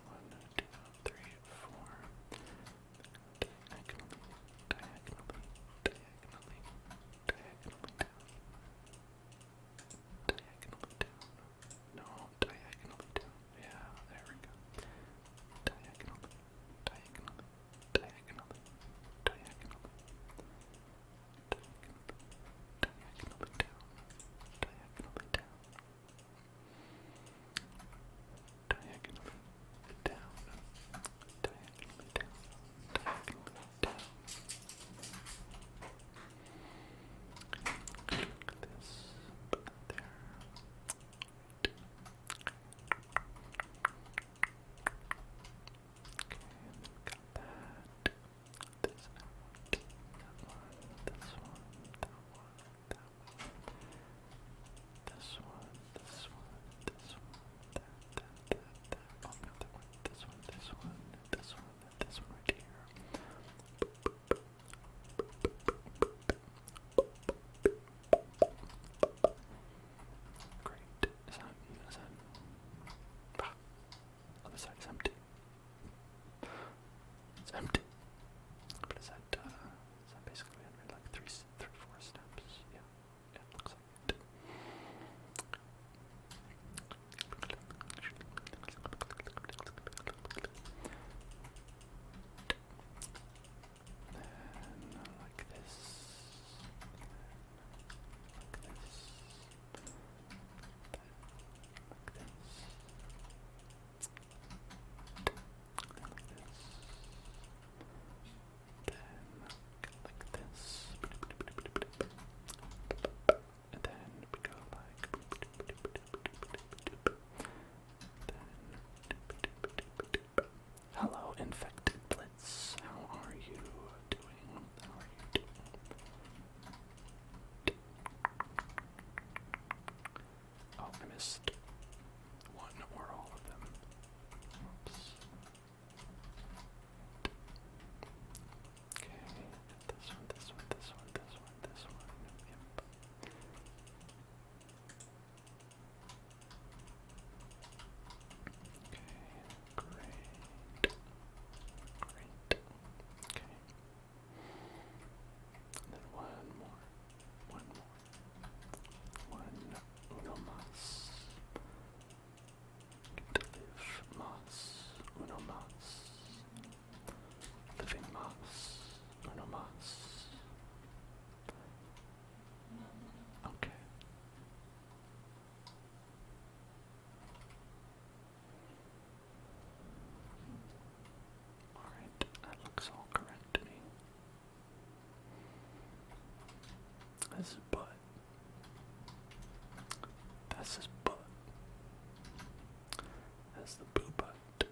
1, 2, 3, 4. Diagonally, diagonally, diagonally, diagonally down. Diagonally down. No, diagonally down. Yeah, there we go. Diagonally, diagonally, diagonally, diagonally, diagonally down, diagonally down, diagonally down, diagonally down, diagonally down. Look at this. Put that there. Okay, got that. This out. That one. This one. That one. That one. This one. This one. This one. That. Oh, not that one. This one. This one. This one. This one right here. Great. Is that other side is empty. It's empty. But is that basically like 3, 4 steps? Yeah. Yeah, it looks like it. Then like this. Like this. Like this. Like this. And then we go like hello, infected blitz. How are you doing? How are you doing? Oh, I missed one or all of them. Oops. Okay, this one, this one, this one, this one, this one. Yep. Okay, great. Great. Okay. And then one more. One more. Uno mas. Get to live mas. Uno mas. Living mas. Uno mas. Okay. Alright, that looks all correct to me. This is butt. That's his butt. That's the boo butt. The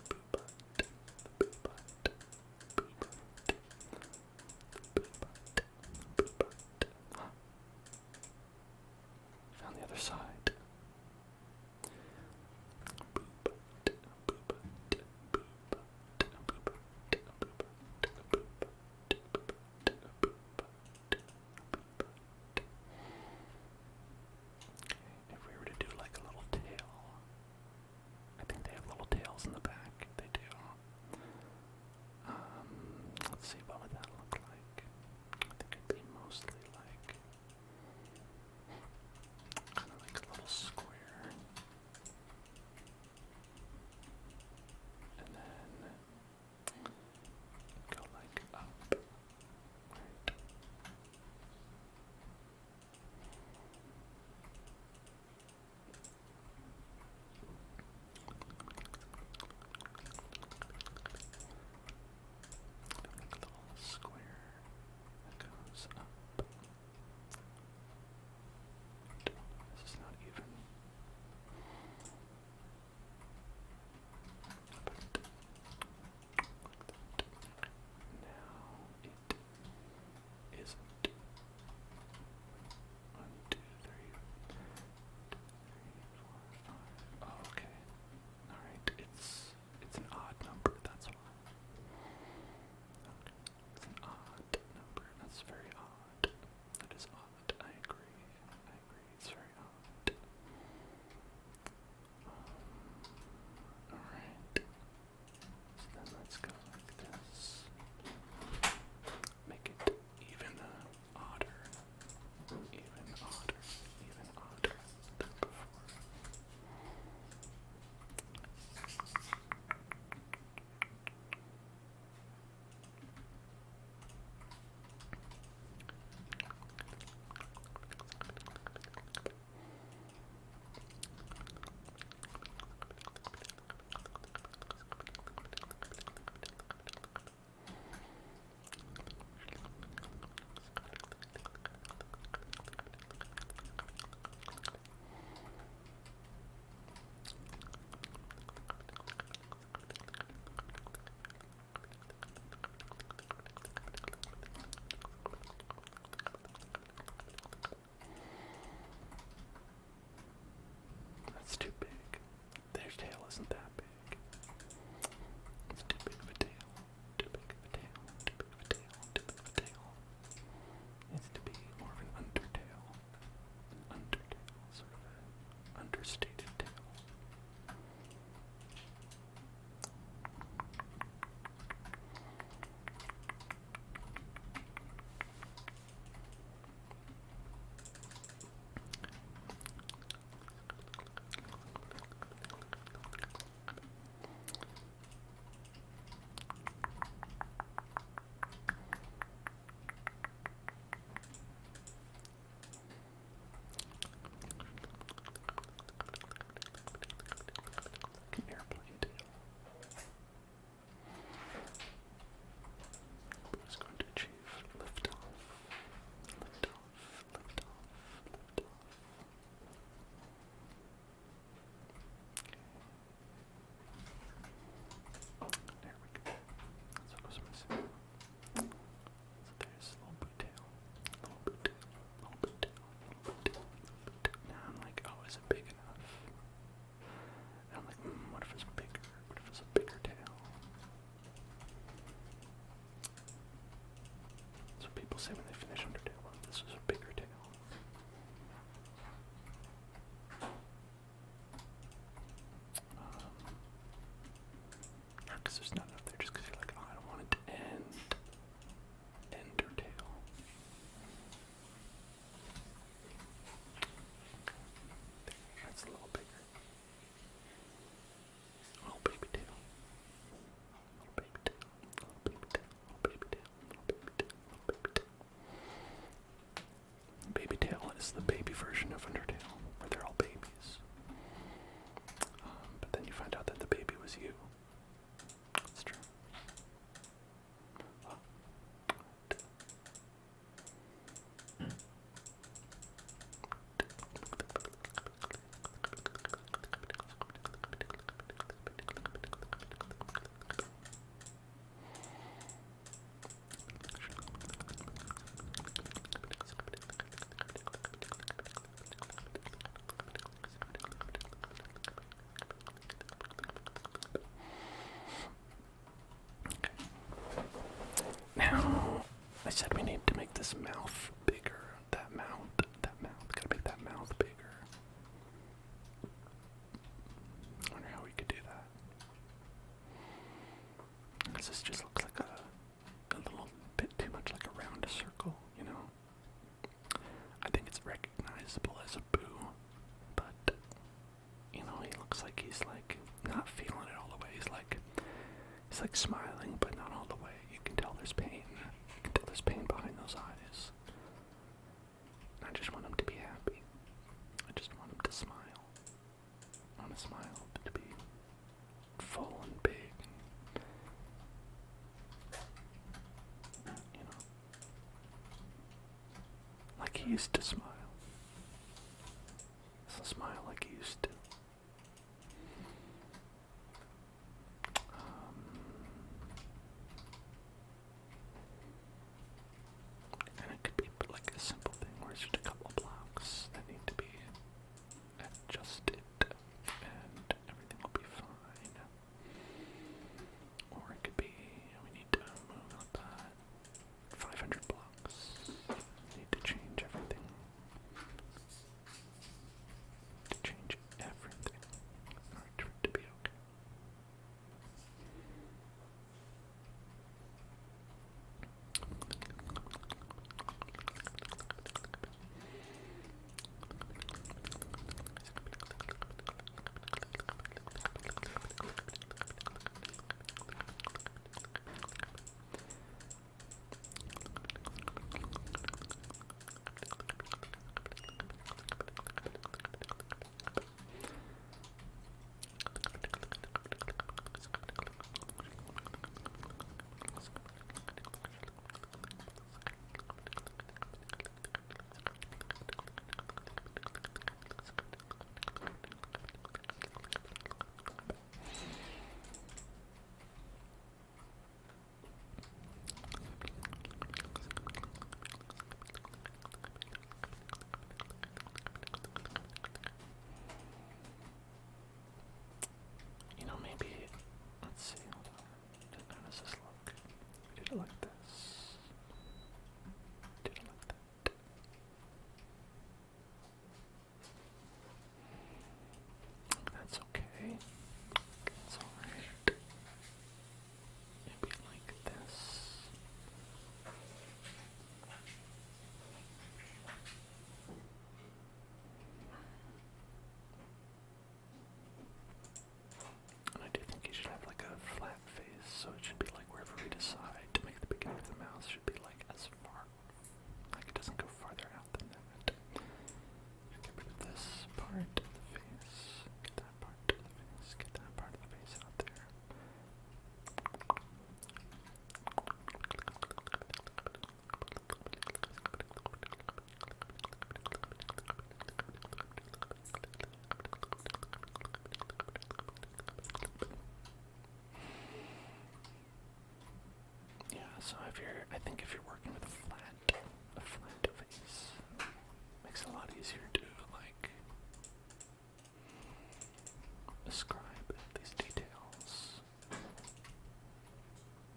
boo butt. The boo butt. Boo butt. The boo butt. Boo butt. was the baby version of Undertale, where they're all babies. But then you find out that the baby was you. That's true. Oh. Now, I said we need to make this mouth bigger. That mouth, gotta make that mouth bigger. I wonder how we could do that. Because this just looks like a little bit too much like a round circle, you know? I think it's recognizable as a boo, but, you know, he looks like he's like not feeling it all the way. He's like smiling, but not all the way. You can tell there's pain. You can tell there's pain behind those eyes. I just want him to be happy. I just want him to smile. I want a smile to be full and big. You know, like he used to smile. So smile like he used to. And it could be like a simple thing where it's just a couple blocks that need to be adjusted and everything will be fine. Or it could be we need to move about 500 blocks. We need to change everything. To change everything in order for it to be okay. You know, maybe, let's see, hold on. How does this look? We did it like this. Did it like that. That's okay. That's alright. Maybe like this. And I do think you should have like a flat face, so it should be like wherever we decide to make the beginning of the mouth should be like as far, like it doesn't go farther out than that. Get rid of this part of the face, get that part of the face, get that part of the face out there. Yeah, so I think if you're working with a flat face, makes it a lot easier to like describe these details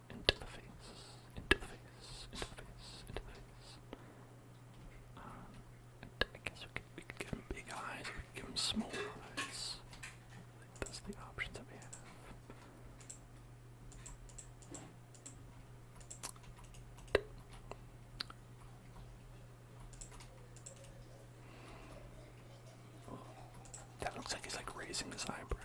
into the face, into the face, into the face, into the face. And I guess we could give him big eyes, or we could give him small eyes. Like, those are the options that we have. That looks like he's like raising his eyebrow.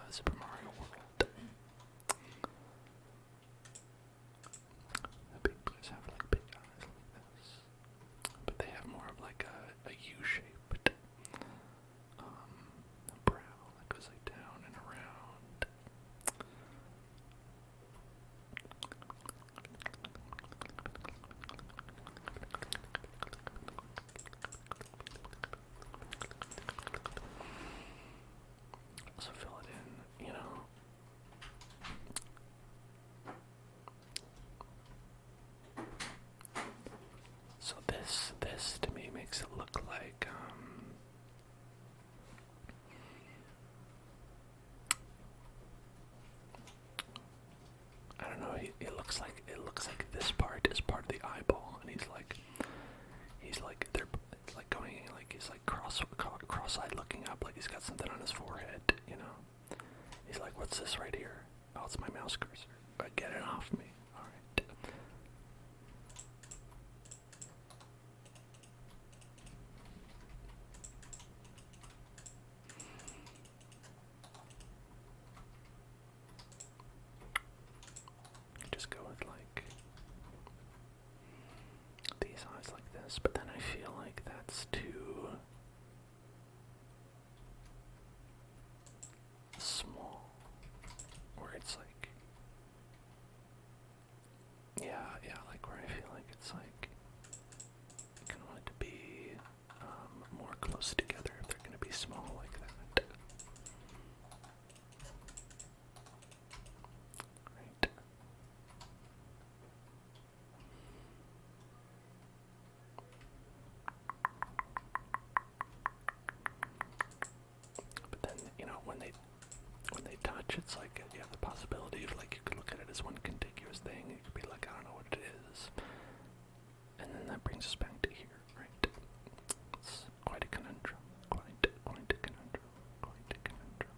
Super Mario World. The big boys have like big eyes like this, but they have more of like a U-shaped brow that goes like down and around. Also fill it in, you know. So this to me makes it look like I don't know. It looks like this part is part of the eyeball, and he's like they're like going like he's like cross-eyed looking up, like he's got something on his forehead, you know. He's like, what's this right here? Oh, it's my mouse cursor. But get it off me. All right. Just go with like these eyes like this, but then I feel like that's too small, where it's like, yeah, like where I feel like it's like, I kind of want it to be more close together if they're going to be small like that. Right. But then, you know, when they touch, it's like you have the possibility of like you could look at it as one contiguous thing. You could be like, I don't know what it is. And then that brings us back to here, right? It's quite a conundrum. Quite a conundrum. Quite a conundrum.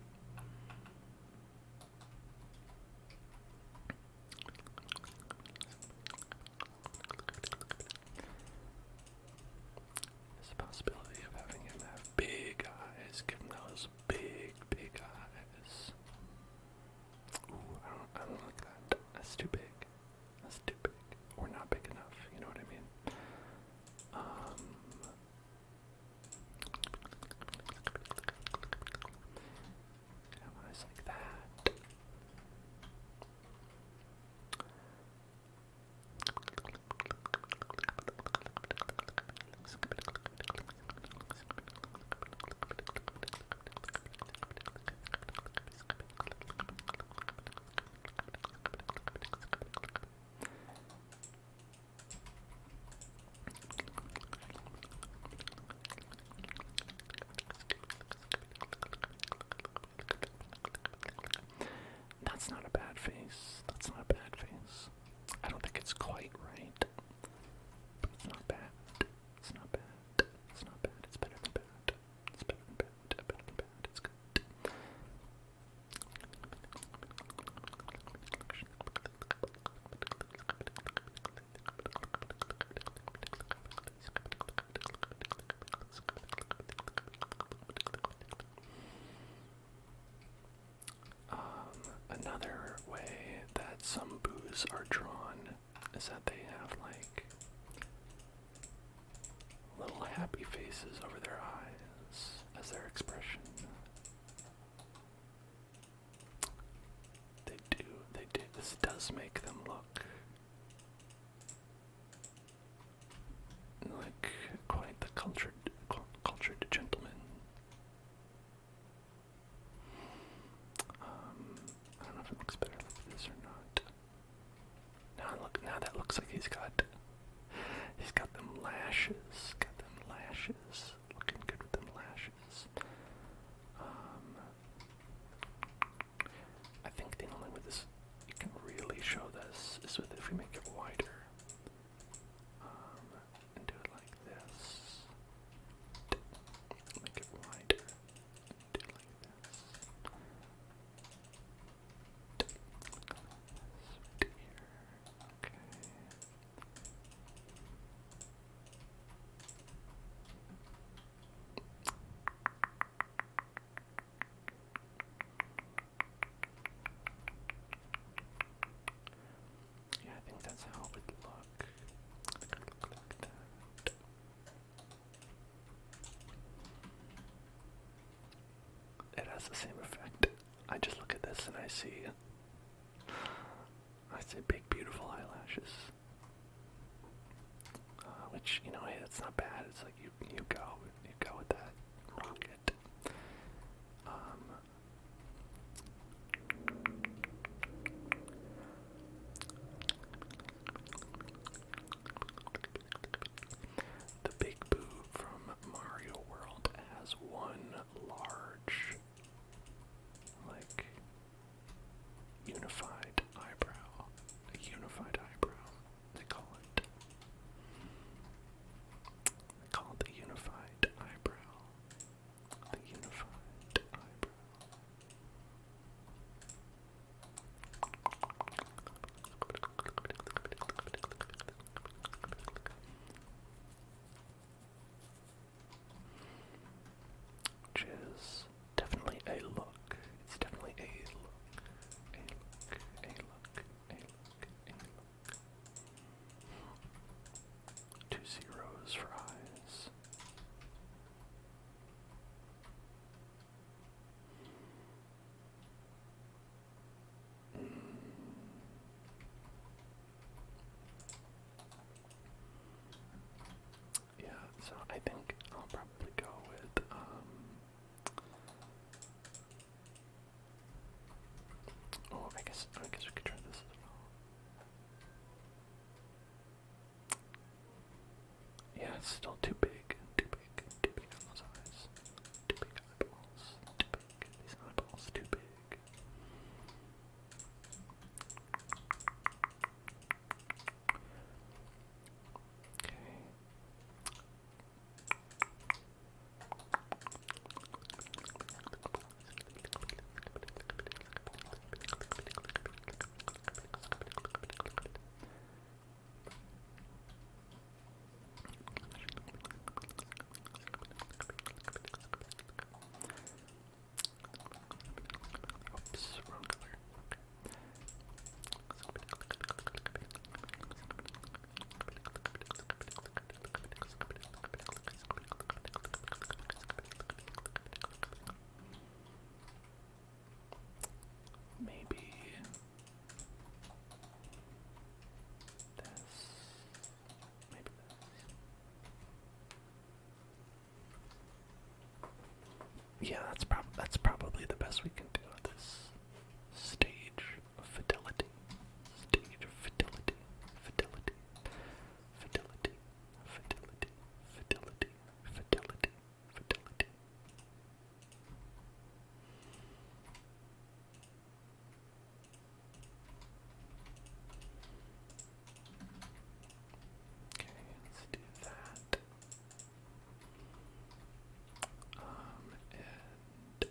There's a possibility of having him have big eyes. Give him those big eyes. Ooh, I don't like that. That's too big. That's too big. Or not big enough, you know what I mean? Have eyes like that. That's not a bad face. That's not a bad face. I don't think it's quite right, but it's not bad. It's not bad. It's not bad. It's better than bad. It's better than bad. Better than bad. It's good. Another way that some boos are drawn is that they have like little happy faces over their eyes as their expression. They do. This does make them look like quite the cultured gentleman. I don't know if it looks better like this or not. Now that looks like he's got them lashes. Got them lashes. Looking good with them lashes. I think the only way you can really show this is has the same effect. I just look at this and I see big, beautiful eyelashes. Which, you know, hey, that's not bad. It's like you go with that rocket. The Big Boo from Mario World has one large, like, unified eyebrow. A unified eyebrow, they call it. They call it the unified eyebrow. The unified eyebrow. Which is definitely a look. It's definitely a look. A look. A look. A look. A look. 2 zeros for eyes. Yeah, so I think I'll probably go with oh, I guess we could try this as well. Yeah, it's still too big. Too big. Too big on those eyes. Too big eyeballs. Too big. These eyeballs too big. Okay. Oops, wrong color. Maybe this. Maybe this. Yeah, that's probably the best we can do at this stage of fidelity. Stage of fidelity. Fidelity. Fidelity. Fidelity. Fidelity. Fidelity. Fidelity. Okay, let's do that. And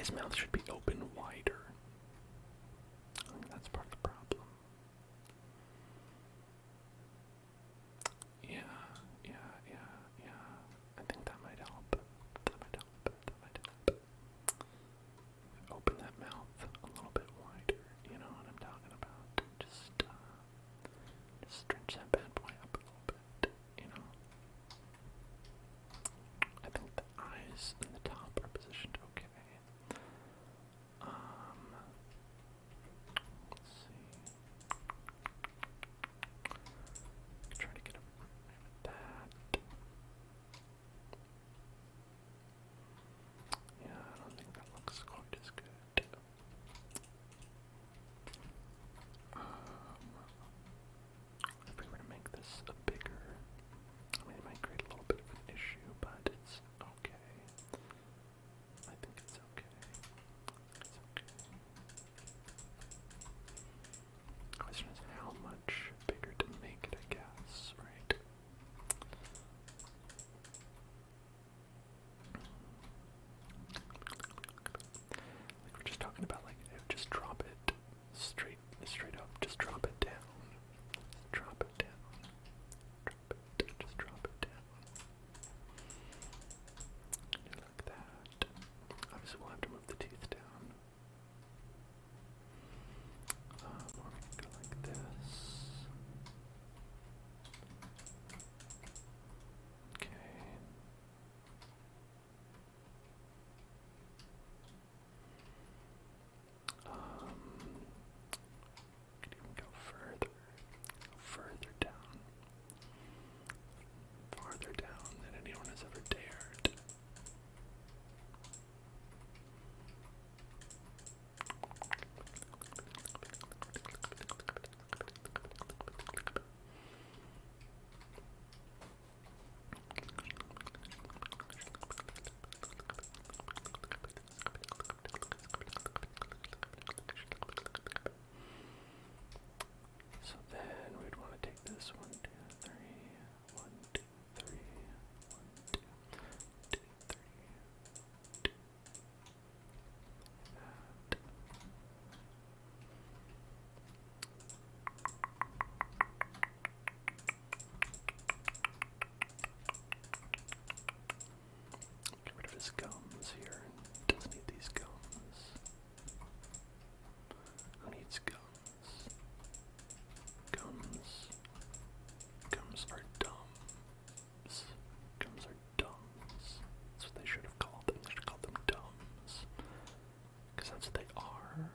his mouth should be open wider. I think that's part of the problem. Yeah. I think that might help. That might help. Open that mouth a little bit wider. You know what I'm talking about. Just stretch that bad boy up a little bit. You know. I think the eyes in the top are positioned okay. Let's see. Try to get away with that. Yeah, I don't think that looks quite as good. If we were to make this a bigger, I mean, it might create a little bit of an issue, but it's okay. I think it's okay. It's okay. The question is how much bigger to make it, I guess, right? Like we're just talking about, like, just drop it straight up. Just drop it down. Drop it down. Just drop it down. Like that. Obviously, we'll have to move the teeth down. We're gonna go like this. Okay. Could even go further down. Farther down than anyone has ever dared. So then we'd want to take this 1, 2, 3, 1, 2, 3, 1, 2, 2, 3. That. Get rid of his gums here. Doesn't need these gums. Who needs gums? Gums are dumbs. Gums are dumbs. That's what they should have called them. They should have called them dumbs. Because that's what they are.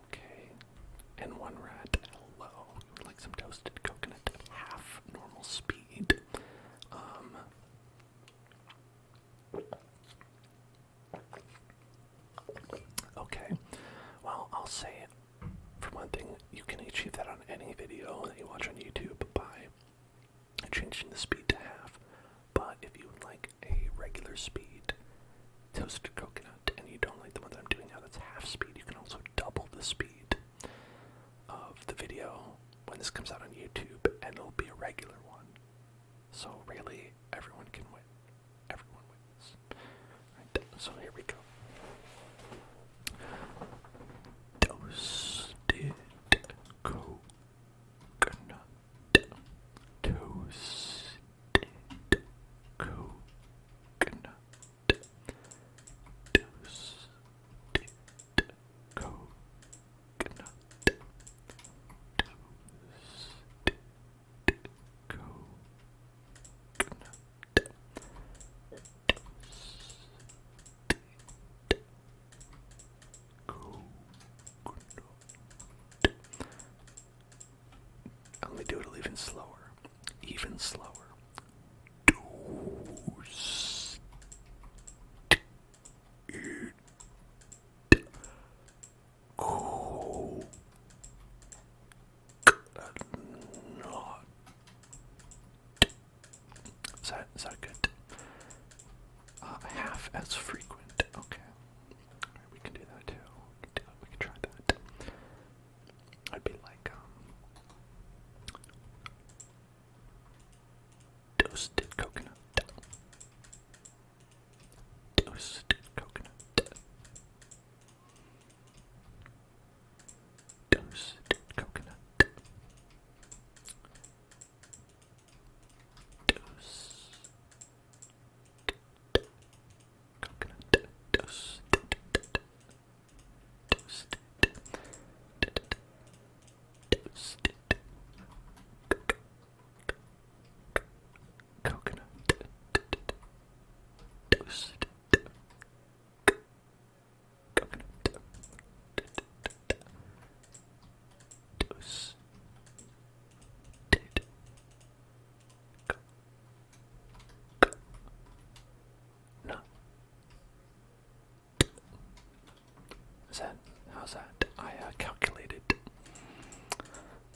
Okay, and one rat, hello. You would like some toasted coconut at half normal speed. Okay, well, I'll say, for one thing, you can achieve that on any video that you watch on YouTube by changing the speed to half. But if you would like a regular speed toasted coconut, and you don't like the one that I'm doing now that's half speed, you can also double the speed of the video when this comes out on YouTube, and it'll be a regular one. So really, everyone can win. Everyone wins. Right, so here we go. Toasted coconut. Toasted coconut. Toasted coconut. most frequent. Okay. Alright, we can do that too. We can try that. I'd be like, toasted coconut. Toasted coconut. Toasted coconut. Coconut toast. Toasted. Toasted. Coconut. Toasted. Coconut. Toasted. No. How's that? I calculated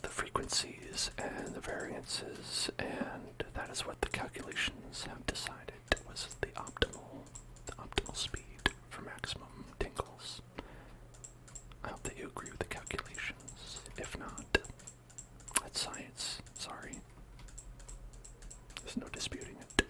the frequencies and the variances, and that is what the calculations have decided was the optimal speed for maximum tingles. I hope that you agree with the calculations. If not, that's science. Sorry. There's no disputing it.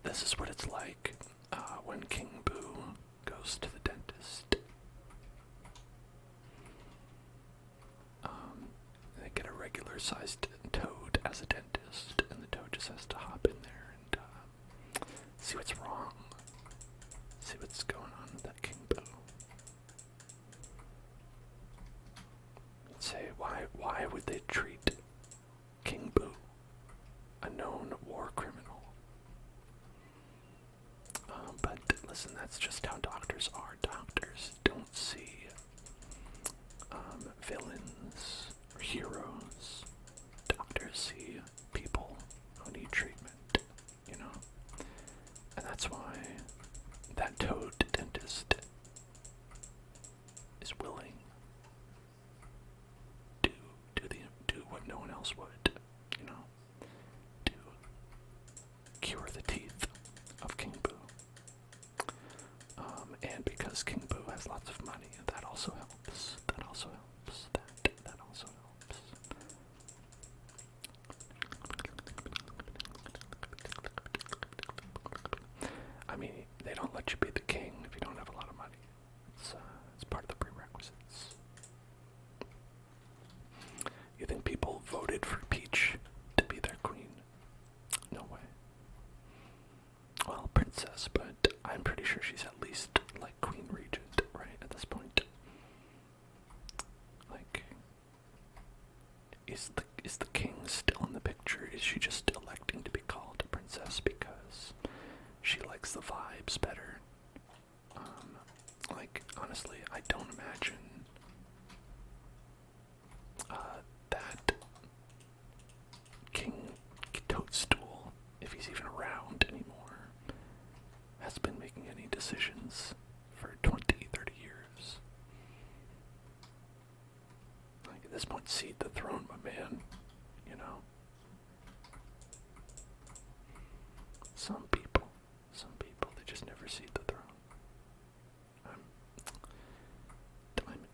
This is what it's like when King Boo goes to the dentist. They get a regular-sized toad as a dentist, and the toad just has to hop in there and see what's wrong, see what's going on with that King Boo. You'd say, why would they treat King Boo, a known war criminal? But listen, that's just how doctors are. Doctors don't see villains or heroes. Doctors see people who need treatment, you know? And that's why that toad dentist is willing to do what no one else would, you know? To cure the teeth of King Boo. And because King Boo has lots of money, that also helps. That also helps. That also helps. I mean, they don't let you be the king if you don't have a lot of money. It's part of the prerequisites. You think people voted for Peach to be their queen? No way. Well, princess, but I'm pretty sure she's at least like queen regent, right, at this point. Like, is the king still in the picture? Is she just electing to be called a princess because she likes the vibes better? Like, honestly, I don't imagine that King Toadstool, if he's even around anymore, has been making any decisions for 20, 30 years. Like, at this point, cede the throne, my man, you know? Some people, they just never cede the throne. Diamond.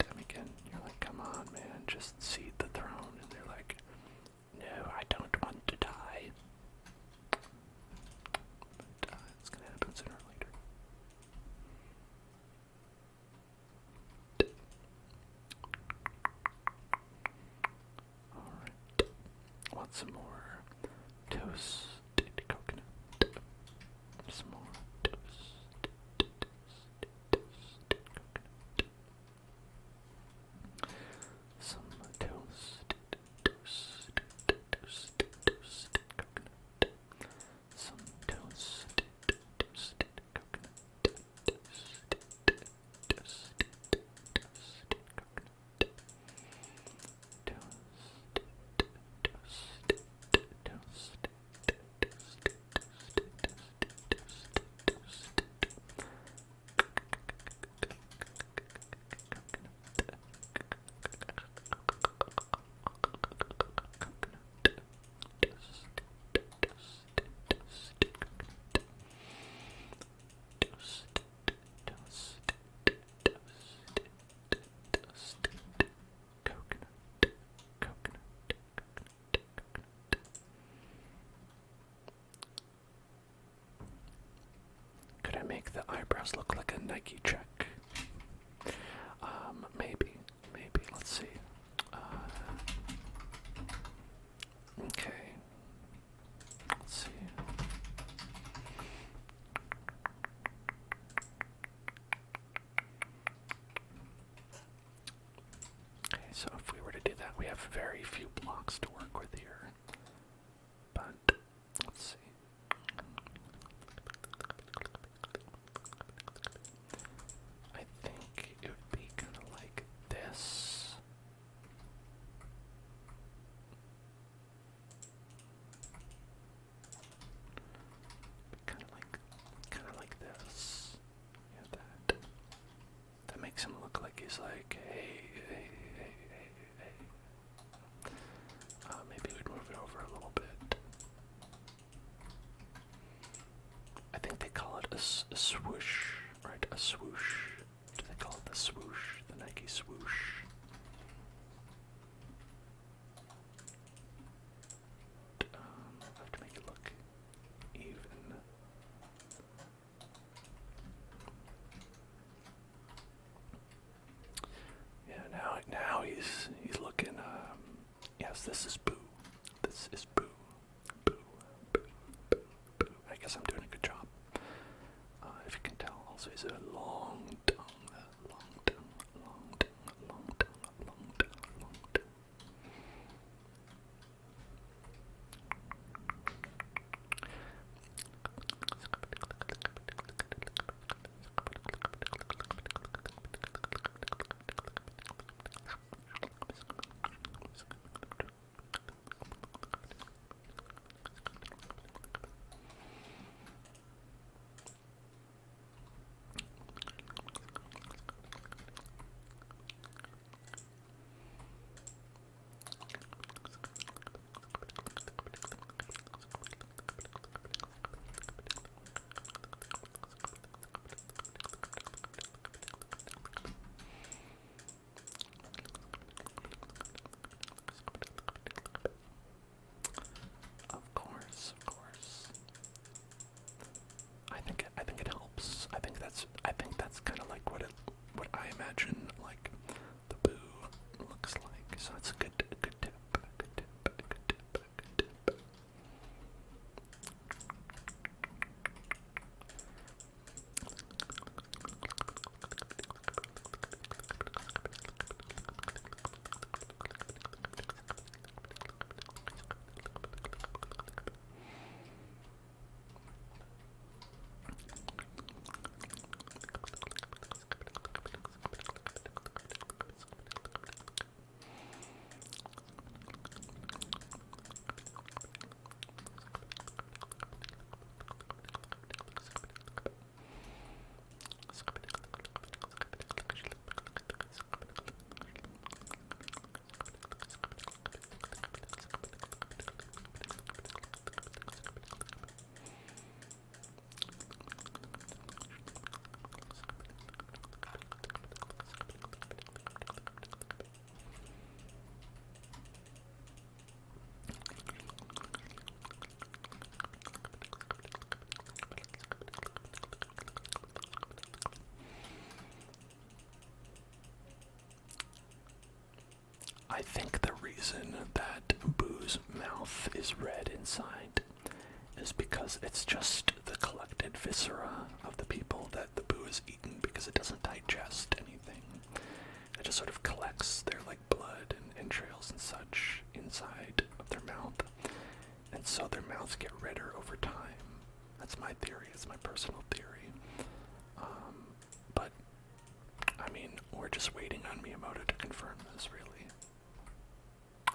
eyebrows look like a Nike check. Maybe. Let's see. Okay. Let's see. Okay, so if we were to do that, we have very few blocks to work with here. But, let's see. I think it would be kind of like this. Kind of like this. Yeah, that makes him look like he's like, hey. Maybe we'd move it over a little bit. I think they call it a swoosh, right? A swoosh. Do they call it the swoosh? The Nike swoosh? I have to make it look even. Yeah, now he's looking. Yes, this is Boo. This is Boo. Boo. I guess I'm doing a good job. If you can tell, also he's a long tongue, long tongue, long tongue, long tongue, long tongue, long tongue. Of course. I think it helps. I think that's kind of like what I imagine like the Boo looks like. So it's a good tip. I think the reason that Boo's mouth is red inside is because it's just the collected viscera of the people that the Boo has eaten, because it doesn't digest anything. It just sort of collects their like blood and entrails and such inside of their mouth. And so their mouths get redder over time. That's my theory, it's my personal theory. But I mean, we're just waiting on Miyamoto to confirm this, really.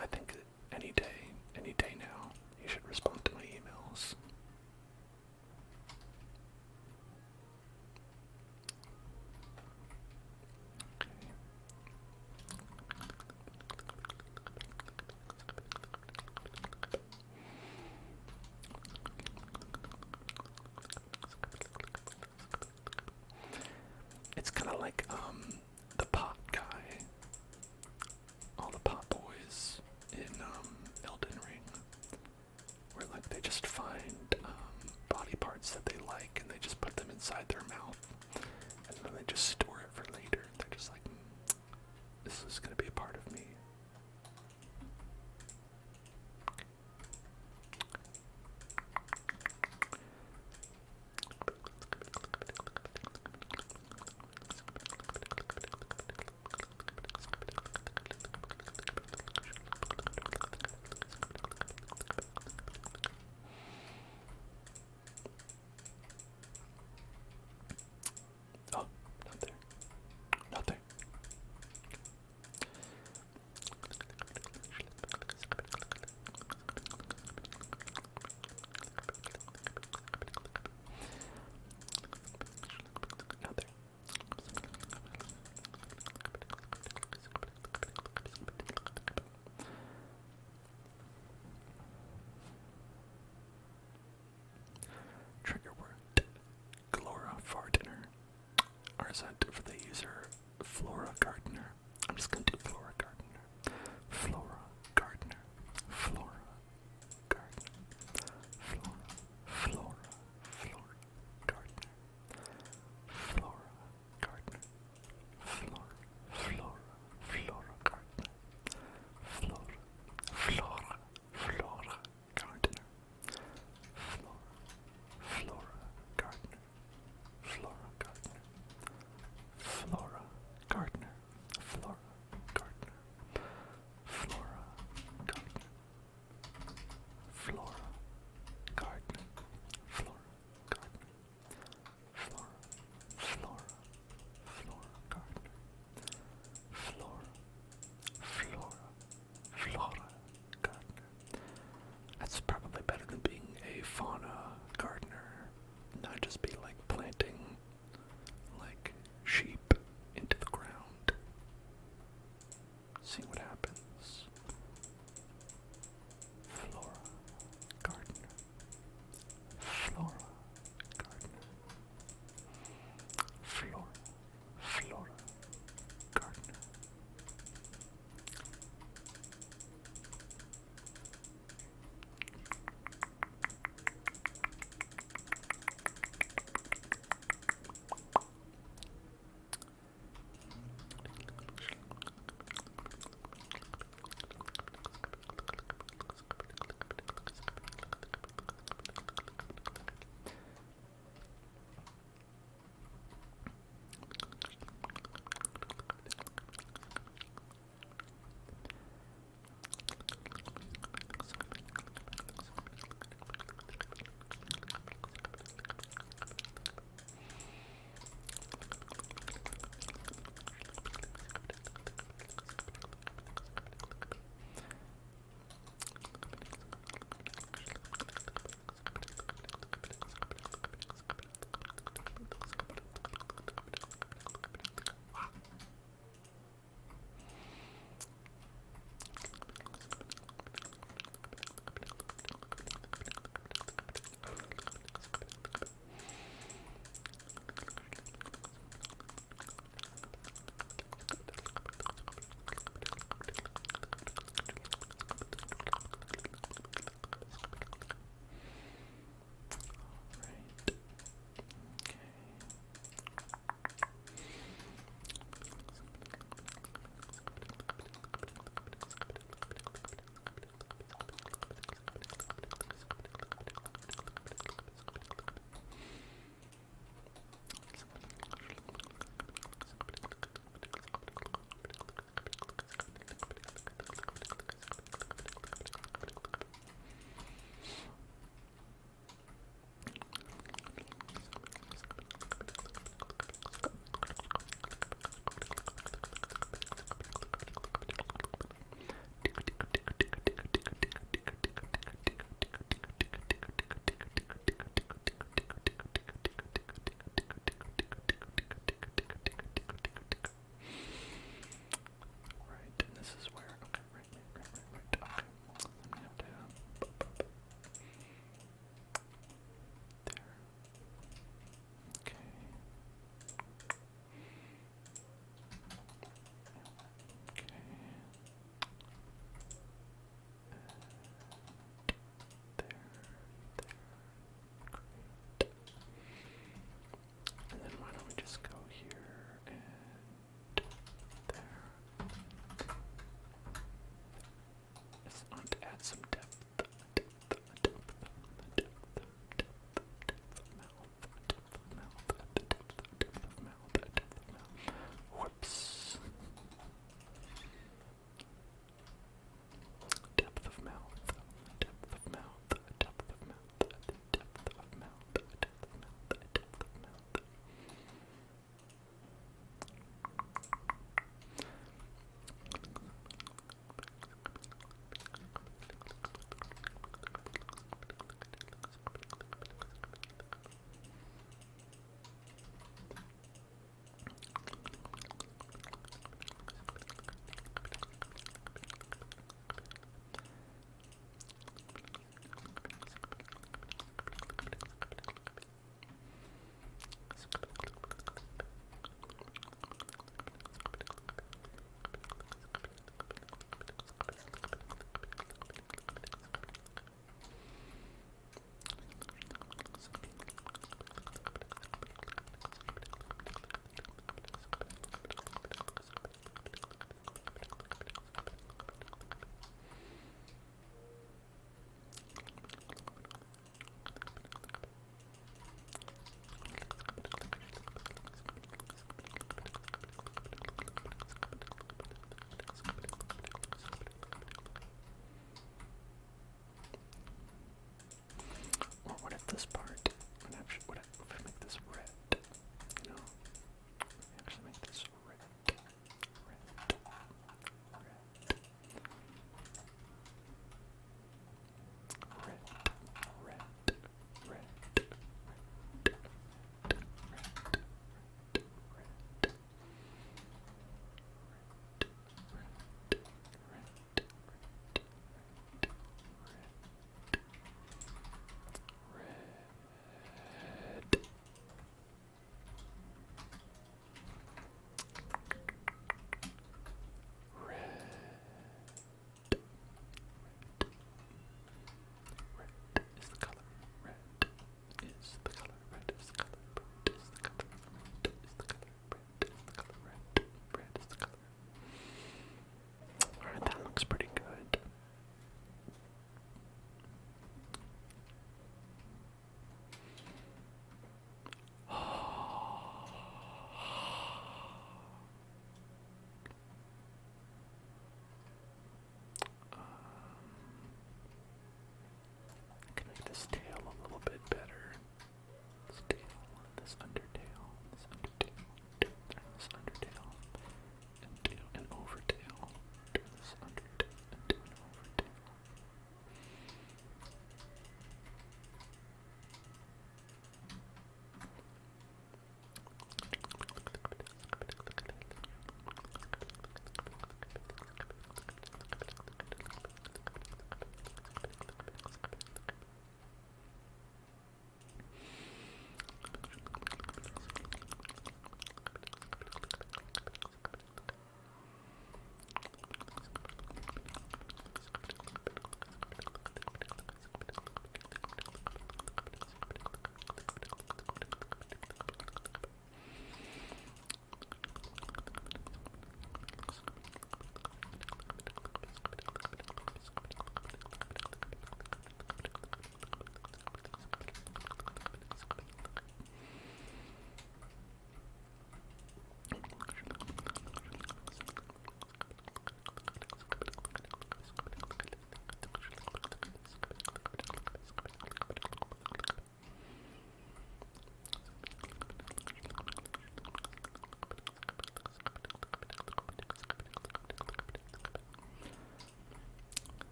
I think any day now, he should respond to my emails. Okay. It's kind of like the pot guy, all the pot boys in Elden Ring, where like they just find body parts that they like and they just put them inside their mouth. present for the user Flora Gardener. I'm just gonna do Flora Gardener. Flora Gardener. Flora Gardener. Flora Gardener. Flora Gardener. Flora Gardener. Flora Gardener. Flora Gardener. Flora Gardener. Flora Gardener. Flora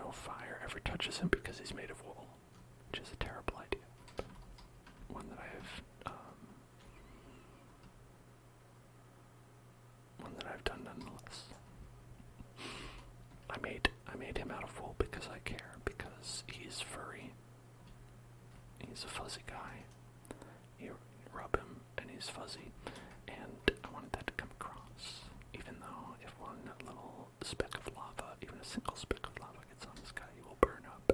no fire ever touches him because he's made of wool, which is a terrible idea. One that I've done nonetheless. I made him out of wool because I care, because he's furry. He's a fuzzy guy. You rub him and he's fuzzy, and I wanted that to come across. Even though if one little speck of lava, even a single speck of lava gets on this guy, he will burn up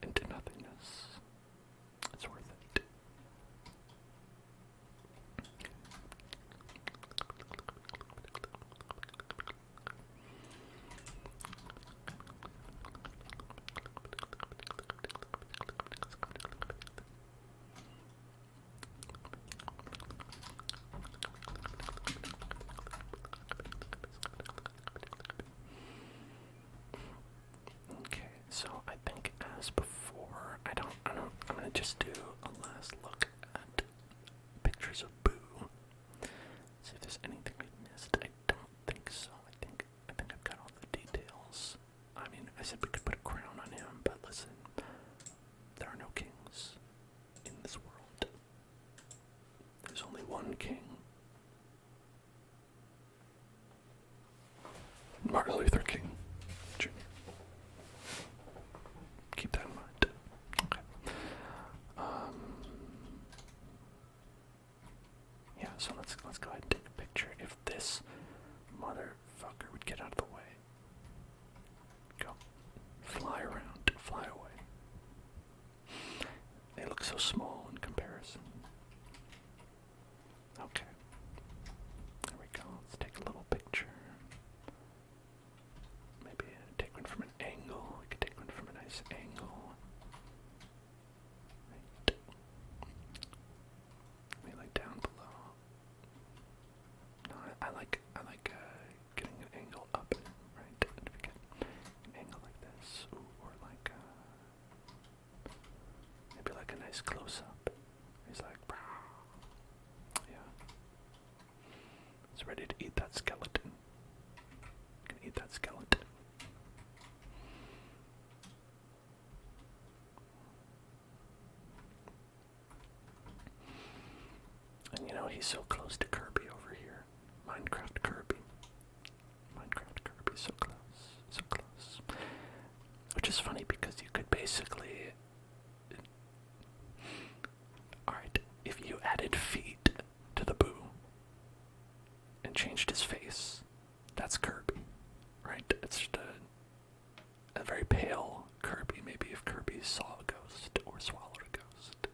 into nothingness. It's worth it. Okay, so I think as before, I'm gonna just do a last look at pictures of Boo. See if there's anything we missed. I don't think so. I think I've got all the details. I mean, I said we could put a crown on him, but listen, there are no kings in this world. There's only one king. Martin Luther King Jr. Keep that in mind. Okay. Yeah, so let's go ahead and take a picture. If this motherfucker would get out of the way. Go. Fly around. Fly away. They look so small in comparison. Okay. There we go. Let's take a little picture. Maybe take one from an angle. We could take one from a nice angle. Right. Maybe like down below. No, I like getting an angle up, right? If we get an angle like this, or like maybe like a nice close up. He's like, yeah. He's ready to eat that skeleton. Can eat that skeleton. And you know, he's so close to Kirby over here. Minecraft Kirby. Minecraft Kirby, so close. So close. Which is funny because you could basically... Alright, if you added feet to the Boo and changed his face, that's Kirby, right? It's just a very pale Kirby. Maybe if Kirby saw a ghost or swallowed a ghost.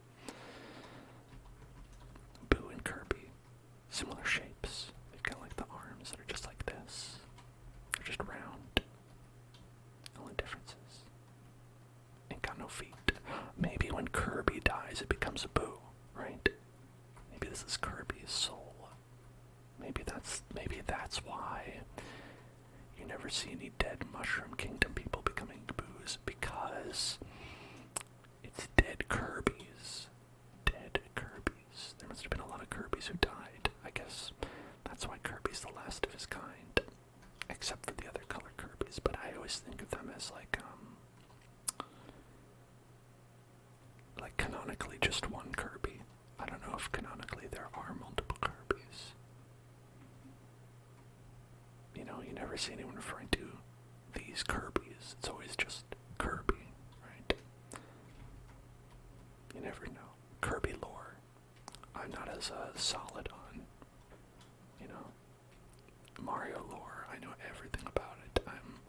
Boo and Kirby, similar shapes. They've got like the arms that are just like this. They're just round. Only differences. Ain't got no feet. Maybe when Kirby dies, it becomes a Boo, right? Maybe this is Kirby's soul. Maybe that's why you never see any dead Mushroom Kingdom people becoming Boos, because it's dead Kirby's. Dead Kirby's. There must have been a lot of Kirby's who died. I guess that's why Kirby's the last of his kind. Except for the other color Kirby's, but I always think of them as like canonically just one Kirby. I don't know if canonically there are multiple Kirby's. You know, you never see anyone referring to these Kirby's. It's always just Kirby, right? You never know. Kirby lore. I'm not as solid on, you know, Mario lore. I know everything about it. I'm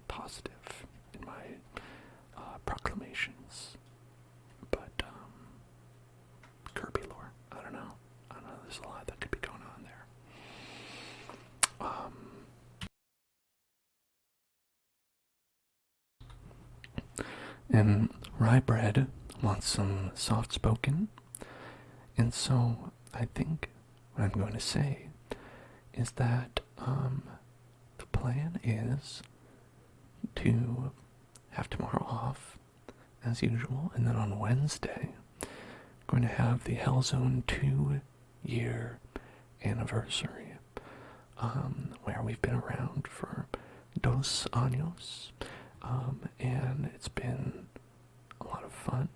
positive in my proclamations. But, Kirby lore. I don't know. There's a lot that could be going on there. And Rye Bread wants some soft-spoken, and so I think what I'm going to say is that the plan is to have tomorrow off as usual, and then on Wednesday going to have the Hellzone 2-year anniversary, where we've been around for 2 años. and it's been a lot of fun,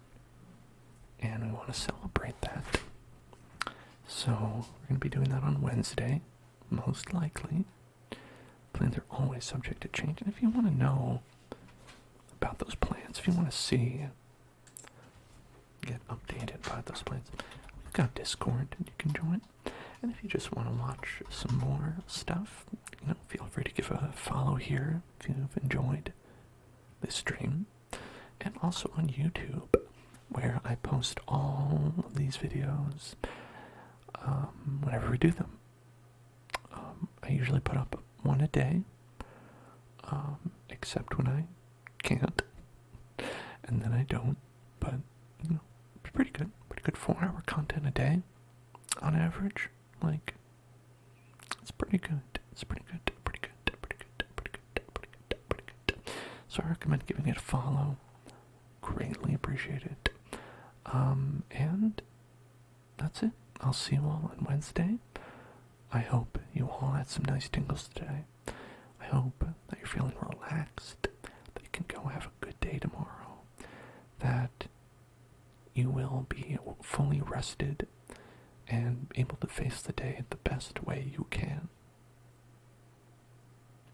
and we want to celebrate that. So we're going to be doing that on Wednesday, most likely. Plans are always subject to change, and if you want to know about those plans, if you want to see, get updated by those plans, we've got Discord and you can join. And if you just want to watch some more stuff, feel free to give a follow here if you've enjoyed this stream. And also on YouTube, where I post all of these videos whenever we do them. I usually put up one a day, except when I can't, and then I don't, but, it's pretty good 4-hour content a day, on average, it's pretty good, so I recommend giving it a follow, greatly appreciate it, and that's it. I'll see you all on Wednesday. I hope you all had some nice tingles today. I hope that you're feeling relaxed, that you can go have a good day tomorrow, that you will be fully rested and able to face the day the best way you can.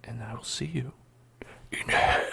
And I will see you in hell.